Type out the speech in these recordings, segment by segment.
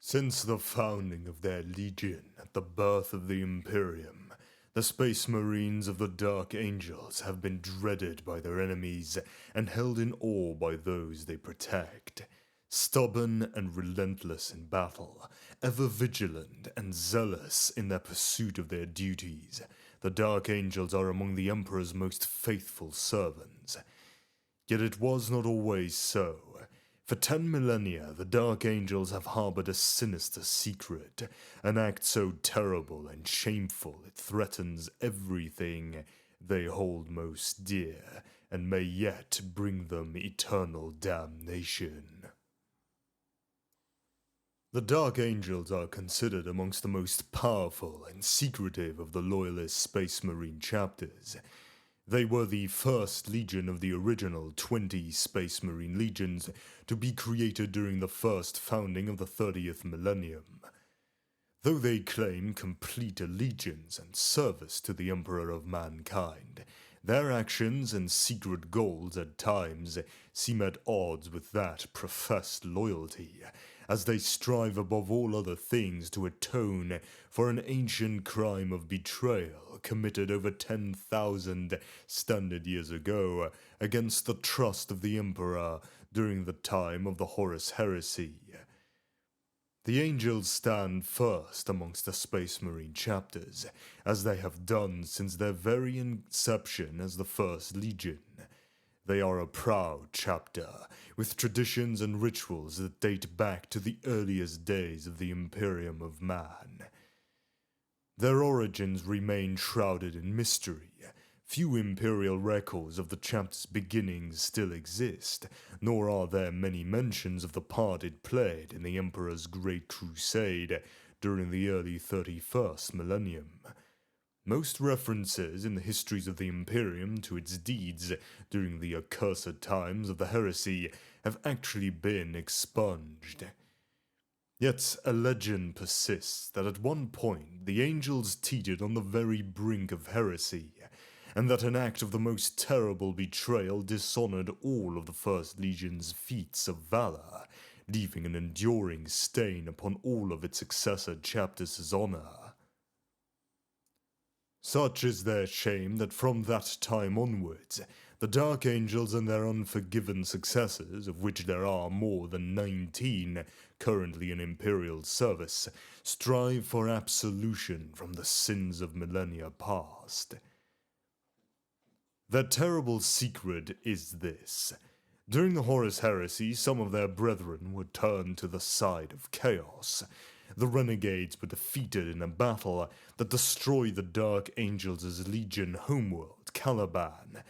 Since the founding of their legion at the birth of the Imperium, the Space Marines of the Dark Angels have been dreaded by their enemies and held in awe by those they protect. Stubborn and relentless in battle, ever vigilant and zealous in their pursuit of their duties, the Dark Angels are among the Emperor's most faithful servants. Yet it was not always so. For 10 millennia, the Dark Angels have harbored a sinister secret, an act so terrible and shameful it threatens everything they hold most dear, and may yet bring them eternal damnation. The Dark Angels are considered amongst the most powerful and secretive of the Loyalist Space Marine chapters. They were the first legion of the original 20 Space Marine legions to be created during the first founding of the 30th millennium. Though they claim complete allegiance and service to the Emperor of mankind, their actions and secret goals at times seem at odds with that professed loyalty, as they strive above all other things to atone for an ancient crime of betrayal committed over 10,000 standard years ago against the trust of the Emperor during the time of the Horus Heresy. The Angels stand first amongst the Space Marine chapters, as they have done since their very inception as the First Legion. They are a proud chapter, with traditions and rituals that date back to the earliest days of the Imperium of Man. Their origins remain shrouded in mystery. Few imperial records of the chapter's beginnings still exist, nor are there many mentions of the part it played in the Emperor's Great Crusade during the early 31st millennium. Most references in the histories of the Imperium to its deeds during the accursed times of the heresy have actually been expunged. Yet a legend persists that at one point the Angels teetered on the very brink of heresy, and that an act of the most terrible betrayal dishonored all of the First Legion's feats of valor, leaving an enduring stain upon all of its successor chapters' honor. Such is their shame that from that time onwards, the Dark Angels and their unforgiven successors, of which there are more than 19 currently in Imperial service, strive for absolution from the sins of millennia past. Their terrible secret is this. During the Horus Heresy, some of their brethren were turned to the side of chaos. The renegades were defeated in a battle that destroyed the Dark Angels' legion homeworld, Caliban,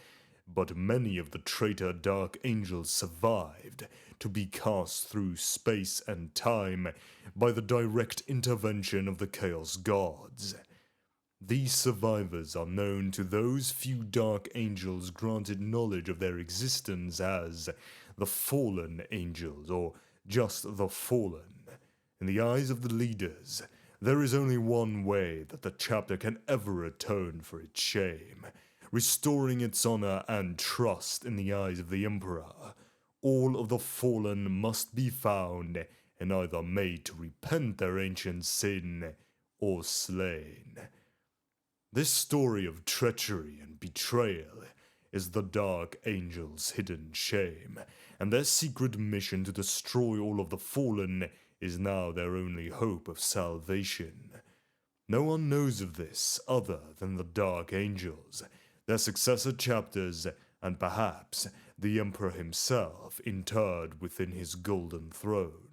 but many of the traitor Dark Angels survived to be cast through space and time by the direct intervention of the Chaos Gods. These survivors are known to those few Dark Angels granted knowledge of their existence as the Fallen Angels, or just the Fallen. In the eyes of the leaders, there is only one way that the chapter can ever atone for its shame, restoring its honor and trust in the eyes of the Emperor. All of the Fallen must be found and either made to repent their ancient sin or slain. This story of treachery and betrayal is the Dark Angels' hidden shame, and their secret mission to destroy all of the Fallen is now their only hope of salvation. No one knows of this other than the Dark Angels, their successor chapters, and perhaps the Emperor himself interred within his golden throne.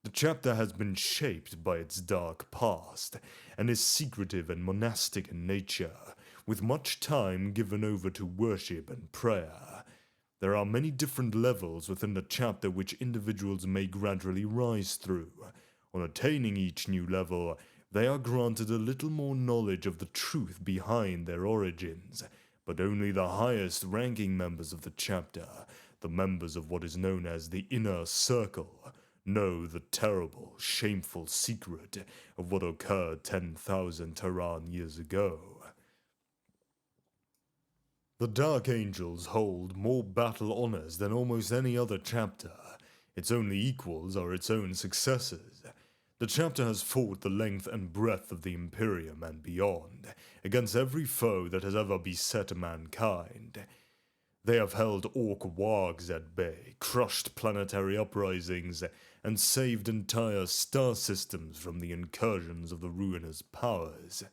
The chapter has been shaped by its dark past, and is secretive and monastic in nature, with much time given over to worship and prayer. There are many different levels within the chapter which individuals may gradually rise through. On attaining each new level, they are granted a little more knowledge of the truth behind their origins, but only the highest ranking members of the chapter, the members of what is known as the Inner Circle, know the terrible, shameful secret of what occurred 10,000 Terran years ago. The Dark Angels hold more battle honors than almost any other chapter. Its only equals are its own successors. The chapter has fought the length and breadth of the Imperium and beyond, against every foe that has ever beset mankind. They have held orc wargs at bay, crushed planetary uprisings, and saved entire star systems from the incursions of the ruinous powers.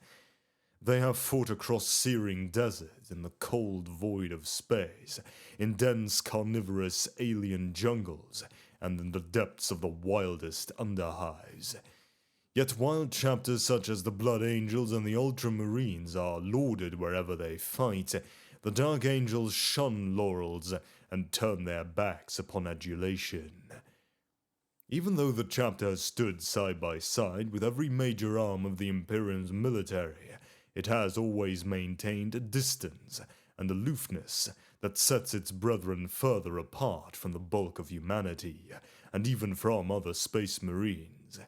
They have fought across searing deserts, in the cold void of space, in dense carnivorous alien jungles, and in the depths of the wildest underhives. Yet while chapters such as the Blood Angels and the Ultramarines are lauded wherever they fight, the Dark Angels shun laurels and turn their backs upon adulation. Even though the chapter has stood side by side with every major arm of the Imperium's military, it has always maintained a distance and aloofness that sets its brethren further apart from the bulk of humanity, and even from other space marines.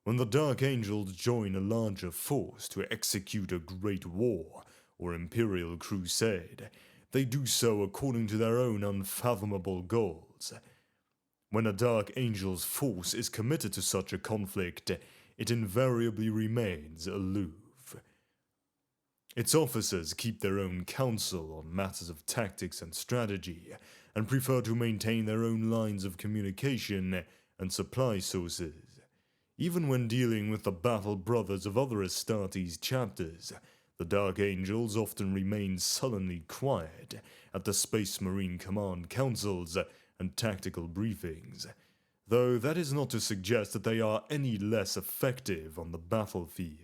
When the Dark Angels join a larger force to execute a great war or Imperial Crusade, they do so according to their own unfathomable goals. When a Dark Angel's force is committed to such a conflict, it invariably remains aloof. Its officers keep their own counsel on matters of tactics and strategy, and prefer to maintain their own lines of communication and supply sources. Even when dealing with the battle brothers of other Astartes chapters, the Dark Angels often remain sullenly quiet at the Space Marine Command Councils and tactical briefings, though that is not to suggest that they are any less effective on the battlefield.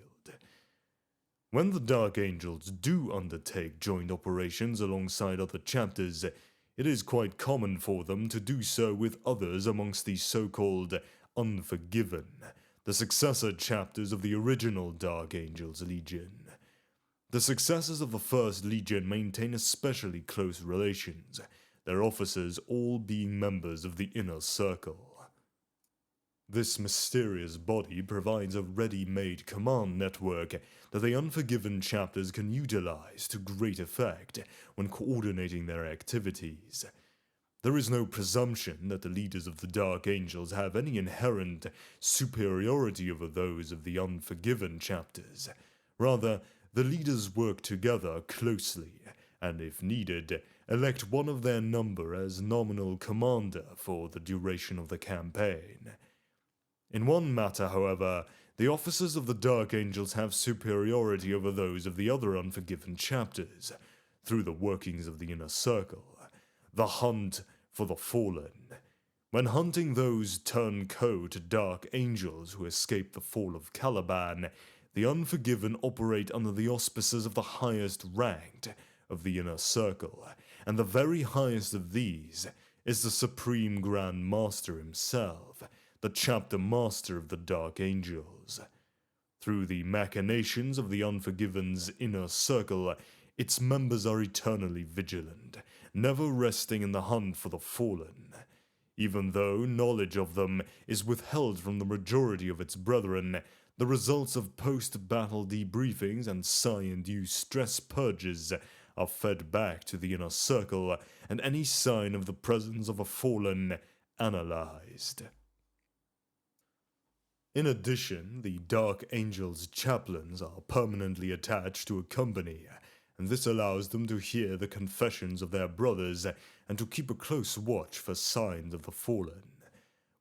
When the Dark Angels do undertake joint operations alongside other chapters, it is quite common for them to do so with others amongst the so-called Unforgiven, the successor chapters of the original Dark Angels Legion. The successors of the First Legion maintain especially close relations, their officers all being members of the Inner Circle. This mysterious body provides a ready-made command network that the Unforgiven chapters can utilize to great effect when coordinating their activities. There is no presumption that the leaders of the Dark Angels have any inherent superiority over those of the Unforgiven chapters. Rather, the leaders work together closely, and if needed, elect one of their number as nominal commander for the duration of the campaign. In one matter, however, the officers of the Dark Angels have superiority over those of the other Unforgiven chapters, through the workings of the Inner Circle, the hunt for the fallen. When hunting those turncoat Dark Angels who escaped the fall of Caliban, the Unforgiven operate under the auspices of the highest ranked of the Inner Circle, and the very highest of these is the Supreme Grand Master himself, the Chapter Master of the Dark Angels. Through the machinations of the Unforgiven's Inner Circle, its members are eternally vigilant, never resting in the hunt for the fallen. Even though knowledge of them is withheld from the majority of its brethren, the results of post-battle debriefings and psi-induced stress purges are fed back to the Inner Circle, and any sign of the presence of a fallen analyzed. In addition, the Dark Angels' chaplains are permanently attached to a company, and this allows them to hear the confessions of their brothers and to keep a close watch for signs of the fallen.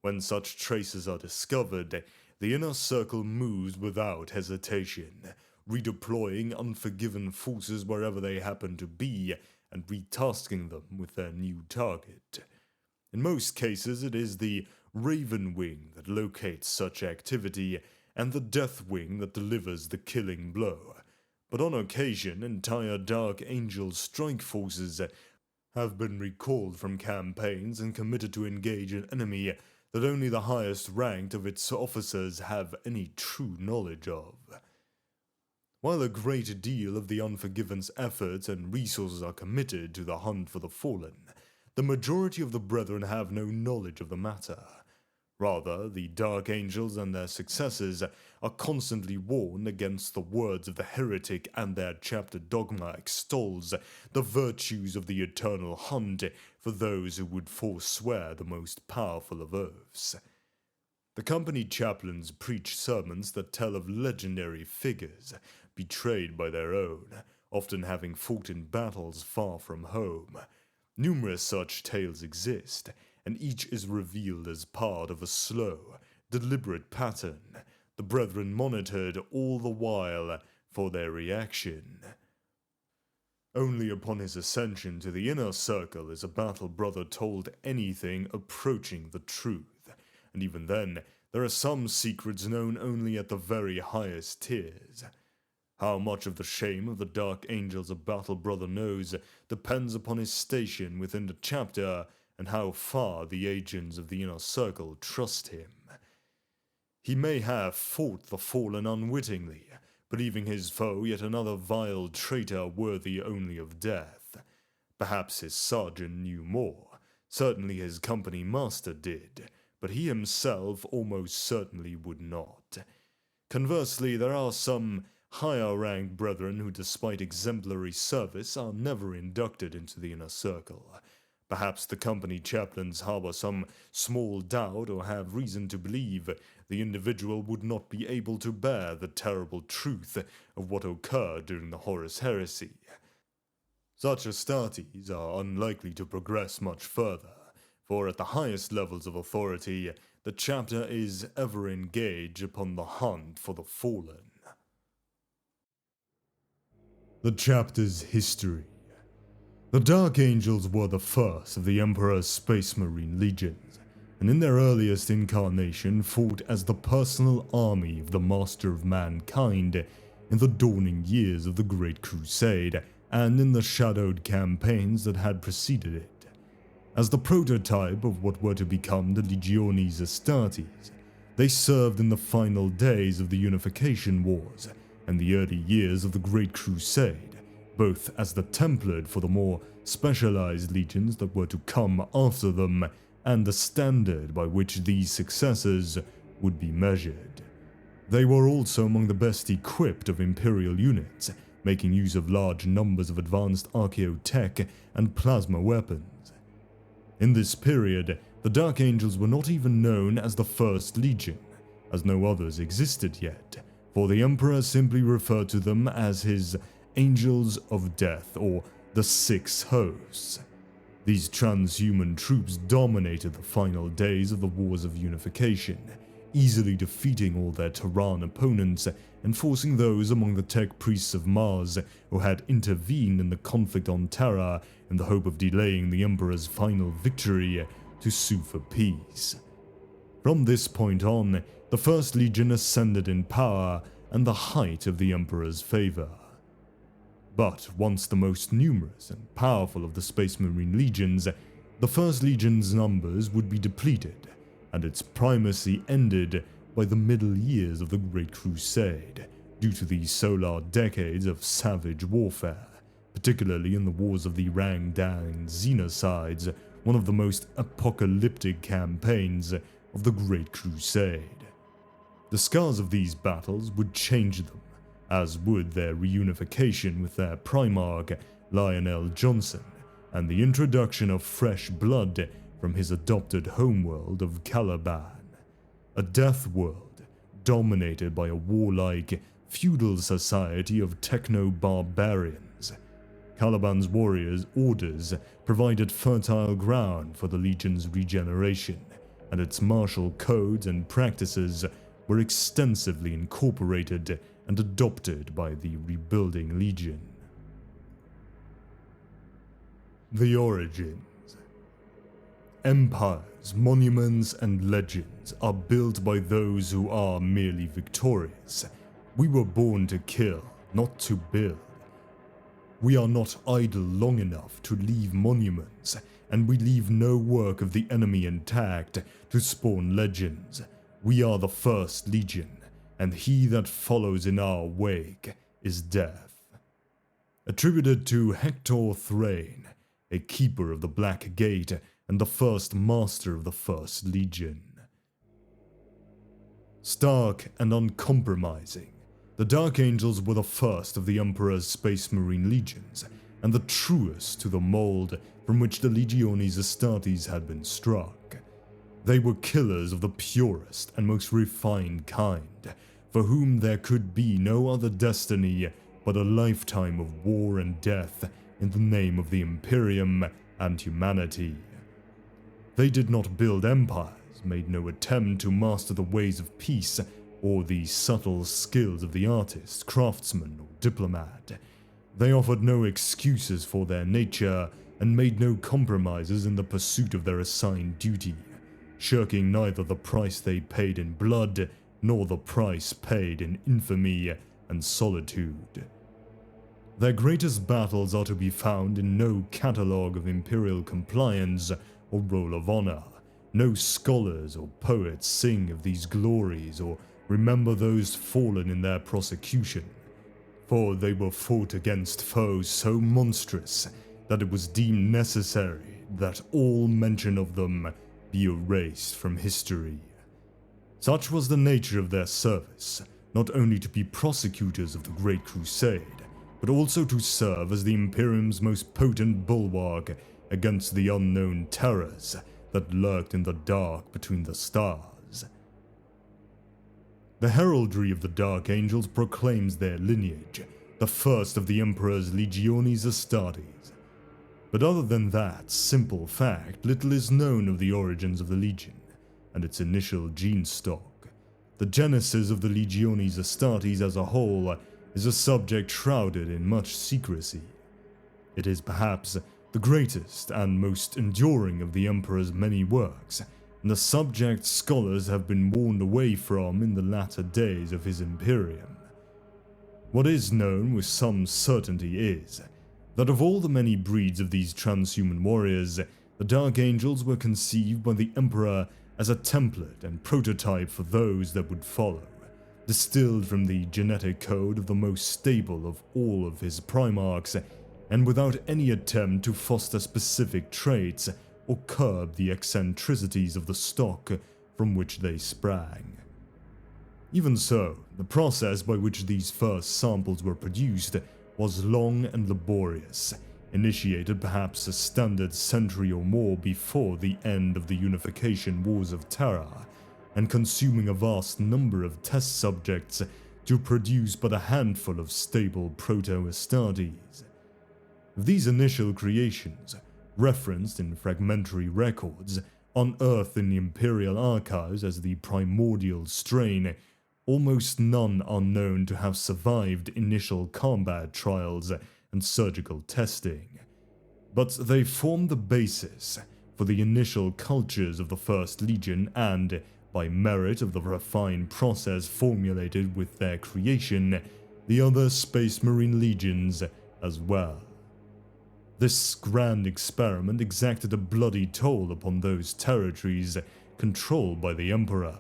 When such traces are discovered, the Inner Circle moves without hesitation, redeploying Unforgiven forces wherever they happen to be and retasking them with their new target. In most cases, it is the Raven Wing that locates such activity, and the Death Wing that delivers the killing blow. But on occasion, entire Dark Angel strike forces have been recalled from campaigns and committed to engage an enemy that only the highest ranked of its officers have any true knowledge of. While a great deal of the Unforgiven's efforts and resources are committed to the hunt for the fallen, the majority of the brethren have no knowledge of the matter. Rather, the Dark Angels and their successors are constantly warned against the words of the heretic, and their chapter dogma extols the virtues of the eternal hunt for those who would forswear the most powerful of oaths. The company chaplains preach sermons that tell of legendary figures betrayed by their own, often having fought in battles far from home. Numerous such tales exist, and each is revealed as part of a slow, deliberate pattern, the brethren monitored all the while for their reaction. Only upon his ascension to the inner circle is a battle brother told anything approaching the truth, and even then, there are some secrets known only at the very highest tiers. How much of the shame of the Dark Angels a battle brother knows depends upon his station within the chapter and how far the agents of the inner circle trust him. He may have fought the fallen unwittingly, believing his foe yet another vile traitor worthy only of death. Perhaps his sergeant knew more, certainly his company master did, but he himself almost certainly would not. Conversely, there are some higher-ranked brethren who, despite exemplary service, are never inducted into the inner circle. Perhaps the company chaplains harbor some small doubt or have reason to believe the individual would not be able to bear the terrible truth of what occurred during the Horus Heresy. Such Astartes are unlikely to progress much further, for at the highest levels of authority, the chapter is ever engaged upon the hunt for the fallen. The chapter's history. The Dark Angels were the first of the Emperor's Space Marine legions, and in their earliest incarnation fought as the personal army of the Master of Mankind in the dawning years of the Great Crusade and in the shadowed campaigns that had preceded it. As the prototype of what were to become the Legiones Astartes, they served in the final days of the Unification Wars and the early years of the Great Crusade, both as the template for the more specialized legions that were to come after them and the standard by which these successors would be measured. They were also among the best equipped of Imperial units, making use of large numbers of advanced archaeotech and plasma weapons. In this period, the Dark Angels were not even known as the First Legion, as no others existed yet, for the Emperor simply referred to them as his Angels of Death, or the Six Hosts. These transhuman troops dominated the final days of the Wars of Unification, easily defeating all their Terran opponents and forcing those among the tech priests of Mars who had intervened in the conflict on Terra in the hope of delaying the Emperor's final victory to sue for peace. From this point on, the First Legion ascended in power and the height of the Emperor's favor. But once the most numerous and powerful of the Space Marine legions, the First Legion's numbers would be depleted, and its primacy ended by the middle years of the Great Crusade, due to the solar decades of savage warfare, particularly in the wars of the Rangdan Xenocides, one of the most apocalyptic campaigns of the Great Crusade. The scars of these battles would change them, as would their reunification with their Primarch, Lionel Johnson, and the introduction of fresh blood from his adopted homeworld of Caliban, a death world dominated by a warlike, feudal society of techno-barbarians. Caliban's warriors' orders provided fertile ground for the Legion's regeneration, and its martial codes and practices were extensively incorporated and adopted by the rebuilding Legion. The origins. Empires, monuments, and legends are built by those who are merely victorious. We were born to kill, not to build. We are not idle long enough to leave monuments, and we leave no work of the enemy intact to spawn legends. We are the First Legion, and he that follows in our wake is death. Attributed to Hector Thrain, a keeper of the Black Gate and the first master of the First Legion. Stark and uncompromising, the Dark Angels were the first of the Emperor's Space Marine legions, and the truest to the mold from which the Legiones Astartes had been struck. They were killers of the purest and most refined kind, for whom there could be no other destiny but a lifetime of war and death in the name of the Imperium and humanity. They did not build empires, made no attempt to master the ways of peace or the subtle skills of the artist, craftsman, or diplomat. They offered no excuses for their nature and made no compromises in the pursuit of their assigned duty, shirking neither the price they paid in blood nor the price paid in infamy and solitude. Their greatest battles are to be found in no catalogue of imperial compliance or roll of honor. No scholars or poets sing of these glories or remember those fallen in their prosecution, for they were fought against foes so monstrous that it was deemed necessary that all mention of them be erased from history. Such was the nature of their service, not only to be prosecutors of the Great Crusade, but also to serve as the Imperium's most potent bulwark against the unknown terrors that lurked in the dark between the stars. The heraldry of the Dark Angels proclaims their lineage, the first of the Emperor's Legiones Astartes. But other than that simple fact, little is known of the origins of the Legion and its initial gene stock. The genesis of the Legiones Astartes as a whole is a subject shrouded in much secrecy. It is perhaps the greatest and most enduring of the Emperor's many works, and the subject scholars have been warned away from in the latter days of his Imperium. What is known with some certainty is that of all the many breeds of these transhuman warriors, the Dark Angels were conceived by the Emperor as a template and prototype for those that would follow, distilled from the genetic code of the most stable of all of his Primarchs, and without any attempt to foster specific traits or curb the eccentricities of the stock from which they sprang. Even so, the process by which these first samples were produced was long and laborious, initiated perhaps a standard century or more before the end of the Unification Wars of Terra, and consuming a vast number of test subjects to produce but a handful of stable proto-Astartes. These initial creations, referenced in fragmentary records, unearthed in the Imperial archives as the primordial strain, almost none are known to have survived initial combat trials and surgical testing. But they form the basis for the initial cultures of the First Legion and, by merit of the refined process formulated with their creation, the other Space Marine legions as well. This grand experiment exacted a bloody toll upon those territories controlled by the Emperor,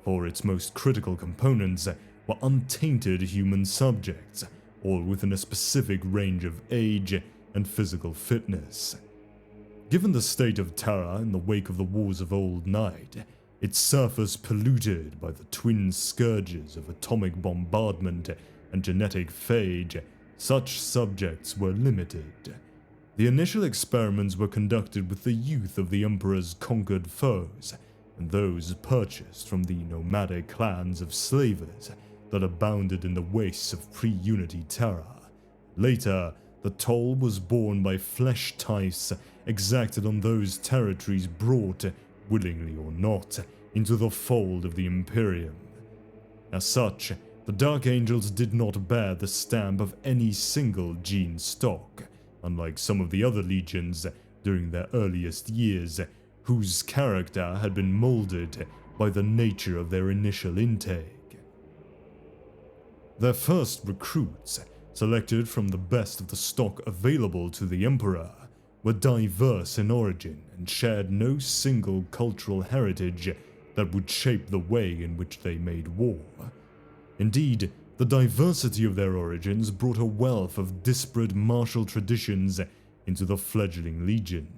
for its most critical components were untainted human subjects, all within a specific range of age and physical fitness. Given the state of Terra in the wake of the Wars of Old Night, its surface polluted by the twin scourges of atomic bombardment and genetic phage, such subjects were limited. The initial experiments were conducted with the youth of the Emperor's conquered foes, and those purchased from the nomadic clans of slavers that abounded in the wastes of pre-Unity Terra. Later, the toll was borne by flesh tithes exacted on those territories brought, willingly or not, into the fold of the Imperium. As such, the Dark Angels did not bear the stamp of any single gene stock, unlike some of the other legions during their earliest years, whose character had been molded by the nature of their initial intake. Their first recruits, selected from the best of the stock available to the Emperor, were diverse in origin and shared no single cultural heritage that would shape the way in which they made war. Indeed, the diversity of their origins brought a wealth of disparate martial traditions into the fledgling legion.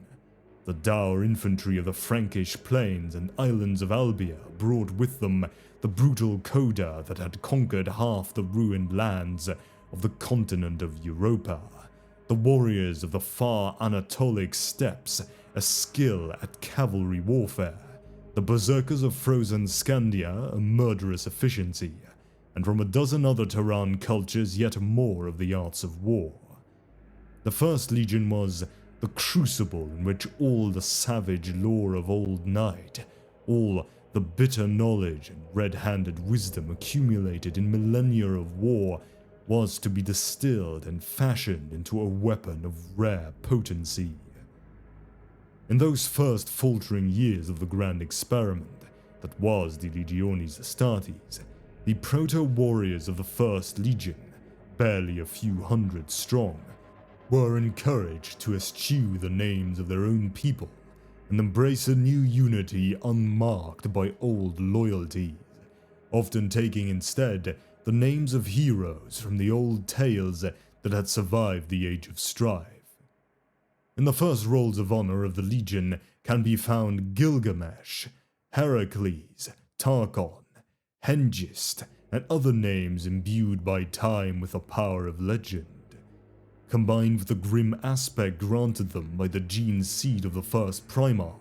The dour infantry of the Frankish plains and islands of Albia brought with them the brutal coda that had conquered half the ruined lands of the continent of Europa, the warriors of the far Anatolic steppes a skill at cavalry warfare, the berserkers of frozen Scandia a murderous efficiency, and from a dozen other Terran cultures yet more of the arts of war. The First Legion was the crucible in which all the savage lore of old Night, all the bitter knowledge and red-handed wisdom accumulated in millennia of war was to be distilled and fashioned into a weapon of rare potency. In those first faltering years of the grand experiment that was the Legiones Astartes, the proto-warriors of the First Legion, barely a few hundred strong, were encouraged to eschew the names of their own people and embrace a new unity unmarked by old loyalties, often taking instead the names of heroes from the old tales that had survived the Age of Strife. In the first rolls of honor of the Legion can be found Gilgamesh, Heracles, Tarkon, Hengist, and other names imbued by time with the power of legend. Combined with the grim aspect granted them by the gene seed of the first Primarch,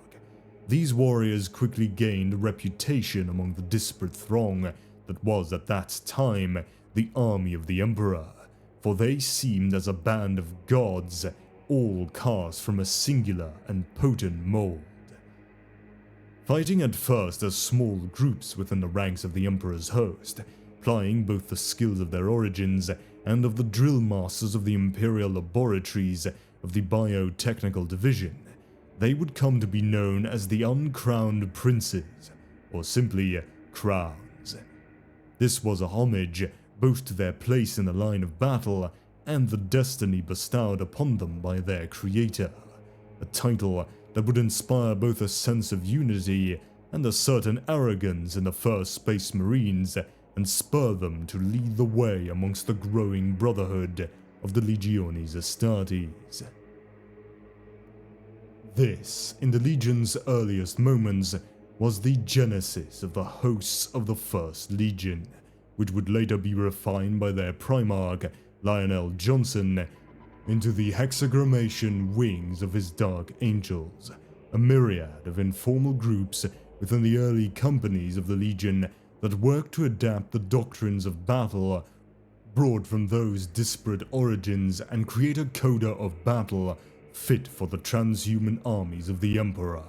these warriors quickly gained a reputation among the disparate throng that was at that time the army of the Emperor, for they seemed as a band of gods, all cast from a singular and potent mold. Fighting at first as small groups within the ranks of the Emperor's host, plying both the skills of their origins and of the drill masters of the Imperial laboratories of the Biotechnical Division, they would come to be known as the Uncrowned Princes, or simply Crowns. This was a homage both to their place in the line of battle and the destiny bestowed upon them by their creator, a title that would inspire both a sense of unity and a certain arrogance in the first Space Marines and spur them to lead the way amongst the growing brotherhood of the Legiones Astartes. This, in the Legion's earliest moments, was the genesis of the hosts of the First Legion, which would later be refined by their Primarch, Lionel Johnson, into the hexagrammation wings of his Dark Angels, a myriad of informal groups within the early companies of the Legion that worked to adapt the doctrines of battle brought from those disparate origins and create a coda of battle fit for the transhuman armies of the Emperor.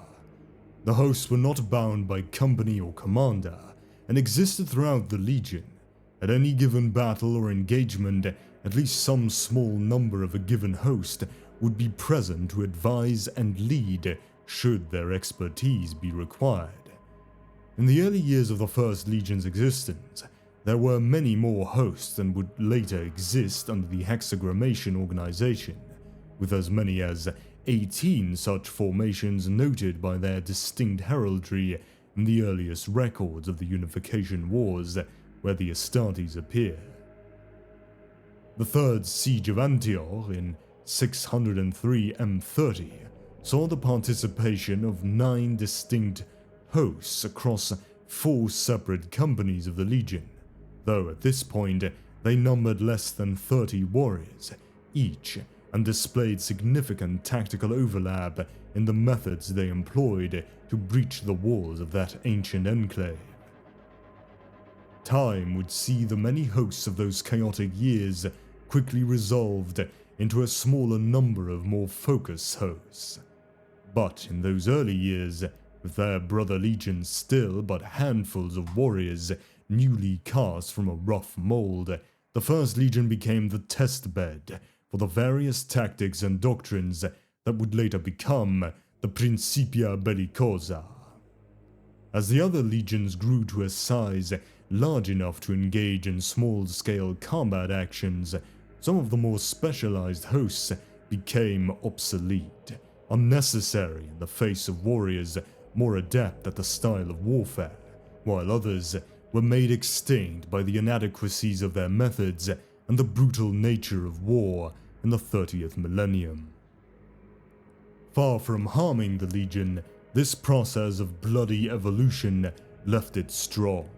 The hosts were not bound by company or commander, and existed throughout the Legion. At any given battle or engagement, at least some small number of a given host would be present to advise and lead should their expertise be required. In the early years of the First Legion's existence, there were many more hosts than would later exist under the hexagrammation organization, with as many as 18 such formations noted by their distinct heraldry in the earliest records of the Unification Wars where the Astartes appear. The Third Siege of Antioch in 603 M30 saw the participation of 9 distinct hosts across 4 separate companies of the Legion, though at this point they numbered less than 30 warriors each and displayed significant tactical overlap in the methods they employed to breach the walls of that ancient enclave. Time would see the many hosts of those chaotic years quickly resolved into a smaller number of more focused hosts. But in those early years, with their brother legions still but handfuls of warriors newly cast from a rough mold, the First Legion became the test bed for the various tactics and doctrines that would later become the Principia Bellicosa. As the other legions grew to a size large enough to engage in small-scale combat actions, some of the more specialized hosts became obsolete, unnecessary in the face of warriors more adept at the style of warfare, while others were made extinct by the inadequacies of their methods and the brutal nature of war in the 30th millennium. Far from harming the Legion, this process of bloody evolution left it strong,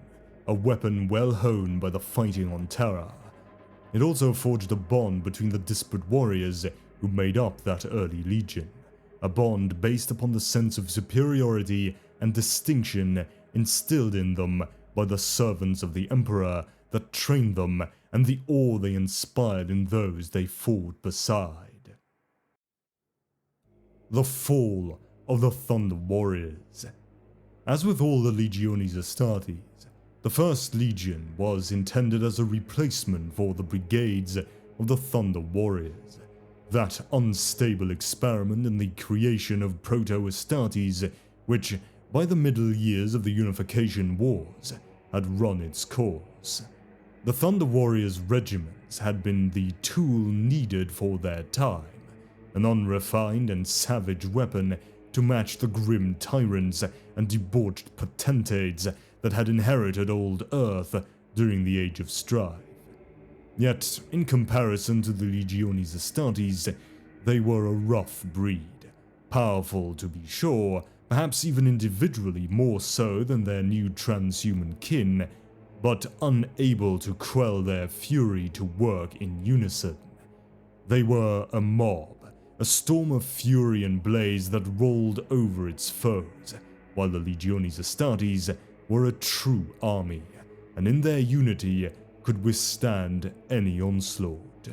a weapon well honed by the fighting on Terra. It also forged a bond between the disparate warriors who made up that early legion, a bond based upon the sense of superiority and distinction instilled in them by the servants of the Emperor that trained them and the awe they inspired in those they fought beside. The fall of the Thunder Warriors. As with all the Legiones Astartes, the First Legion was intended as a replacement for the brigades of the Thunder Warriors, that unstable experiment in the creation of Proto-Astartes which, by the middle years of the Unification Wars, had run its course. The Thunder Warriors regiments had been the tool needed for their time, an unrefined and savage weapon to match the grim tyrants and debauched potentates that had inherited old Earth during the Age of Strife. Yet, in comparison to the Legiones Astartes, they were a rough breed, powerful to be sure, perhaps even individually more so than their new transhuman kin, but unable to quell their fury to work in unison. They were a mob, a storm of fury and blaze that rolled over its foes, while the Legiones Astartes were a true army, and in their unity could withstand any onslaught.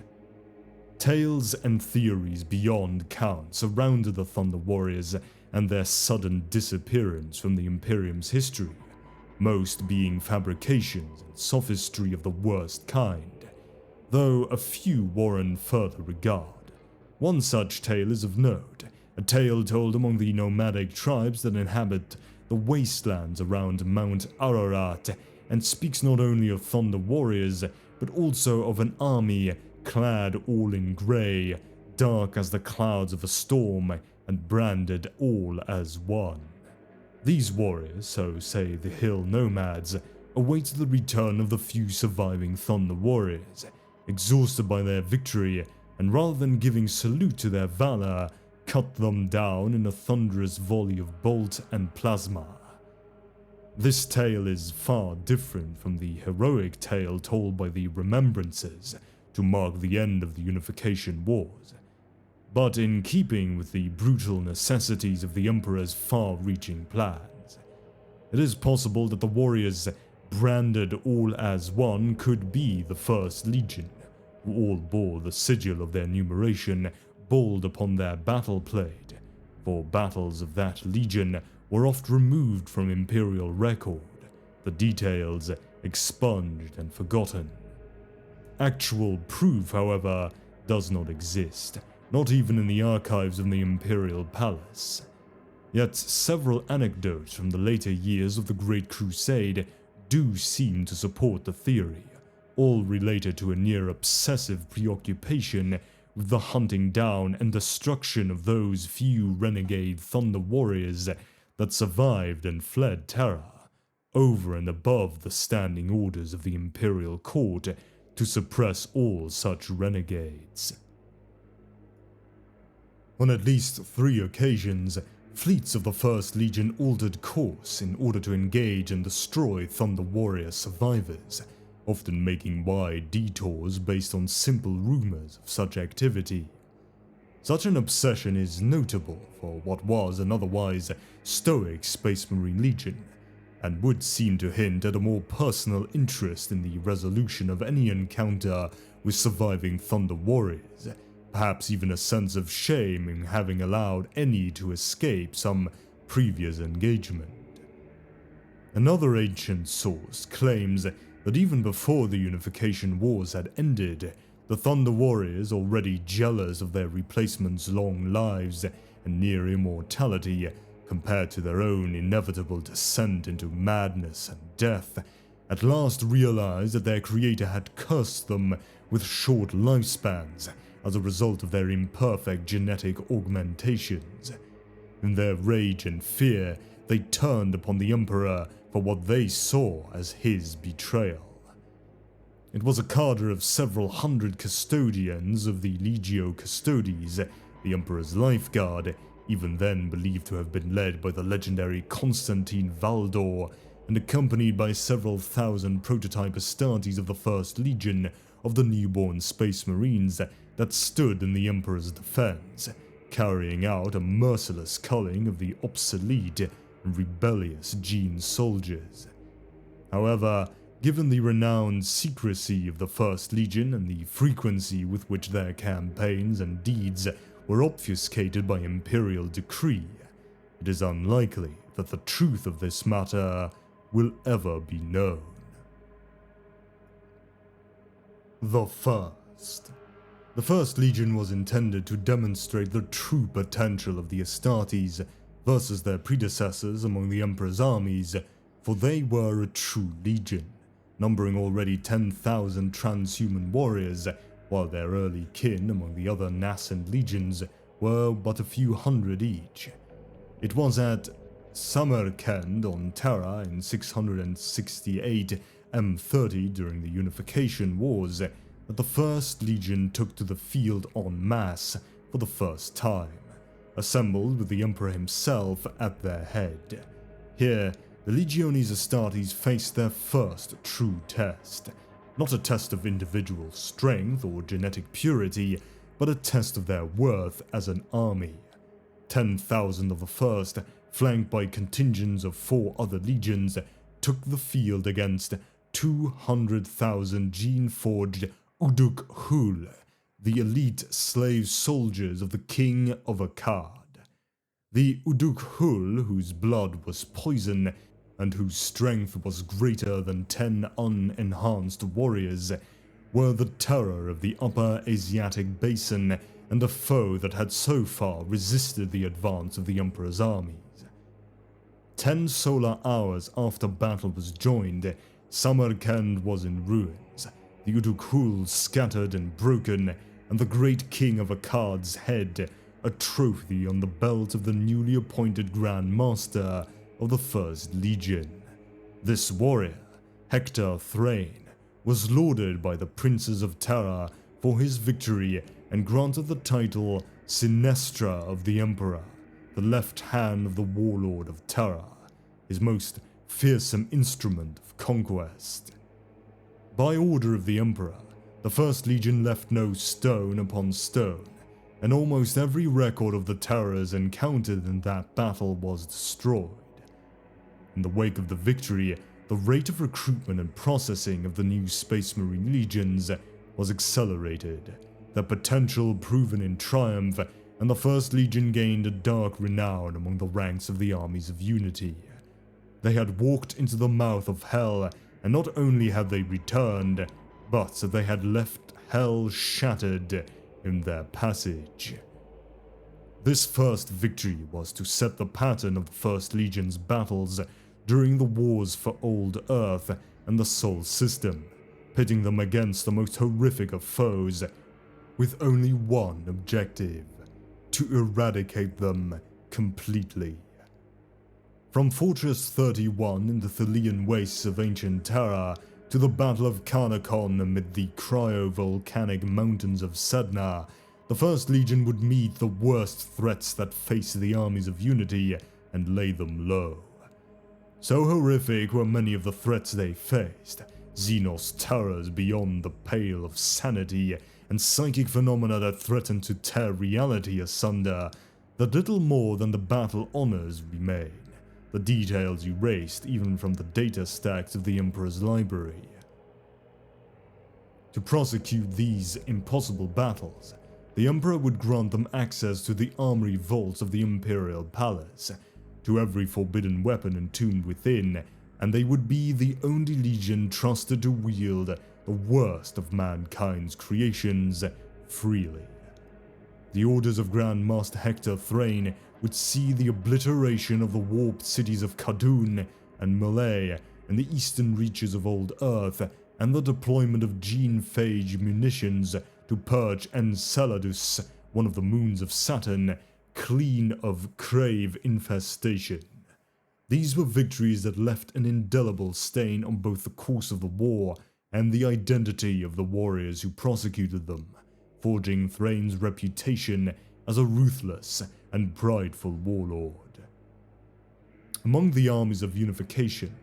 Tales and theories beyond count surrounded the Thunder Warriors and their sudden disappearance from the Imperium's history, most being fabrications and sophistry of the worst kind, though a few warrant further regard. One such tale is of note, a tale told among the nomadic tribes that inhabit the wastelands around Mount Ararat, and speaks not only of Thunder Warriors, but also of an army clad all in grey, dark as the clouds of a storm, and branded all as one. These warriors, so say the hill nomads, await the return of the few surviving Thunder Warriors, exhausted by their victory, and rather than giving salute to their valor, cut them down in a thunderous volley of bolt and plasma. This tale is far different from the heroic tale told by the Remembrances to mark the end of the Unification Wars, but in keeping with the brutal necessities of the Emperor's far-reaching plans. It is possible that the warriors, branded all as one, could be the First Legion, who all bore the sigil of their numeration bold upon their battle plate, for battles of that legion were oft removed from imperial record, the details expunged and forgotten. Actual proof, however, does not exist, not even in the archives of the Imperial Palace. Yet several anecdotes from the later years of the Great Crusade do seem to support the theory, all related to a near-obsessive preoccupation with the hunting down and destruction of those few renegade Thunder Warriors that survived and fled Terra, over and above the standing orders of the Imperial Court to suppress all such renegades. On at least 3 occasions, fleets of the First Legion altered course in order to engage and destroy Thunder Warrior survivors, often making wide detours based on simple rumors of such activity. Such an obsession is notable for what was an otherwise stoic Space Marine Legion, and would seem to hint at a more personal interest in the resolution of any encounter with surviving Thunder Warriors, perhaps even a sense of shame in having allowed any to escape some previous engagement. Another ancient source claims that even before the Unification Wars had ended, the Thunder Warriors, already jealous of their replacements' long lives and near immortality compared to their own inevitable descent into madness and death, at last realized that their creator had cursed them with short lifespans as a result of their imperfect genetic augmentations. In their rage and fear, they turned upon the Emperor for what they saw as his betrayal. It was a cadre of several hundred custodians of the Legio Custodes, the Emperor's lifeguard, even then believed to have been led by the legendary Constantine Valdor and accompanied by several thousand prototype Astartes of the First Legion, of the newborn Space Marines that stood in the Emperor's defense, carrying out a merciless culling of the obsolete and rebellious Gene soldiers. However, given the renowned secrecy of the First Legion and the frequency with which their campaigns and deeds were obfuscated by Imperial decree, it is unlikely that the truth of this matter will ever be known. The First. The First Legion was intended to demonstrate the true potential of the Astartes versus their predecessors among the Emperor's armies, for they were a true legion, numbering already 10,000 transhuman warriors, while their early kin among the other nascent legions were but a few hundred each. It was at Samarkand on Terra in 668 M30 during the Unification Wars that the First Legion took to the field en masse for the first time, assembled with the Emperor himself at their head. Here, the Legiones Astartes faced their first true test, not a test of individual strength or genetic purity, but a test of their worth as an army. 10,000 of the First, flanked by contingents of 4 other legions, took the field against 200,000 gene-forged Uduk-Hul, the elite slave soldiers of the King of Akkad. The Uduk-Hul, whose blood was poison and whose strength was greater than 10 unenhanced warriors, were the terror of the Upper Asiatic Basin and a foe that had so far resisted the advance of the Emperor's armies. 10 solar hours after battle was joined, Samarkand was in ruins, the Uduk-Hul scattered and broken, and the great King of Akkad's head, a trophy on the belt of the newly appointed Grand Master of the First Legion. This warrior, Hector Thrain, was lauded by the princes of Terra for his victory and granted the title Sinestra of the Emperor, the left hand of the warlord of Terra, his most fearsome instrument of conquest. By order of the Emperor, the First Legion left no stone upon stone, and almost every record of the terrors encountered in that battle was destroyed. In the wake of the victory, the rate of recruitment and processing of the new Space Marine legions was accelerated, their potential proven in triumph, and the First Legion gained a dark renown among the ranks of the armies of Unity. They had walked into the mouth of Hell, and not only had they returned, but they had left Hell shattered in their passage. This first victory was to set the pattern of the First Legion's battles during the wars for Old Earth and the Sol System, pitting them against the most horrific of foes, with only one objective: to eradicate them completely. From Fortress 31 in the Thalian wastes of ancient Terra to the Battle of Karnakon amid the cryovolcanic mountains of Sedna, the First Legion would meet the worst threats that faced the armies of Unity and lay them low. So horrific were many of the threats they faced, Xenos terrors beyond the pale of sanity, and psychic phenomena that threatened to tear reality asunder, that little more than the battle honors remain, the details erased even from the data stacks of the Emperor's library. To prosecute these impossible battles, the Emperor would grant them access to the armory vaults of the Imperial Palace, to every forbidden weapon entombed within, and they would be the only legion trusted to wield the worst of mankind's creations freely. The orders of Grand Master Hector Thrain would see the obliteration of the warped cities of Khadun and Malay in the eastern reaches of Old Earth, and the deployment of gene-phage munitions to purge Enceladus, one of the moons of Saturn, clean of Crave infestation. These were victories that left an indelible stain on both the course of the war and the identity of the warriors who prosecuted them, forging Thrain's reputation as a ruthless and prideful warlord. Among the armies of Unification,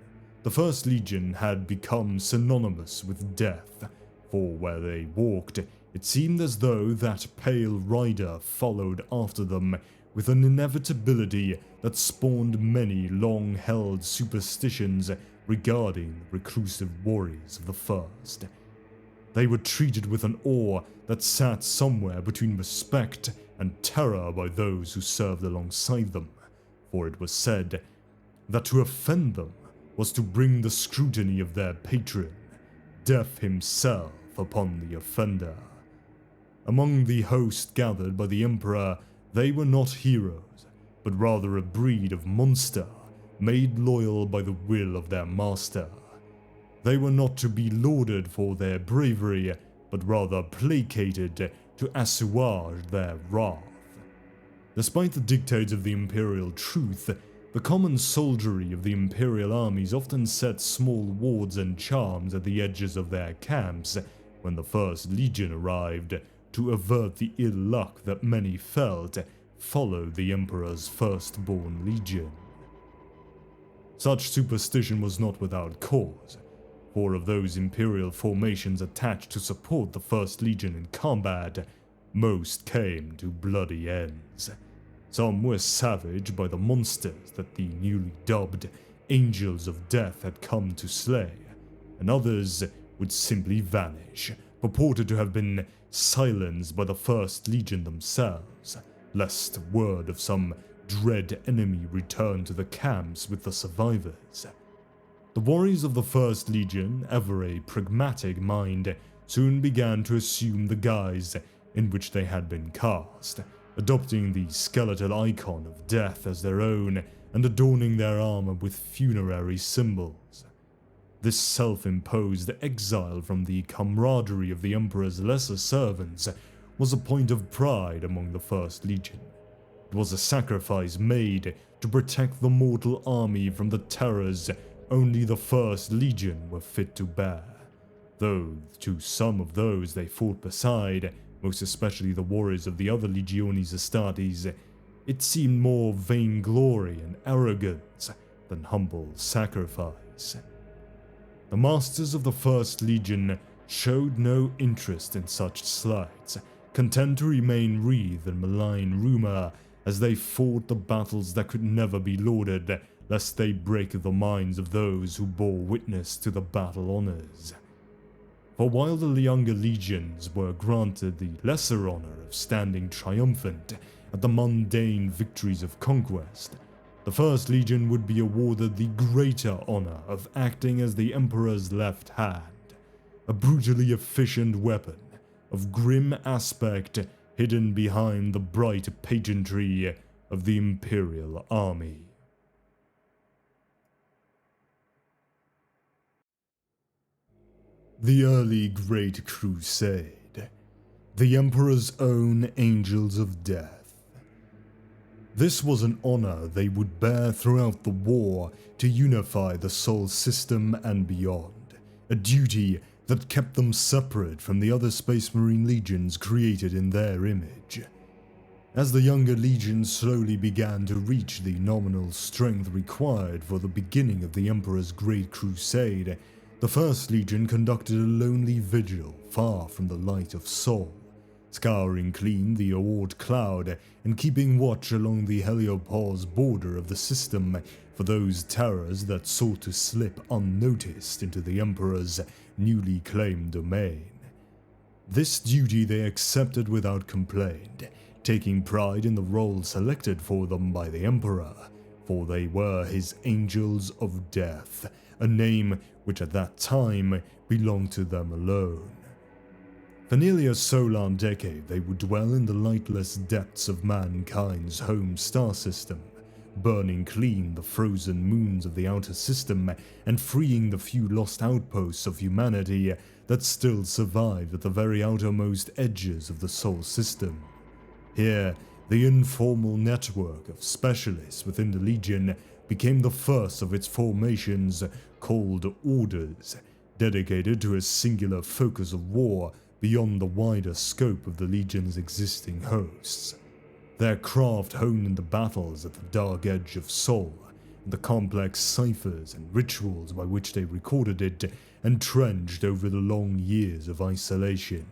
the First Legion had become synonymous with death, for where they walked, it seemed as though that pale rider followed after them with an inevitability that spawned many long-held superstitions regarding the reclusive warriors of the First. They were treated with an awe that sat somewhere between respect and terror by those who served alongside them, for it was said that to offend them was to bring the scrutiny of their patron, Death himself, upon the offender. Among the host gathered by the Emperor, they were not heroes, but rather a breed of monster, made loyal by the will of their master. They were not to be lauded for their bravery, but rather placated to assuage their wrath. Despite the dictates of the Imperial truth, the common soldiery of the Imperial armies often set small wards and charms at the edges of their camps when the First Legion arrived, to avert the ill luck that many felt followed the Emperor's firstborn legion. Such superstition was not without cause, for of those Imperial formations attached to support the First Legion in combat, most came to bloody ends. Some were savaged by the monsters that the newly dubbed Angels of Death had come to slay, and others would simply vanish, purported to have been silenced by the First Legion themselves, lest word of some dread enemy return to the camps with the survivors. The warriors of the First Legion, ever a pragmatic mind, soon began to assume the guise in which they had been cast, adopting the skeletal icon of death as their own and adorning their armor with funerary symbols. This self-imposed exile from the camaraderie of the Emperor's lesser servants was a point of pride among the First Legion. It was a sacrifice made to protect the mortal army from the terrors only the First Legion were fit to bear, though to some of those they fought beside, most especially the warriors of the other Legiones Astartes, it seemed more vainglory and arrogance than humble sacrifice. The masters of the First Legion showed no interest in such slights, content to remain wreathed in malign rumor as they fought the battles that could never be lauded, lest they break the minds of those who bore witness to the battle honors. For while the younger legions were granted the lesser honor of standing triumphant at the mundane victories of conquest, the First Legion would be awarded the greater honor of acting as the Emperor's left hand, a brutally efficient weapon of grim aspect hidden behind the bright pageantry of the Imperial army. The early Great Crusade. The Emperor's own Angels of Death. This was an honor they would bear throughout the war to unify the Sol system and beyond, a duty that kept them separate from the other Space Marine legions created in their image. As the younger legions slowly began to reach the nominal strength required for the beginning of the Emperor's Great Crusade, the First Legion conducted a lonely vigil far from the light of Sol, scouring clean the Oort cloud and keeping watch along the heliopause border of the system for those terrors that sought to slip unnoticed into the Emperor's newly claimed domain. This duty they accepted without complaint, taking pride in the role selected for them by the Emperor, for they were his Angels of Death, a name which at that time belonged to them alone. For nearly a solar decade they would dwell in the lightless depths of mankind's home star system, burning clean the frozen moons of the outer system and freeing the few lost outposts of humanity that still survived at the very outermost edges of the Sol system. Here, the informal network of specialists within the Legion became the first of its formations called Orders, dedicated to a singular focus of war beyond the wider scope of the Legion's existing hosts. Their craft honed in the battles at the dark edge of Sol, and the complex ciphers and rituals by which they recorded it, entrenched over the long years of isolation.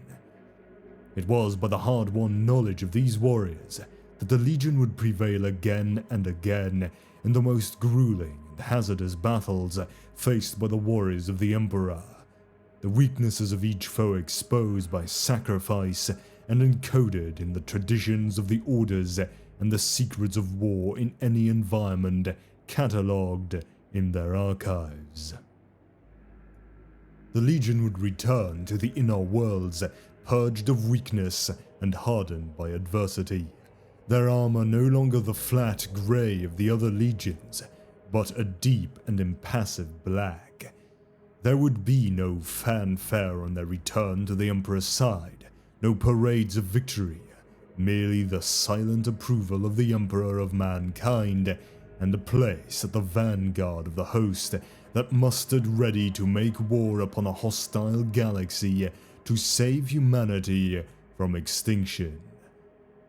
It was by the hard-won knowledge of these warriors that the Legion would prevail again and again in the most grueling and hazardous battles faced by the warriors of the Emperor, the weaknesses of each foe exposed by sacrifice and encoded in the traditions of the orders and the secrets of war in any environment catalogued in their archives. The Legion would return to the inner worlds purged of weakness and hardened by adversity, their armor no longer the flat grey of the other legions, but a deep and impassive black. There would be no fanfare on their return to the Emperor's side, no parades of victory, merely the silent approval of the Emperor of mankind, and a place at the vanguard of the host that mustered ready to make war upon a hostile galaxy to save humanity from extinction.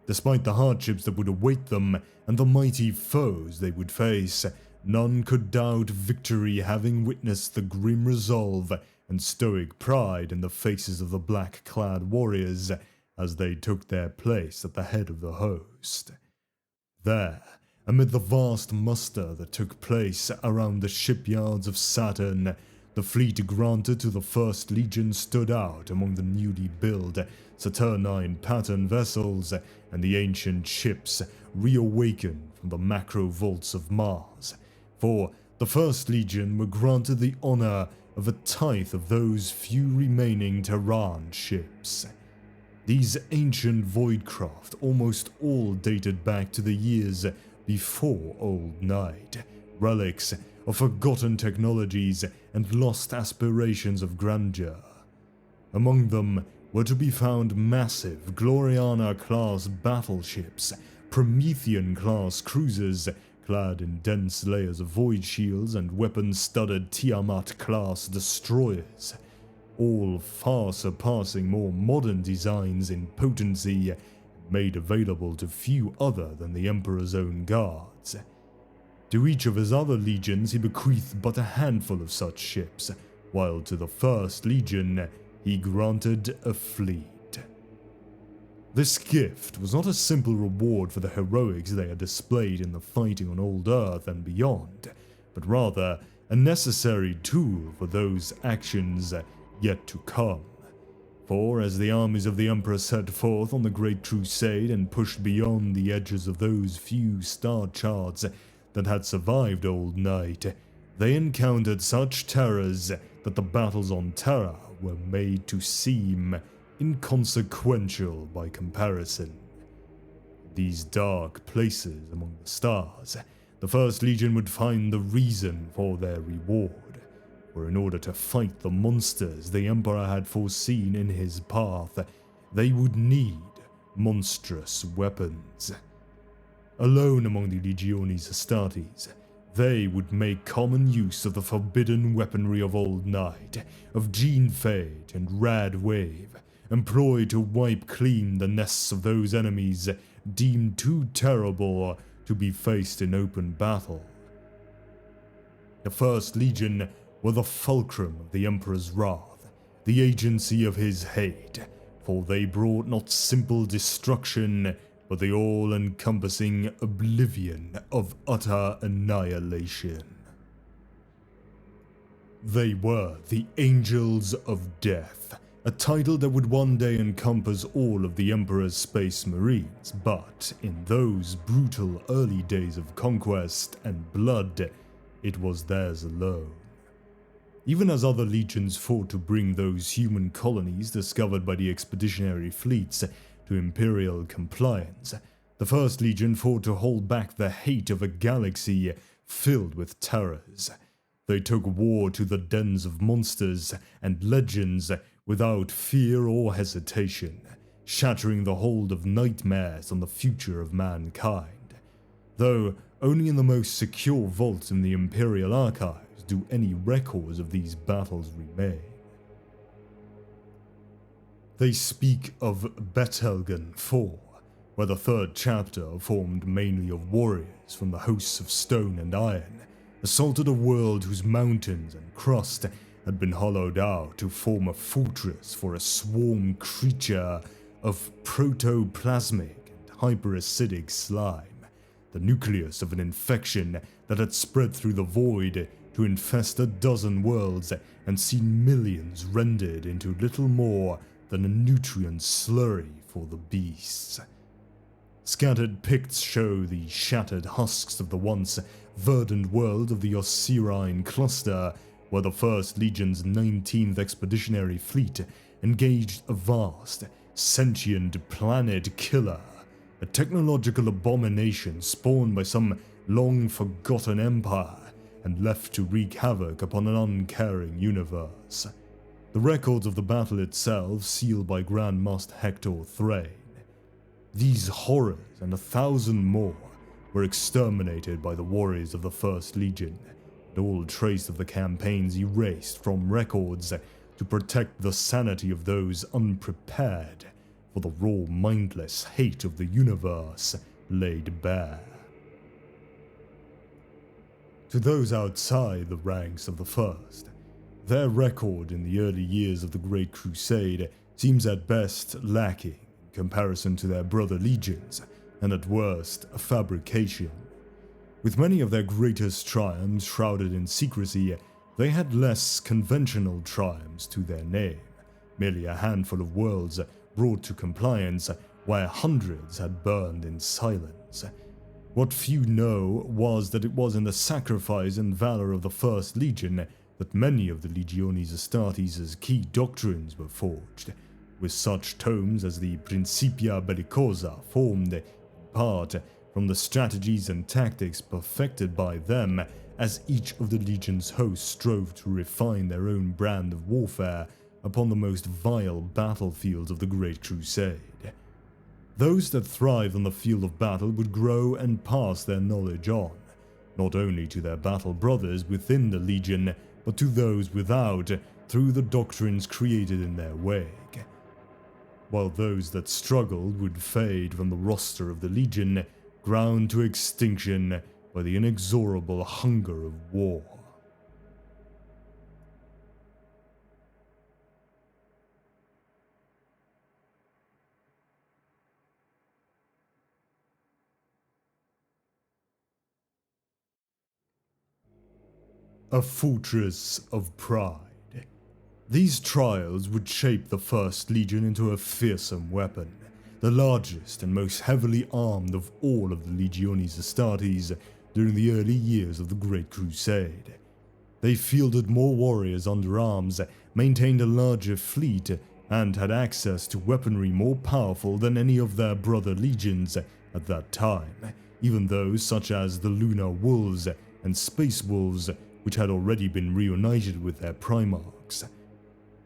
Despite the hardships that would await them and the mighty foes they would face, none could doubt victory, having witnessed the grim resolve and stoic pride in the faces of the black-clad warriors as they took their place at the head of the host. There, amid the vast muster that took place around the shipyards of Saturn, the fleet granted to the First Legion stood out among the newly built Saturnine pattern vessels and the ancient ships reawakened from the macro vaults of Mars, for the First Legion were granted the honor of a tithe of those few remaining Terran ships. These ancient voidcraft almost all dated back to the years before Old Night, relics of forgotten technologies and lost aspirations of grandeur. Among them were to be found massive Gloriana-class battleships, Promethean-class cruisers clad in dense layers of void shields, and weapon-studded Tiamat-class destroyers, all far surpassing more modern designs in potency, made available to few other than the Emperor's own guards. To each of his other legions he bequeathed but a handful of such ships, while to the First Legion he granted a fleet. This gift was not a simple reward for the heroics they had displayed in the fighting on Old Earth and beyond, but rather a necessary tool for those actions yet to come. For as the armies of the Emperor set forth on the Great Crusade and pushed beyond the edges of those few star charts that had survived Old Night, they encountered such terrors that the battles on Terra were made to seem inconsequential by comparison. These dark places among the stars, the First Legion would find the reason for their reward, for in order to fight the monsters the Emperor had foreseen in his path, they would need monstrous weapons. Alone among the Legiones Astartes, they would make common use of the forbidden weaponry of Old Night, of Gene Fade and Rad Wave, employed to wipe clean the nests of those enemies deemed too terrible to be faced in open battle. The First Legion were the fulcrum of the Emperor's wrath, the agency of his hate, for they brought not simple destruction, but the all-encompassing oblivion of utter annihilation. They were the Angels of Death, a title that would one day encompass all of the Emperor's Space Marines, but in those brutal early days of conquest and blood, it was theirs alone. Even as other legions fought to bring those human colonies discovered by the expeditionary fleets to Imperial compliance, the First Legion fought to hold back the hate of a galaxy filled with terrors. They took war to the dens of monsters and legends without fear or hesitation, shattering the hold of nightmares on the future of mankind. Though only in the most secure vaults in the Imperial archives do any records of these battles remain. They speak of Betelgeuse 4, where the third chapter, formed mainly of warriors from the hosts of stone and iron, assaulted a world whose mountains and crust had been hollowed out to form a fortress for a swarm creature of protoplasmic and hyperacidic slime, the nucleus of an infection that had spread through the void to infest a dozen worlds and seen millions rendered into little more than a nutrient slurry for the beasts. Scattered pics show the shattered husks of the once verdant world of the Osirine cluster, where the First Legion's 19th Expeditionary Fleet engaged a vast, sentient planet killer, a technological abomination spawned by some long-forgotten empire and left to wreak havoc upon an uncaring universe. The records of the battle itself sealed by Grandmaster Hector Thrain. These horrors and 1,000 more were exterminated by the warriors of the First Legion, and all trace of the campaigns erased from records to protect the sanity of those unprepared for the raw, mindless hate of the universe laid bare. To those outside the ranks of the First, their record in the early years of the Great Crusade seems at best lacking in comparison to their brother legions, and at worst a fabrication. With many of their greatest triumphs shrouded in secrecy, they had less conventional triumphs to their name, merely a handful of worlds brought to compliance, where hundreds had burned in silence. What few know was that it was in the sacrifice and valor of the First Legion that many of the Legiones Astartes' key doctrines were forged, with such tomes as the Principia Bellicosa formed, in part, from the strategies and tactics perfected by them as each of the Legion's hosts strove to refine their own brand of warfare upon the most vile battlefields of the Great Crusade. Those that thrived on the field of battle would grow and pass their knowledge on, not only to their battle brothers within the Legion, but to those without through the doctrines created in their wake. While those that struggled would fade from the roster of the Legion, ground to extinction by the inexorable hunger of war. A fortress of pride. These trials would shape the First Legion into a fearsome weapon, the largest and most heavily armed of all of the Legiones Astartes during the early years of the Great Crusade. They fielded more warriors under arms, maintained a larger fleet, and had access to weaponry more powerful than any of their brother legions at that time, even those such as the Lunar Wolves and Space Wolves, which had already been reunited with their Primarchs.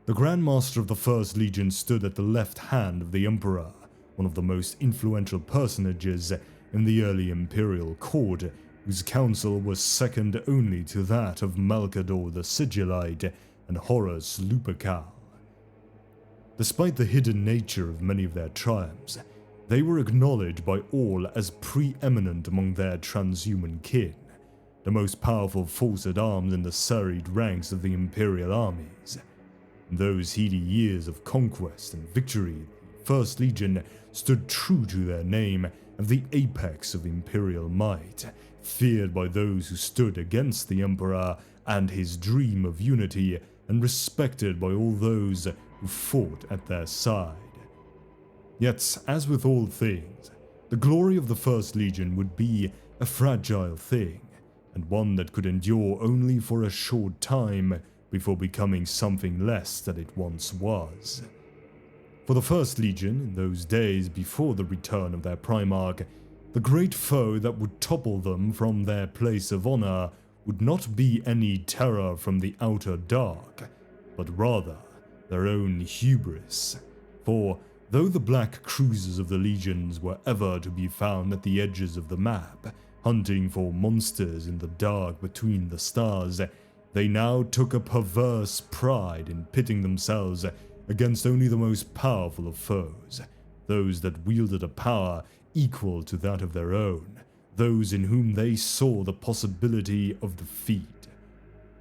The Grandmaster of the First Legion stood at the left hand of the Emperor, one of the most influential personages in the early Imperial Court, whose council was second only to that of Malcador the Sigillite and Horus Lupercal. Despite the hidden nature of many of their triumphs, they were acknowledged by all as preeminent among their transhuman kin, the most powerful force at arms in the serried ranks of the Imperial armies. In those heady years of conquest and victory, the First Legion stood true to their name at the apex of Imperial might, feared by those who stood against the Emperor and his dream of unity, and respected by all those who fought at their side. Yet, as with all things, the glory of the First Legion would be a fragile thing, and one that could endure only for a short time before becoming something less than it once was. For the First Legion, in those days before the return of their Primarch, the great foe that would topple them from their place of honor would not be any terror from the outer dark, but rather their own hubris. For though the black cruisers of the legions were ever to be found at the edges of the map, hunting for monsters in the dark between the stars, they now took a perverse pride in pitting themselves against only the most powerful of foes, those that wielded a power equal to that of their own, those in whom they saw the possibility of defeat.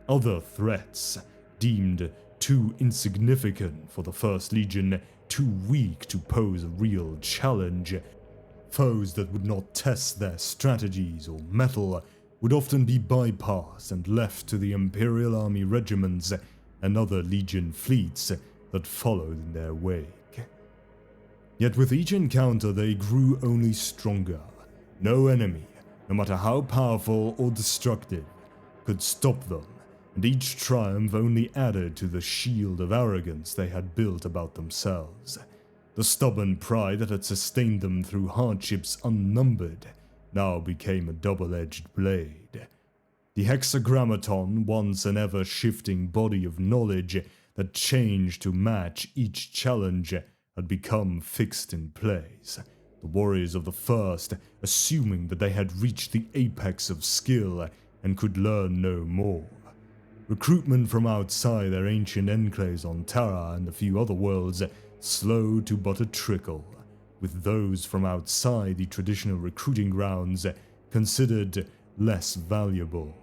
Other threats, deemed too insignificant for the First Legion, too weak to pose a real challenge. Foes that would not test their strategies or mettle would often be bypassed and left to the Imperial Army regiments and other Legion fleets that followed in their wake. Yet with each encounter they grew only stronger. No enemy, no matter how powerful or destructive, could stop them, and each triumph only added to the shield of arrogance they had built about themselves. The stubborn pride that had sustained them through hardships unnumbered now became a double-edged blade. The hexagrammaton, once an ever-shifting body of knowledge that changed to match each challenge, had become fixed in place. The warriors of the First, assuming that they had reached the apex of skill and could learn no more. Recruitment from outside their ancient enclaves on Terra and a few other worlds slowed to but a trickle, with those from outside the traditional recruiting grounds considered less valuable.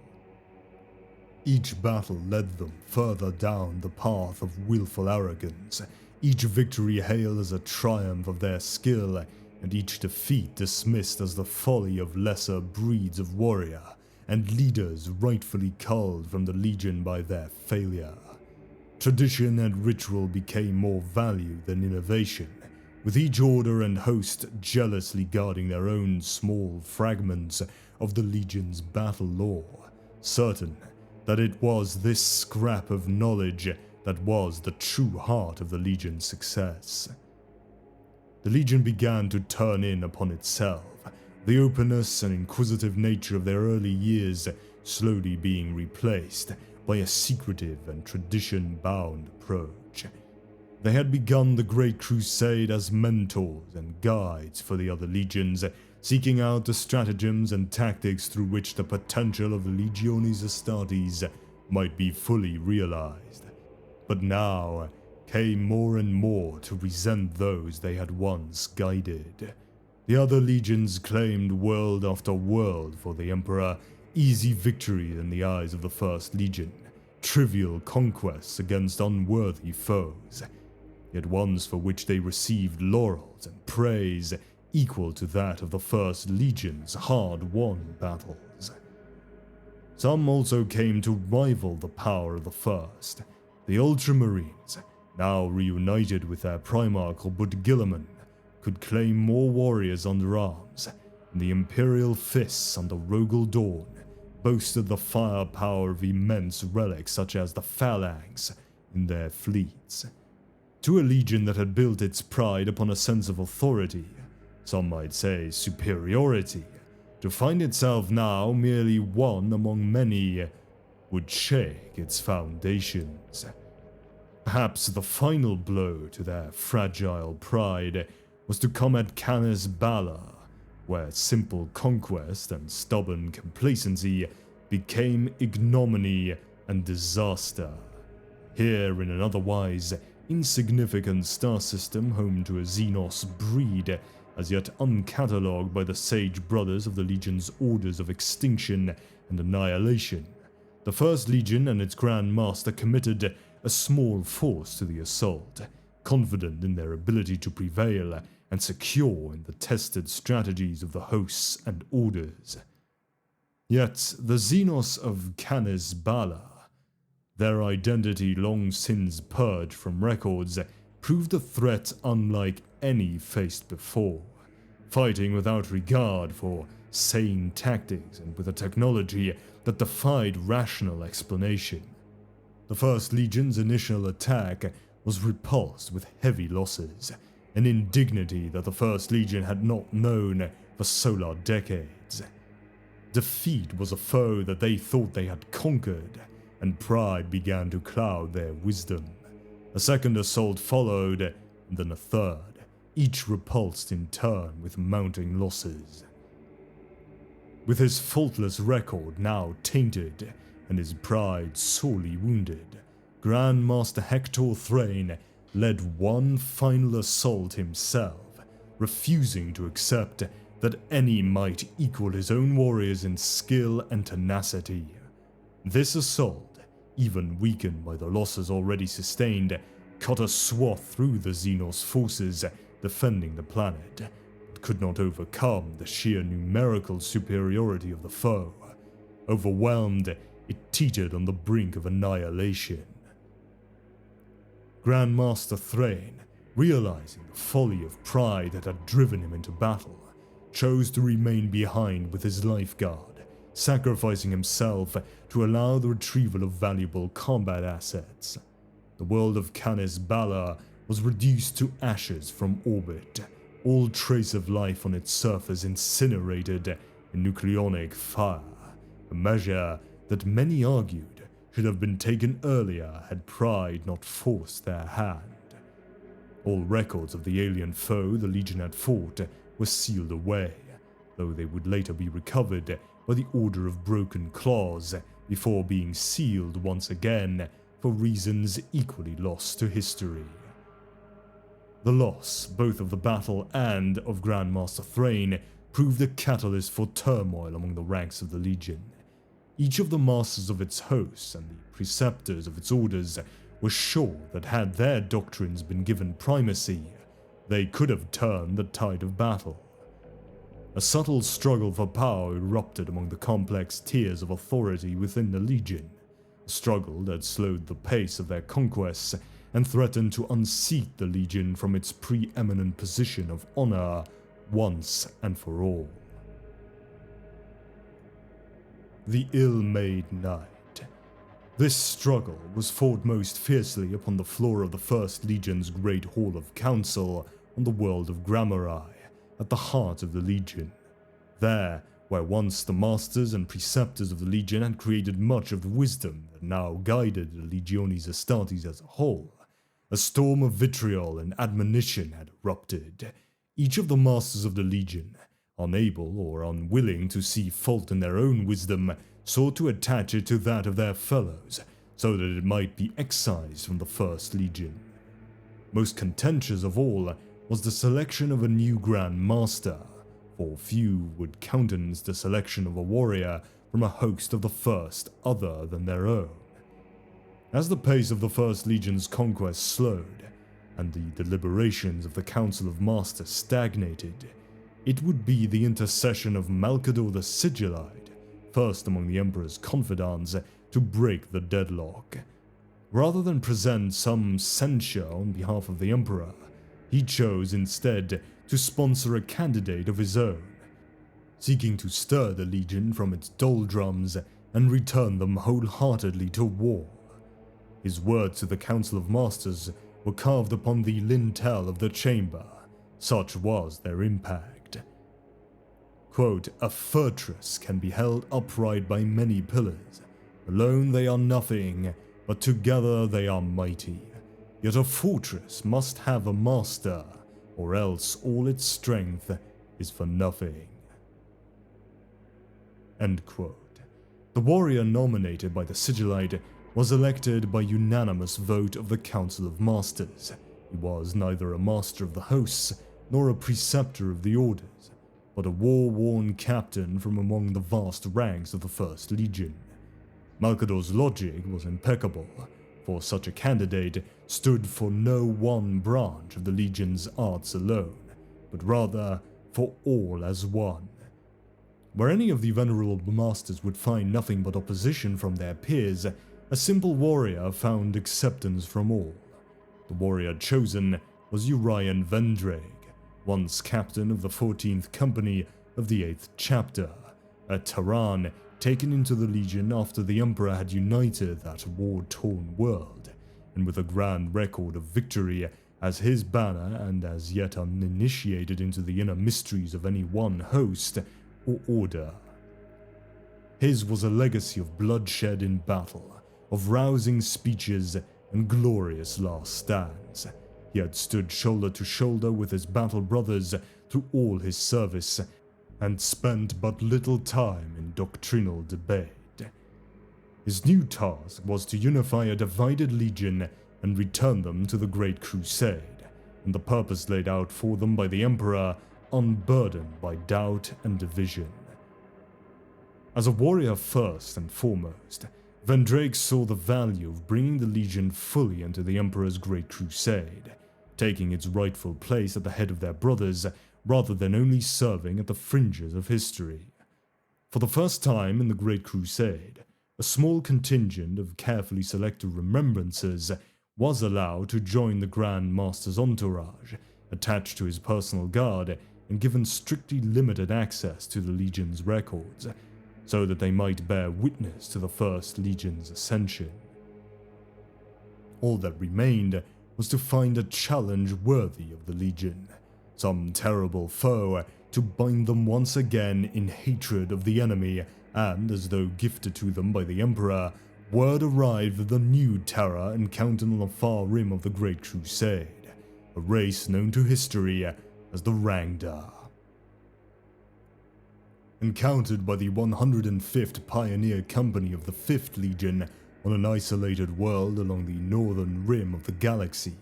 Each battle led them further down the path of willful arrogance, each victory hailed as a triumph of their skill, and each defeat dismissed as the folly of lesser breeds of warrior, and leaders rightfully culled from the Legion by their failure. Tradition and ritual became more valued than innovation, with each order and host jealously guarding their own small fragments of the Legion's battle lore, certain that it was this scrap of knowledge that was the true heart of the Legion's success. The Legion began to turn in upon itself, the openness and inquisitive nature of their early years slowly being replaced by a secretive and tradition-bound approach. They had begun the Great Crusade as mentors and guides for the other legions, seeking out the stratagems and tactics through which the potential of the Legiones Astartes might be fully realized. But now came more and more to resent those they had once guided. The other legions claimed world after world for the Emperor, easy victories in the eyes of the First Legion, trivial conquests against unworthy foes, yet ones for which they received laurels and praise equal to that of the First Legion's hard-won battles. Some also came to rival the power of the First. The Ultramarines, now reunited with their Primarch Budgilliman, could claim more warriors on their arms, and the Imperial Fists under Rogal Dorn boasted the firepower of immense relics such as the Phalanx in their fleets. To a legion that had built its pride upon a sense of authority, some might say superiority, to find itself now merely one among many would shake its foundations. Perhaps the final blow to their fragile pride was to come at Canis Bala, where simple conquest and stubborn complacency became ignominy and disaster. Here, in an otherwise insignificant star system home to a Xenos breed, as yet uncatalogued by the sage brothers of the Legion's orders of extinction and annihilation, the First Legion and its Grand Master committed a small force to the assault, confident in their ability to prevail and secure in the tested strategies of the hosts and orders. Yet the Xenos of Canis Bala, their identity long since purged from records, proved a threat unlike any faced before, fighting without regard for sane tactics and with a technology that defied rational explanation. The First Legion's initial attack was repulsed with heavy losses, an indignity that the First Legion had not known for solar decades. Defeat was a foe that they thought they had conquered, and pride began to cloud their wisdom. A second assault followed, and then a third, each repulsed in turn with mounting losses. With his faultless record now tainted, and his pride sorely wounded, Grand Master Hector Thrain led one final assault himself, refusing to accept that any might equal his own warriors in skill and tenacity. This assault, even weakened by the losses already sustained, cut a swath through the Xenos forces defending the planet, but could not overcome the sheer numerical superiority of the foe. Overwhelmed, it teetered on the brink of annihilation. Grandmaster Thrain, realizing the folly of pride that had driven him into battle, chose to remain behind with his lifeguard, sacrificing himself to allow the retrieval of valuable combat assets. The world of Canis Bala was reduced to ashes from orbit, all trace of life on its surface incinerated in nucleonic fire, a measure that many argued should have been taken earlier had pride not forced their hand. All records of the alien foe the Legion had fought were sealed away, though they would later be recovered by the Order of Broken Claws before being sealed once again for reasons equally lost to history. The loss, both of the battle and of Grandmaster Thrain, proved a catalyst for turmoil among the ranks of the Legion. Each of the masters of its hosts and the preceptors of its orders were sure that had their doctrines been given primacy, they could have turned the tide of battle. A subtle struggle for power erupted among the complex tiers of authority within the Legion, a struggle that slowed the pace of their conquests and threatened to unseat the Legion from its preeminent position of honor once and for all. The ill-made night. This struggle was fought most fiercely upon the floor of the First Legion's Great Hall of Council on the world of Grammari, at the heart of the Legion. There, where once the masters and preceptors of the Legion had created much of the wisdom that now guided the Legiones Astartes as a whole, a storm of vitriol and admonition had erupted. Each of the masters of the Legion, unable or unwilling to see fault in their own wisdom, sought to attach it to that of their fellows, so that it might be excised from the First Legion. Most contentious of all was the selection of a new Grand Master, for few would countenance the selection of a warrior from a host of the First other than their own. As the pace of the First Legion's conquest slowed, and the deliberations of the Council of Masters stagnated, it would be the intercession of Malcador the Sigillite, first among the Emperor's confidants, to break the deadlock. Rather than present some censure on behalf of the Emperor, he chose instead to sponsor a candidate of his own, seeking to stir the Legion from its doldrums and return them wholeheartedly to war. His words to the Council of Masters were carved upon the lintel of the chamber, such was their impact. Quote, "A fortress can be held upright by many pillars. Alone they are nothing, but together they are mighty. Yet a fortress must have a master, or else all its strength is for nothing." End quote. The warrior nominated by the Sigillite was elected by unanimous vote of the Council of Masters. He was neither a master of the hosts nor a preceptor of the orders, but a war-worn captain from among the vast ranks of the First Legion. Malcador's logic was impeccable, for such a candidate stood for no one branch of the Legion's arts alone, but rather for all as one. Where any of the venerable masters would find nothing but opposition from their peers, a simple warrior found acceptance from all. The warrior chosen was Urian Vendraig, once captain of the 14th Company of the 8th Chapter, a Tyran taken into the Legion after the Emperor had united that war-torn world, and with a grand record of victory as his banner and as yet uninitiated into the inner mysteries of any one host or order. His was a legacy of bloodshed in battle, of rousing speeches and glorious last stands. He had stood shoulder to shoulder with his battle brothers through all his service, and spent but little time in doctrinal debate. His new task was to unify a divided legion and return them to the Great Crusade, and the purpose laid out for them by the Emperor, unburdened by doubt and division. As a warrior first and foremost, Vendrake saw the value of bringing the Legion fully into the Emperor's Great Crusade, taking its rightful place at the head of their brothers rather than only serving at the fringes of history. For the first time in the Great Crusade, a small contingent of carefully selected remembrancers was allowed to join the Grand Master's entourage, attached to his personal guard and given strictly limited access to the Legion's records, so that they might bear witness to the First Legion's ascension. All that remained was to find a challenge worthy of the Legion, some terrible foe to bind them once again in hatred of the enemy, and, as though gifted to them by the Emperor, word arrived of the new terror encountered on the far rim of the Great Crusade, a race known to history as the Rangdan. Encountered by the 105th Pioneer Company of the 5th Legion on an isolated world along the northern rim of the galaxy,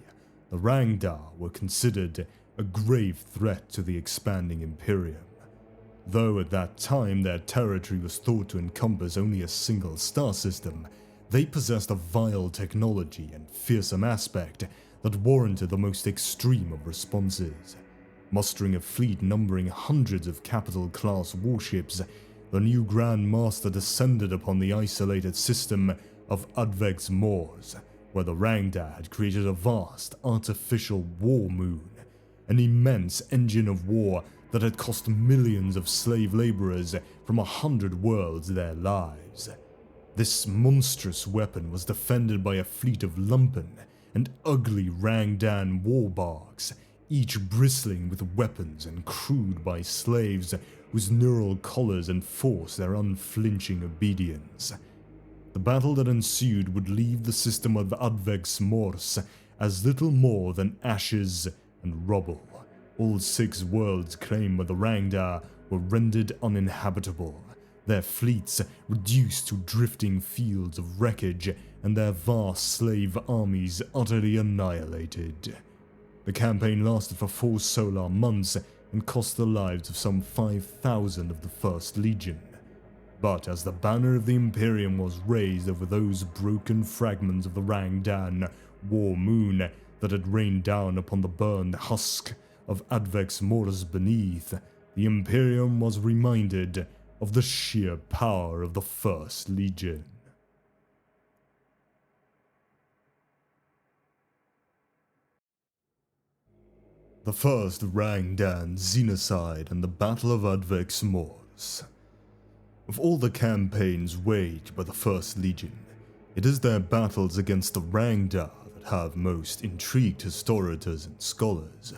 the Rangdan were considered a grave threat to the expanding Imperium. Though at that time their territory was thought to encompass only a single star system, they possessed a vile technology and fearsome aspect that warranted the most extreme of responses. Mustering a fleet numbering hundreds of capital-class warships, the new Grand Master descended upon the isolated system of Advex Mors, where the Rangdan had created a vast artificial war moon, an immense engine of war that had cost millions of slave laborers from 100 worlds their lives. This monstrous weapon was defended by a fleet of lumpen and ugly Rangdan warbarks, each bristling with weapons and crewed by slaves whose neural collars enforced their unflinching obedience. The battle that ensued would leave the system of Advex Mors as little more than ashes and rubble. All 6 worlds claimed by the Rangdan were rendered uninhabitable, their fleets reduced to drifting fields of wreckage, and their vast slave armies utterly annihilated. The campaign lasted for 4 solar months and cost the lives of some 5,000 of the First Legion. But as the banner of the Imperium was raised over those broken fragments of the Rangdan war moon that had rained down upon the burned husk of Advex Mors beneath, the Imperium was reminded of the sheer power of the First Legion. The First Rangdan Xenocide and the Battle of Advex Mors. Of all the campaigns waged by the First Legion, it is their battles against the Rangdan that have most intrigued historians and scholars,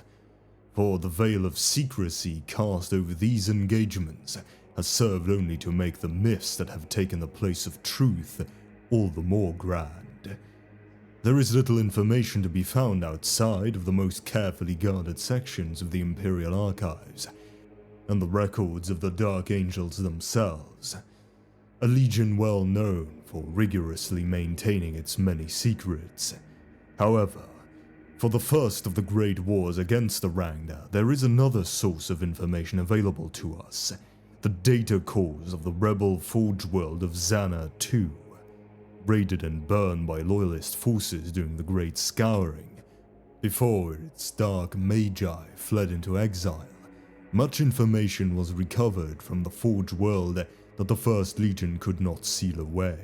for the veil of secrecy cast over these engagements has served only to make the myths that have taken the place of truth all the more grand. There is little information to be found outside of the most carefully guarded sections of the Imperial archives, and the records of the Dark Angels themselves, a legion well known for rigorously maintaining its many secrets. However, for the first of the great wars against the Rangdan, there is another source of information available to us, the data cores of the rebel forge world of Xana II, raided and burned by loyalist forces during the Great Scouring. Before its dark magi fled into exile, much information was recovered from the forge world that the First Legion could not seal away.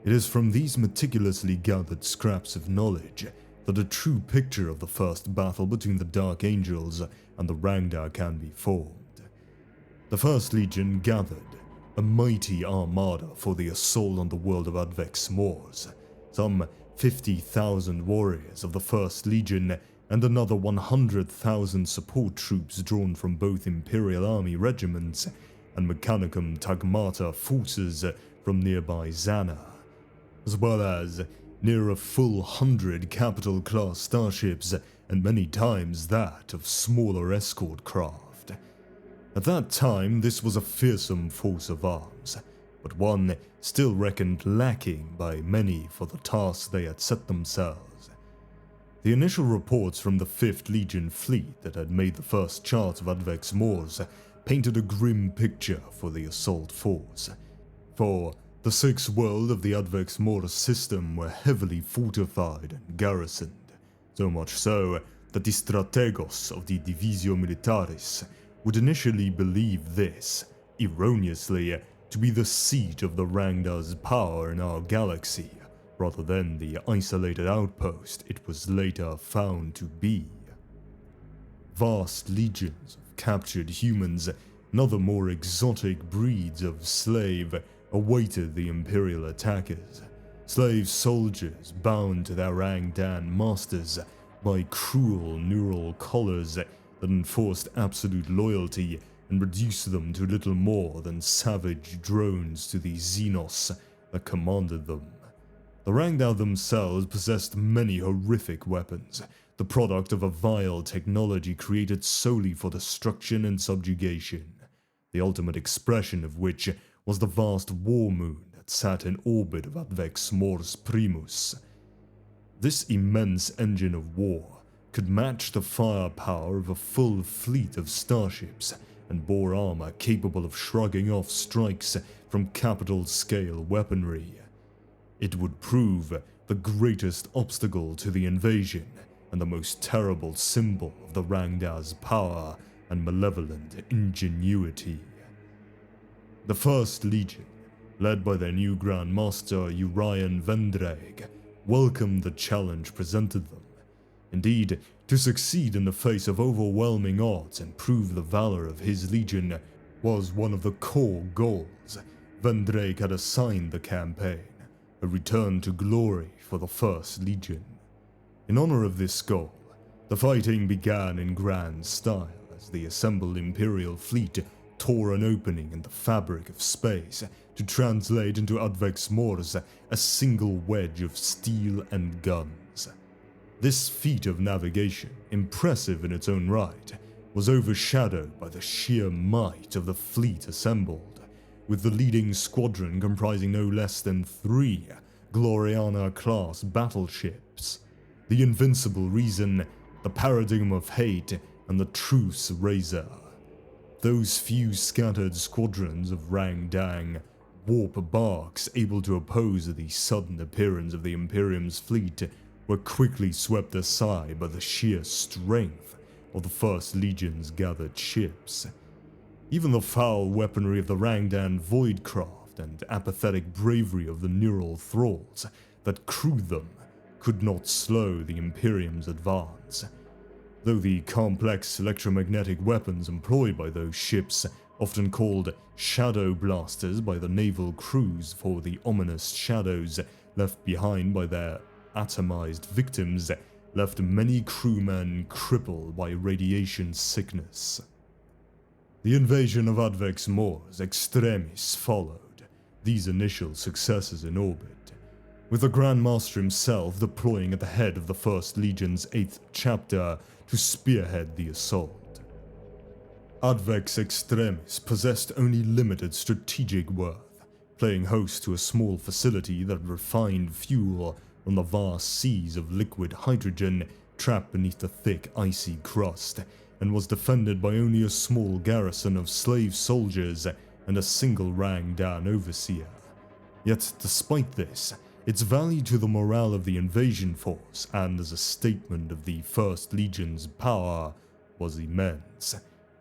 It is from these meticulously gathered scraps of knowledge that a true picture of the first battle between the Dark Angels and the Rangdan can be formed. The First Legion gathered a mighty armada for the assault on the world of Advex Mors, some 50,000 warriors of the First Legion and another 100,000 support troops drawn from both Imperial Army regiments and Mechanicum Tagmata forces from nearby Xana, as well as near a full 100 capital-class starships and many times that of smaller escort craft. At that time, this was a fearsome force of arms, but one still reckoned lacking by many for the task they had set themselves. The initial reports from the 5th Legion fleet that had made the first charts of Advex Mors painted a grim picture for the assault force, for The six worlds of the Advex Mortis system were heavily fortified and garrisoned, so much so that the strategos of the Divisio Militaris would initially believe this, erroneously, to be the seat of the Rangda's power in our galaxy, rather than the isolated outpost it was later found to be. Vast legions of captured humans and other more exotic breeds of slave awaited the Imperial attackers, slave soldiers bound to their Rangdan masters by cruel neural collars that enforced absolute loyalty and reduced them to little more than savage drones to the Xenos that commanded them. The Rangdan themselves possessed many horrific weapons, the product of a vile technology created solely for destruction and subjugation, the ultimate expression of which was the vast war moon that sat in orbit of Advex Mors Primus. This immense engine of war could match the firepower of a full fleet of starships and bore armor capable of shrugging off strikes from capital-scale weaponry. It would prove the greatest obstacle to the invasion and the most terrible symbol of the Rangda's power and malevolent ingenuity. The First Legion, led by their new Grand Master Urian Vendraig, welcomed the challenge presented them. Indeed, to succeed in the face of overwhelming odds and prove the valor of his legion was one of the core goals Vendraig had assigned the campaign, a return to glory for the First Legion. In honor of this goal, the fighting began in grand style as the assembled Imperial fleet tore an opening in the fabric of space to translate into Advex Mors a single wedge of steel and guns. This feat of navigation, impressive in its own right, was overshadowed by the sheer might of the fleet assembled, with the leading squadron comprising no less than 3 Gloriana-class battleships, the Invincible Reason, the Paradigm of Hate, and the Truce Razor. Those few scattered squadrons of Rangdan warp barks able to oppose the sudden appearance of the Imperium's fleet were quickly swept aside by the sheer strength of the First Legion's gathered ships. Even the foul weaponry of the Rangdan Voidcraft and apathetic bravery of the neural thralls that crewed them could not slow the Imperium's advance. Though the complex electromagnetic weapons employed by those ships, often called shadow blasters by the naval crews for the ominous shadows left behind by their atomized victims, left many crewmen crippled by radiation sickness. The invasion of Advex Mors Extremis followed these initial successes in orbit, with the Grand Master himself deploying at the head of the First Legion's 8th chapter to spearhead the assault. Advex Extremis possessed only limited strategic worth, playing host to a small facility that refined fuel from the vast seas of liquid hydrogen trapped beneath the thick icy crust, and was defended by only a small garrison of slave soldiers and a single Rangdan overseer. Yet despite this, its value to the morale of the invasion force and as a statement of the First Legion's power was immense.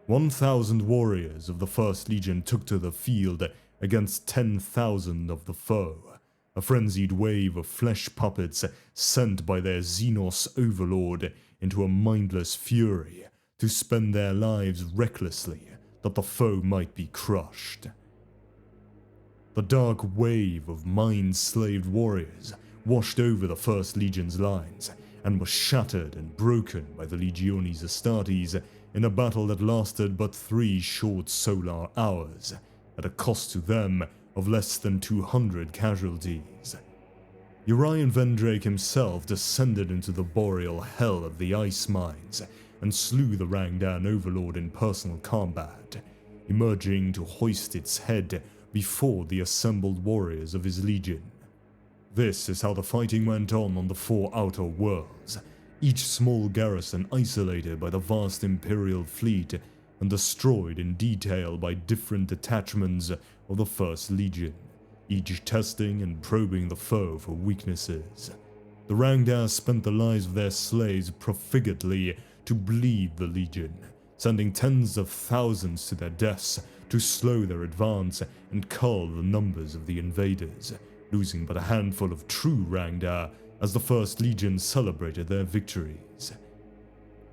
1,000 warriors of the First Legion took to the field against 10,000 of the foe, a frenzied wave of flesh puppets sent by their Xenos overlord into a mindless fury to spend their lives recklessly that the foe might be crushed. The dark wave of mind-slaved warriors washed over the First Legion's lines and was shattered and broken by the Legiones Astartes in a battle that lasted but 3 short solar hours, at a cost to them of less than 200 casualties. Urian Vendraig himself descended into the boreal hell of the ice mines and slew the Rangdan overlord in personal combat, emerging to hoist its head before the assembled warriors of his legion. This is how the fighting went on the 4 outer worlds, each small garrison isolated by the vast Imperial fleet and destroyed in detail by different detachments of the First Legion, each testing and probing the foe for weaknesses. The Rangdan spent the lives of their slaves profligately to bleed the Legion, sending tens of thousands to their deaths to slow their advance and cull the numbers of the invaders, losing but a handful of true Rangdan as the First Legion celebrated their victories.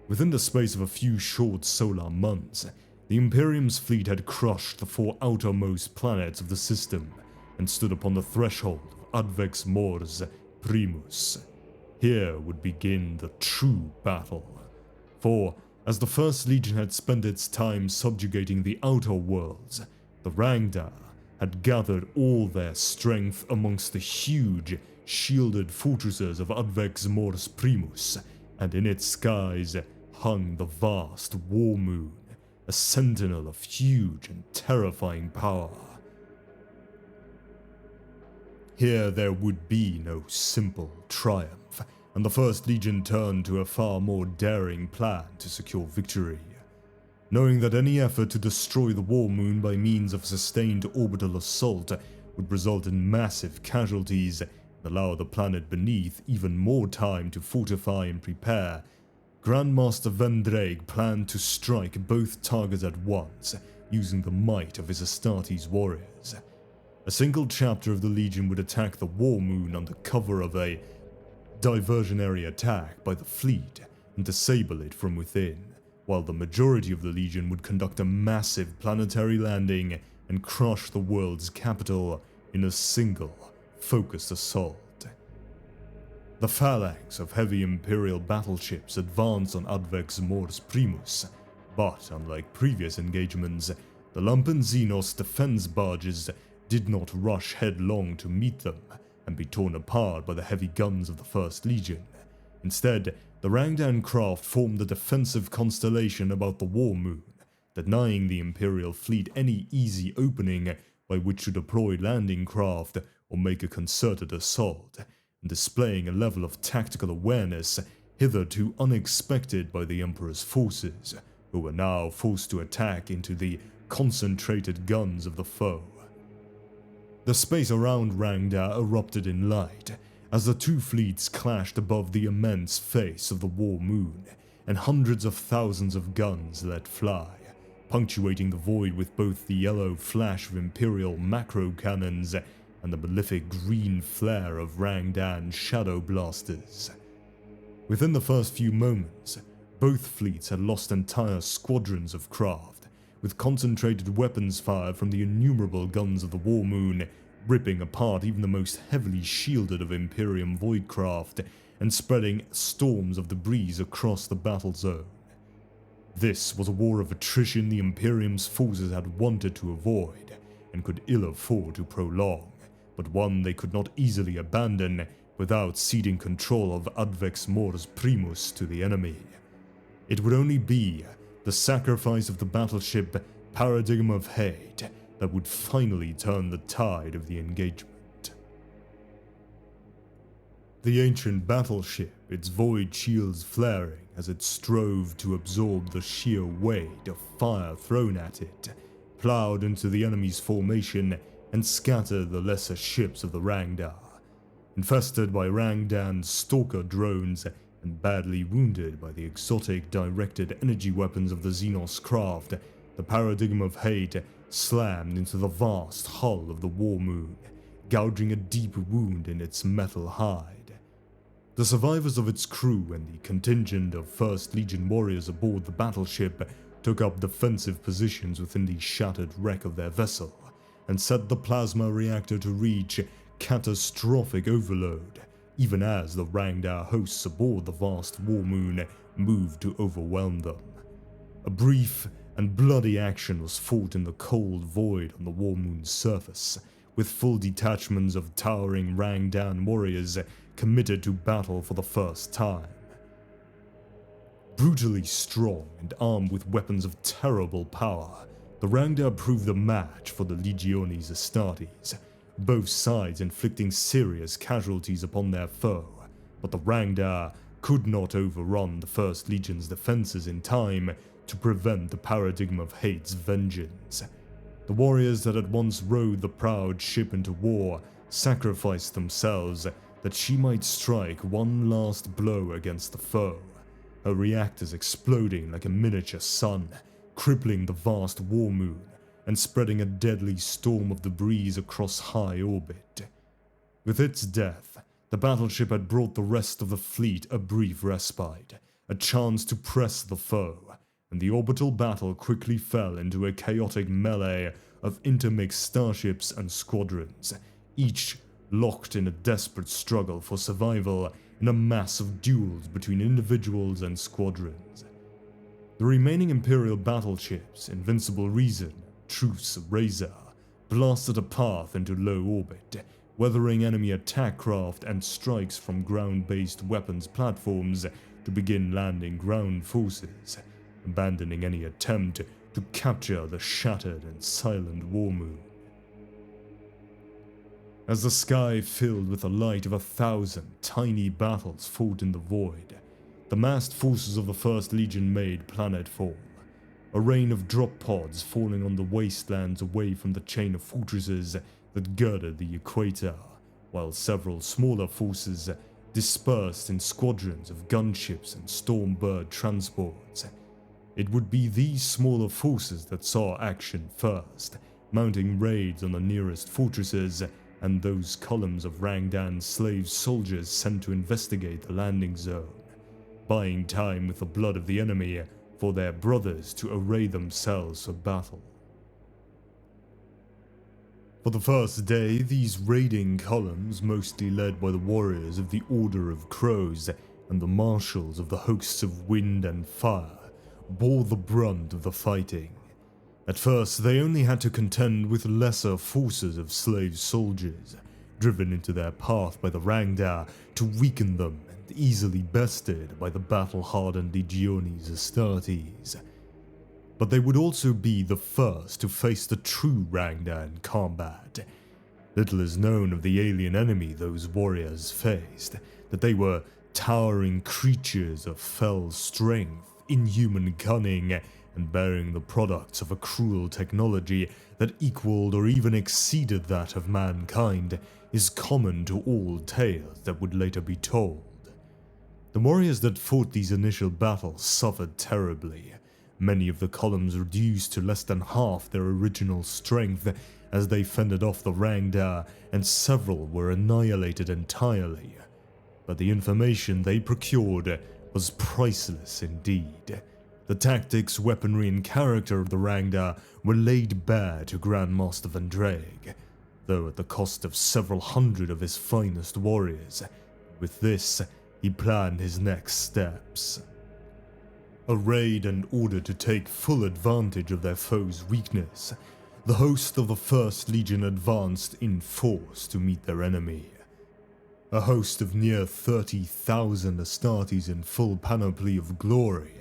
Within the space of a few short solar months, the Imperium's fleet had crushed the 4 outermost planets of the system and stood upon the threshold of Advex Mors Primus. Here would begin the true battle. For, as the First Legion had spent its time subjugating the outer worlds, the Rangdan had gathered all their strength amongst the huge, shielded fortresses of Advex Mors Primus, and in its skies hung the vast war moon, a sentinel of huge and terrifying power. Here there would be no simple triumph, and the First Legion turned to a far more daring plan to secure victory. Knowing that any effort to destroy the war moon by means of sustained orbital assault would result in massive casualties and allow the planet beneath even more time to fortify and prepare, Grandmaster Vendraig planned to strike both targets at once, using the might of his Astartes warriors. A single chapter of the Legion would attack the war moon under cover of a diversionary attack by the fleet and disable it from within, while the majority of the Legion would conduct a massive planetary landing and crush the world's capital in a single, focused assault. The phalanx of heavy Imperial battleships advanced on Advex Mors Primus, but unlike previous engagements, the Lumpen Xenos defense barges did not rush headlong to meet them and be torn apart by the heavy guns of the First Legion. Instead, the Rangdan craft formed a defensive constellation about the war moon, denying the Imperial fleet any easy opening by which to deploy landing craft or make a concerted assault, and displaying a level of tactical awareness hitherto unexpected by the Emperor's forces, who were now forced to attack into the concentrated guns of the foe. The space around Rangdan erupted in light, as the two fleets clashed above the immense face of the war moon, and hundreds of thousands of guns let fly, punctuating the void with both the yellow flash of Imperial macro cannons and the malefic green flare of Rangdan shadow blasters. Within the first few moments, both fleets had lost entire squadrons of craft, with concentrated weapons fire from the innumerable guns of the war moon ripping apart even the most heavily shielded of Imperium voidcraft and spreading storms of debris across the battle zone. This was a war of attrition the Imperium's forces had wanted to avoid and could ill afford to prolong, but one they could not easily abandon without ceding control of Advex Mors Primus to the enemy. It would only be the sacrifice of the battleship Paradigm of Hate that would finally turn the tide of the engagement. The ancient battleship, its void shields flaring as it strove to absorb the sheer weight of fire thrown at it, plowed into the enemy's formation and scattered the lesser ships of the Rangdan. Infested by Rangdan's stalker drones and badly wounded by the exotic directed energy weapons of the Xenos craft, the Paradigm of Hate slammed into the vast hull of the war moon, gouging a deep wound in its metal hide. The survivors of its crew and the contingent of First Legion warriors aboard the battleship took up defensive positions within the shattered wreck of their vessel and set the plasma reactor to reach catastrophic overload, even as the Rangdan hosts aboard the vast war moon moved to overwhelm them. A brief and bloody action was fought in the cold void on the war moon's surface, with full detachments of towering Rangdan warriors committed to battle for the first time. Brutally strong and armed with weapons of terrible power, the Rangdan proved a match for the Legiones Astartes, both sides inflicting serious casualties upon their foe, but the Rangdan could not overrun the First Legion's defenses in time to prevent the Paradigm of Hate's vengeance. The warriors that had once rowed the proud ship into war sacrificed themselves that she might strike one last blow against the foe, her reactors exploding like a miniature sun, crippling the vast war moon and spreading a deadly storm of debris across high orbit. With its death, the battleship had brought the rest of the fleet a brief respite, a chance to press the foe, and the orbital battle quickly fell into a chaotic melee of intermixed starships and squadrons, each locked in a desperate struggle for survival in a mass of duels between individuals and squadrons. The remaining Imperial battleships, Invincible Reason, Truce, Razor, blasted a path into low orbit, weathering enemy attack craft and strikes from ground-based weapons platforms to begin landing ground forces, abandoning any attempt to capture the shattered and silent war moon. As the sky filled with the light of 1,000 tiny battles fought in the void, the massed forces of the First Legion made planetfall, a rain of drop pods falling on the wastelands away from the chain of fortresses that girded the equator, while several smaller forces dispersed in squadrons of gunships and Stormbird transports. It would be these smaller forces that saw action first, mounting raids on the nearest fortresses and those columns of Rangdan slave soldiers sent to investigate the landing zone, buying time with the blood of the enemy for their brothers to array themselves for battle. For the first day, these raiding columns, mostly led by the warriors of the Order of Crows and the marshals of the hosts of wind and fire, bore the brunt of the fighting. At first, they only had to contend with lesser forces of slave soldiers, driven into their path by the Rangdan to weaken them and easily bested by the battle-hardened Legiones Astartes. But they would also be the first to face the true Rangdan in combat. Little is known of the alien enemy those warriors faced, that they were towering creatures of fell strength, inhuman cunning, and bearing the products of a cruel technology that equaled or even exceeded that of mankind is common to all tales that would later be told. The warriors that fought these initial battles suffered terribly, many of the columns reduced to less than half their original strength as they fended off the Rangdan, and several were annihilated entirely. But the information they procured was priceless indeed. The tactics, weaponry, and character of the Rangdan were laid bare to Grandmaster Vendraig, though at the cost of several hundred of his finest warriors. With this, he planned his next steps. Arrayed and ordered to take full advantage of their foe's weakness, the host of the First Legion advanced in force to meet their enemy. A host of near 30,000 Astartes in full panoply of glory,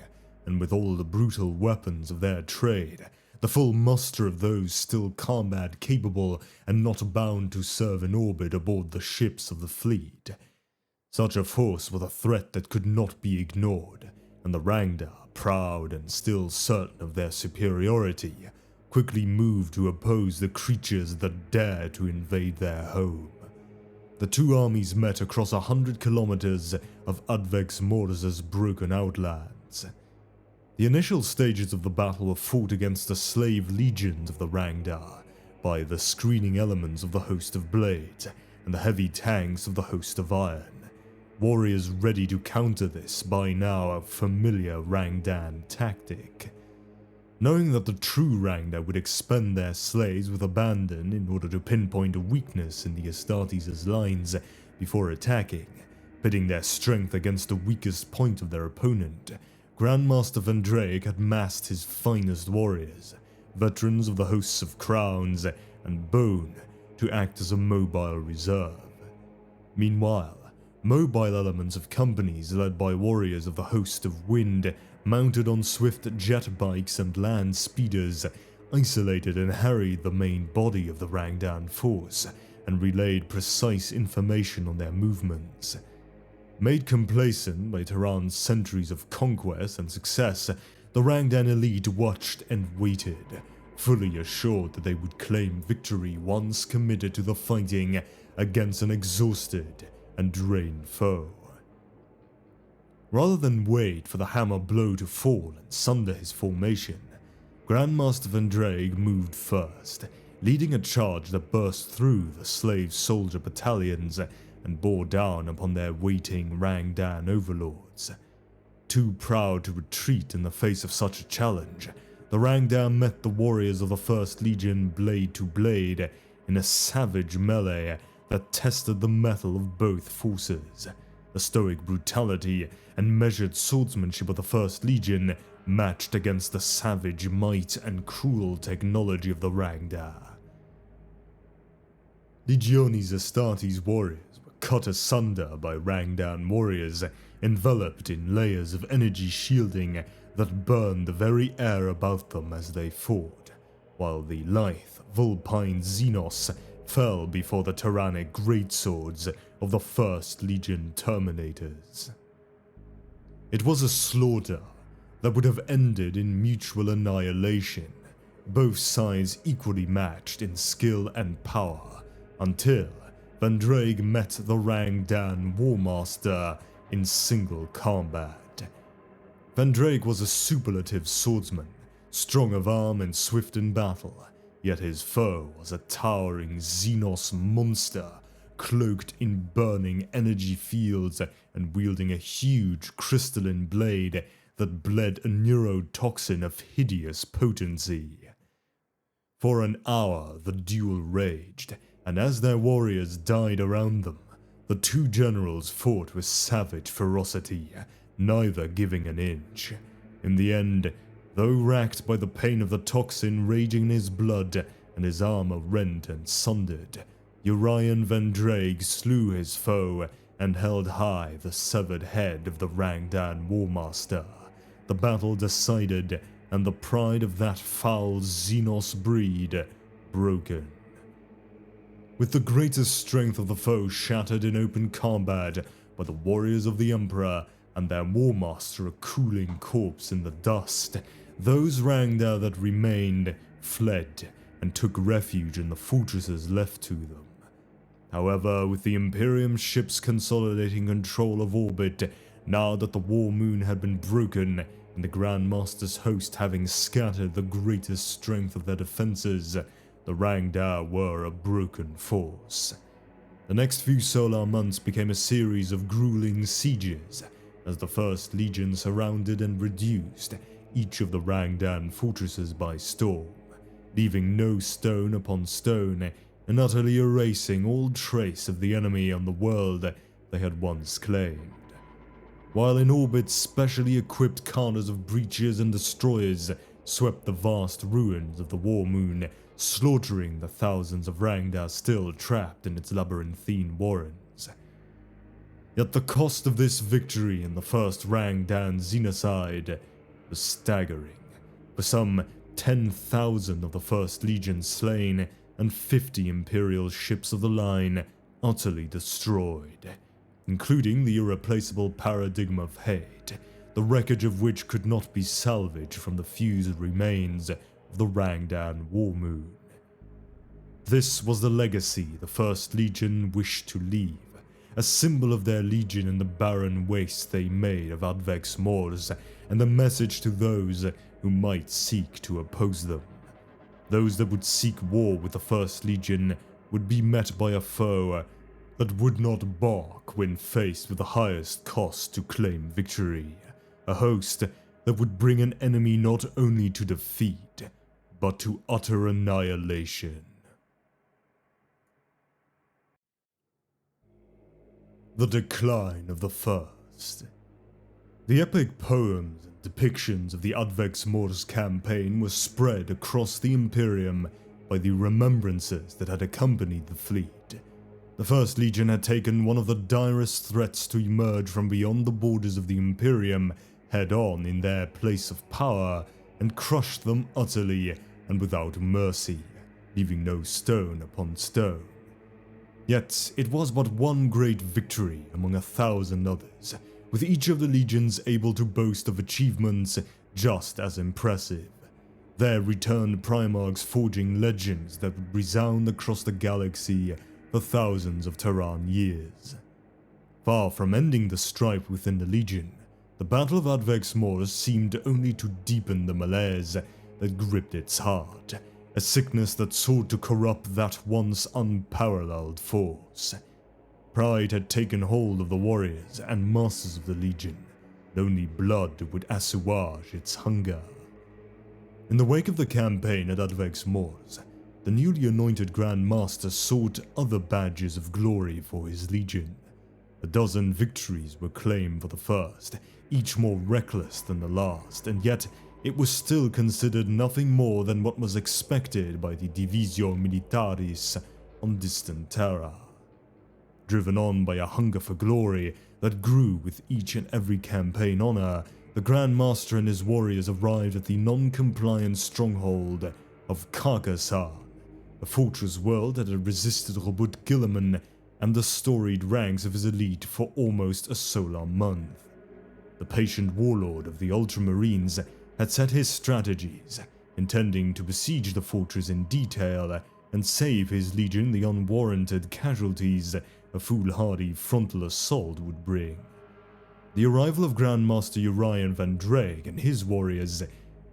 and with all the brutal weapons of their trade, the full muster of those still combat capable and not bound to serve in orbit aboard the ships of the fleet. Such a force was a threat that could not be ignored, and the Rangdan, proud and still certain of their superiority, quickly moved to oppose the creatures that dared to invade their home. The two armies met across 100 kilometers of Advex Mortis' broken outlands. The initial stages of the battle were fought against the slave legions of the Rangdan by the screening elements of the host of blades and the heavy tanks of the host of iron, warriors ready to counter this by now a familiar Rangdan tactic. Knowing that the true Rangdan would expend their slaves with abandon in order to pinpoint a weakness in the Astartes' lines before attacking, pitting their strength against the weakest point of their opponent, Grandmaster Vendraig had massed his finest warriors, veterans of the hosts of Crowns and Bone, to act as a mobile reserve. Meanwhile, mobile elements of companies led by warriors of the host of Wind, mounted on swift jet bikes and land speeders, isolated and harried the main body of the Rangdan force and relayed precise information on their movements. Made complacent by Tehran's centuries of conquest and success, the Rangdan elite watched and waited, fully assured that they would claim victory once committed to the fighting against an exhausted and drained foe. Rather than wait for the hammer blow to fall and sunder his formation, Grandmaster Vendraig moved first, leading a charge that burst through the slave soldier battalions and bore down upon their waiting Rangdan overlords. Too proud to retreat in the face of such a challenge, the Rangdan met the warriors of the 1st Legion blade to blade in a savage melee that tested the mettle of both forces. The stoic brutality and measured swordsmanship of the 1st Legion matched against the savage might and cruel technology of the Rangdan. Legiones Astartes warriors were cut asunder by Rangdan warriors, enveloped in layers of energy shielding that burned the very air about them as they fought, while the lithe, vulpine Xenos fell before the tyrannic greatswords of the 1st Legion Terminators. It was a slaughter that would have ended in mutual annihilation, both sides equally matched in skill and power, until Vendraig met the Rangdan Warmaster in single combat. Vendraig was a superlative swordsman, strong of arm and swift in battle, yet his foe was a towering Xenos monster, cloaked in burning energy fields and wielding a huge crystalline blade that bled a neurotoxin of hideous potency. For an hour the duel raged, and as their warriors died around them, the two generals fought with savage ferocity, neither giving an inch. In the end, though racked by the pain of the toxin raging in his blood and his armor rent and sundered, Urian Vendraig slew his foe and held high the severed head of the Rangdan Warmaster. The battle decided, and the pride of that foul Xenos breed broken. With the greatest strength of the foe shattered in open combat by the warriors of the Emperor and their Warmaster a cooling corpse in the dust, those Rangdan that remained fled and took refuge in the fortresses left to them. However, with the Imperium ships consolidating control of orbit, now that the War Moon had been broken and the Grand Master's host having scattered the greatest strength of their defenses, the Rangdan were a broken force. The next few solar months became a series of grueling sieges, as the 1st Legion surrounded and reduced each of the Rangdan fortresses by storm, leaving no stone upon stone and utterly erasing all trace of the enemy on the world they had once claimed. While in orbit, specially equipped counters of breaches and destroyers swept the vast ruins of the War Moon, slaughtering the thousands of Rangdan still trapped in its labyrinthine warrens. Yet the cost of this victory in the first Rangdan Xenocide was staggering, for some 10,000 of the 1st Legion slain and 50 Imperial ships of the line utterly destroyed, including the irreplaceable Paradigm of Hate, the wreckage of which could not be salvaged from the fused remains of the Rangdan War Moon. This was the legacy the 1st Legion wished to leave, a symbol of their legion in the barren waste they made of Advex Mors, and a message to those who might seek to oppose them. Those that would seek war with the 1st Legion would be met by a foe that would not balk when faced with the highest cost to claim victory, a host that would bring an enemy not only to defeat, but to utter annihilation. The Decline of the First. The epic poems and depictions of the Advex Mors campaign were spread across the Imperium by the remembrances that had accompanied the fleet. The 1st Legion had taken one of the direst threats to emerge from beyond the borders of the Imperium head-on in their place of power and crushed them utterly and without mercy, leaving no stone upon stone. Yet it was but one great victory among 1,000 others, with each of the legions able to boast of achievements just as impressive. There returned Primarchs forging legends that would resound across the galaxy for thousands of Terran years. Far from ending the strife within the Legion, the Battle of Advex Mors seemed only to deepen the malaise that gripped its heart, a sickness that sought to corrupt that once unparalleled force. Pride had taken hold of the warriors and masters of the Legion, and only blood would assuage its hunger. In the wake of the campaign at Advex Mors, the newly anointed Grand Master sought other badges of glory for his Legion. A dozen victories were claimed for the first, each more reckless than the last, and yet it was still considered nothing more than what was expected by the Divisio Militaris on distant Terra. Driven on by a hunger for glory that grew with each and every campaign honor, the Grand Master and his warriors arrived at the non-compliant stronghold of Carcassonne, a fortress world that had resisted Robert Guilliman and the storied ranks of his elite for almost a solar month. The patient warlord of the Ultramarines had set his strategies, intending to besiege the fortress in detail and save his legion the unwarranted casualties a foolhardy frontal assault would bring. The arrival of Grandmaster Urian Van Drake and his warriors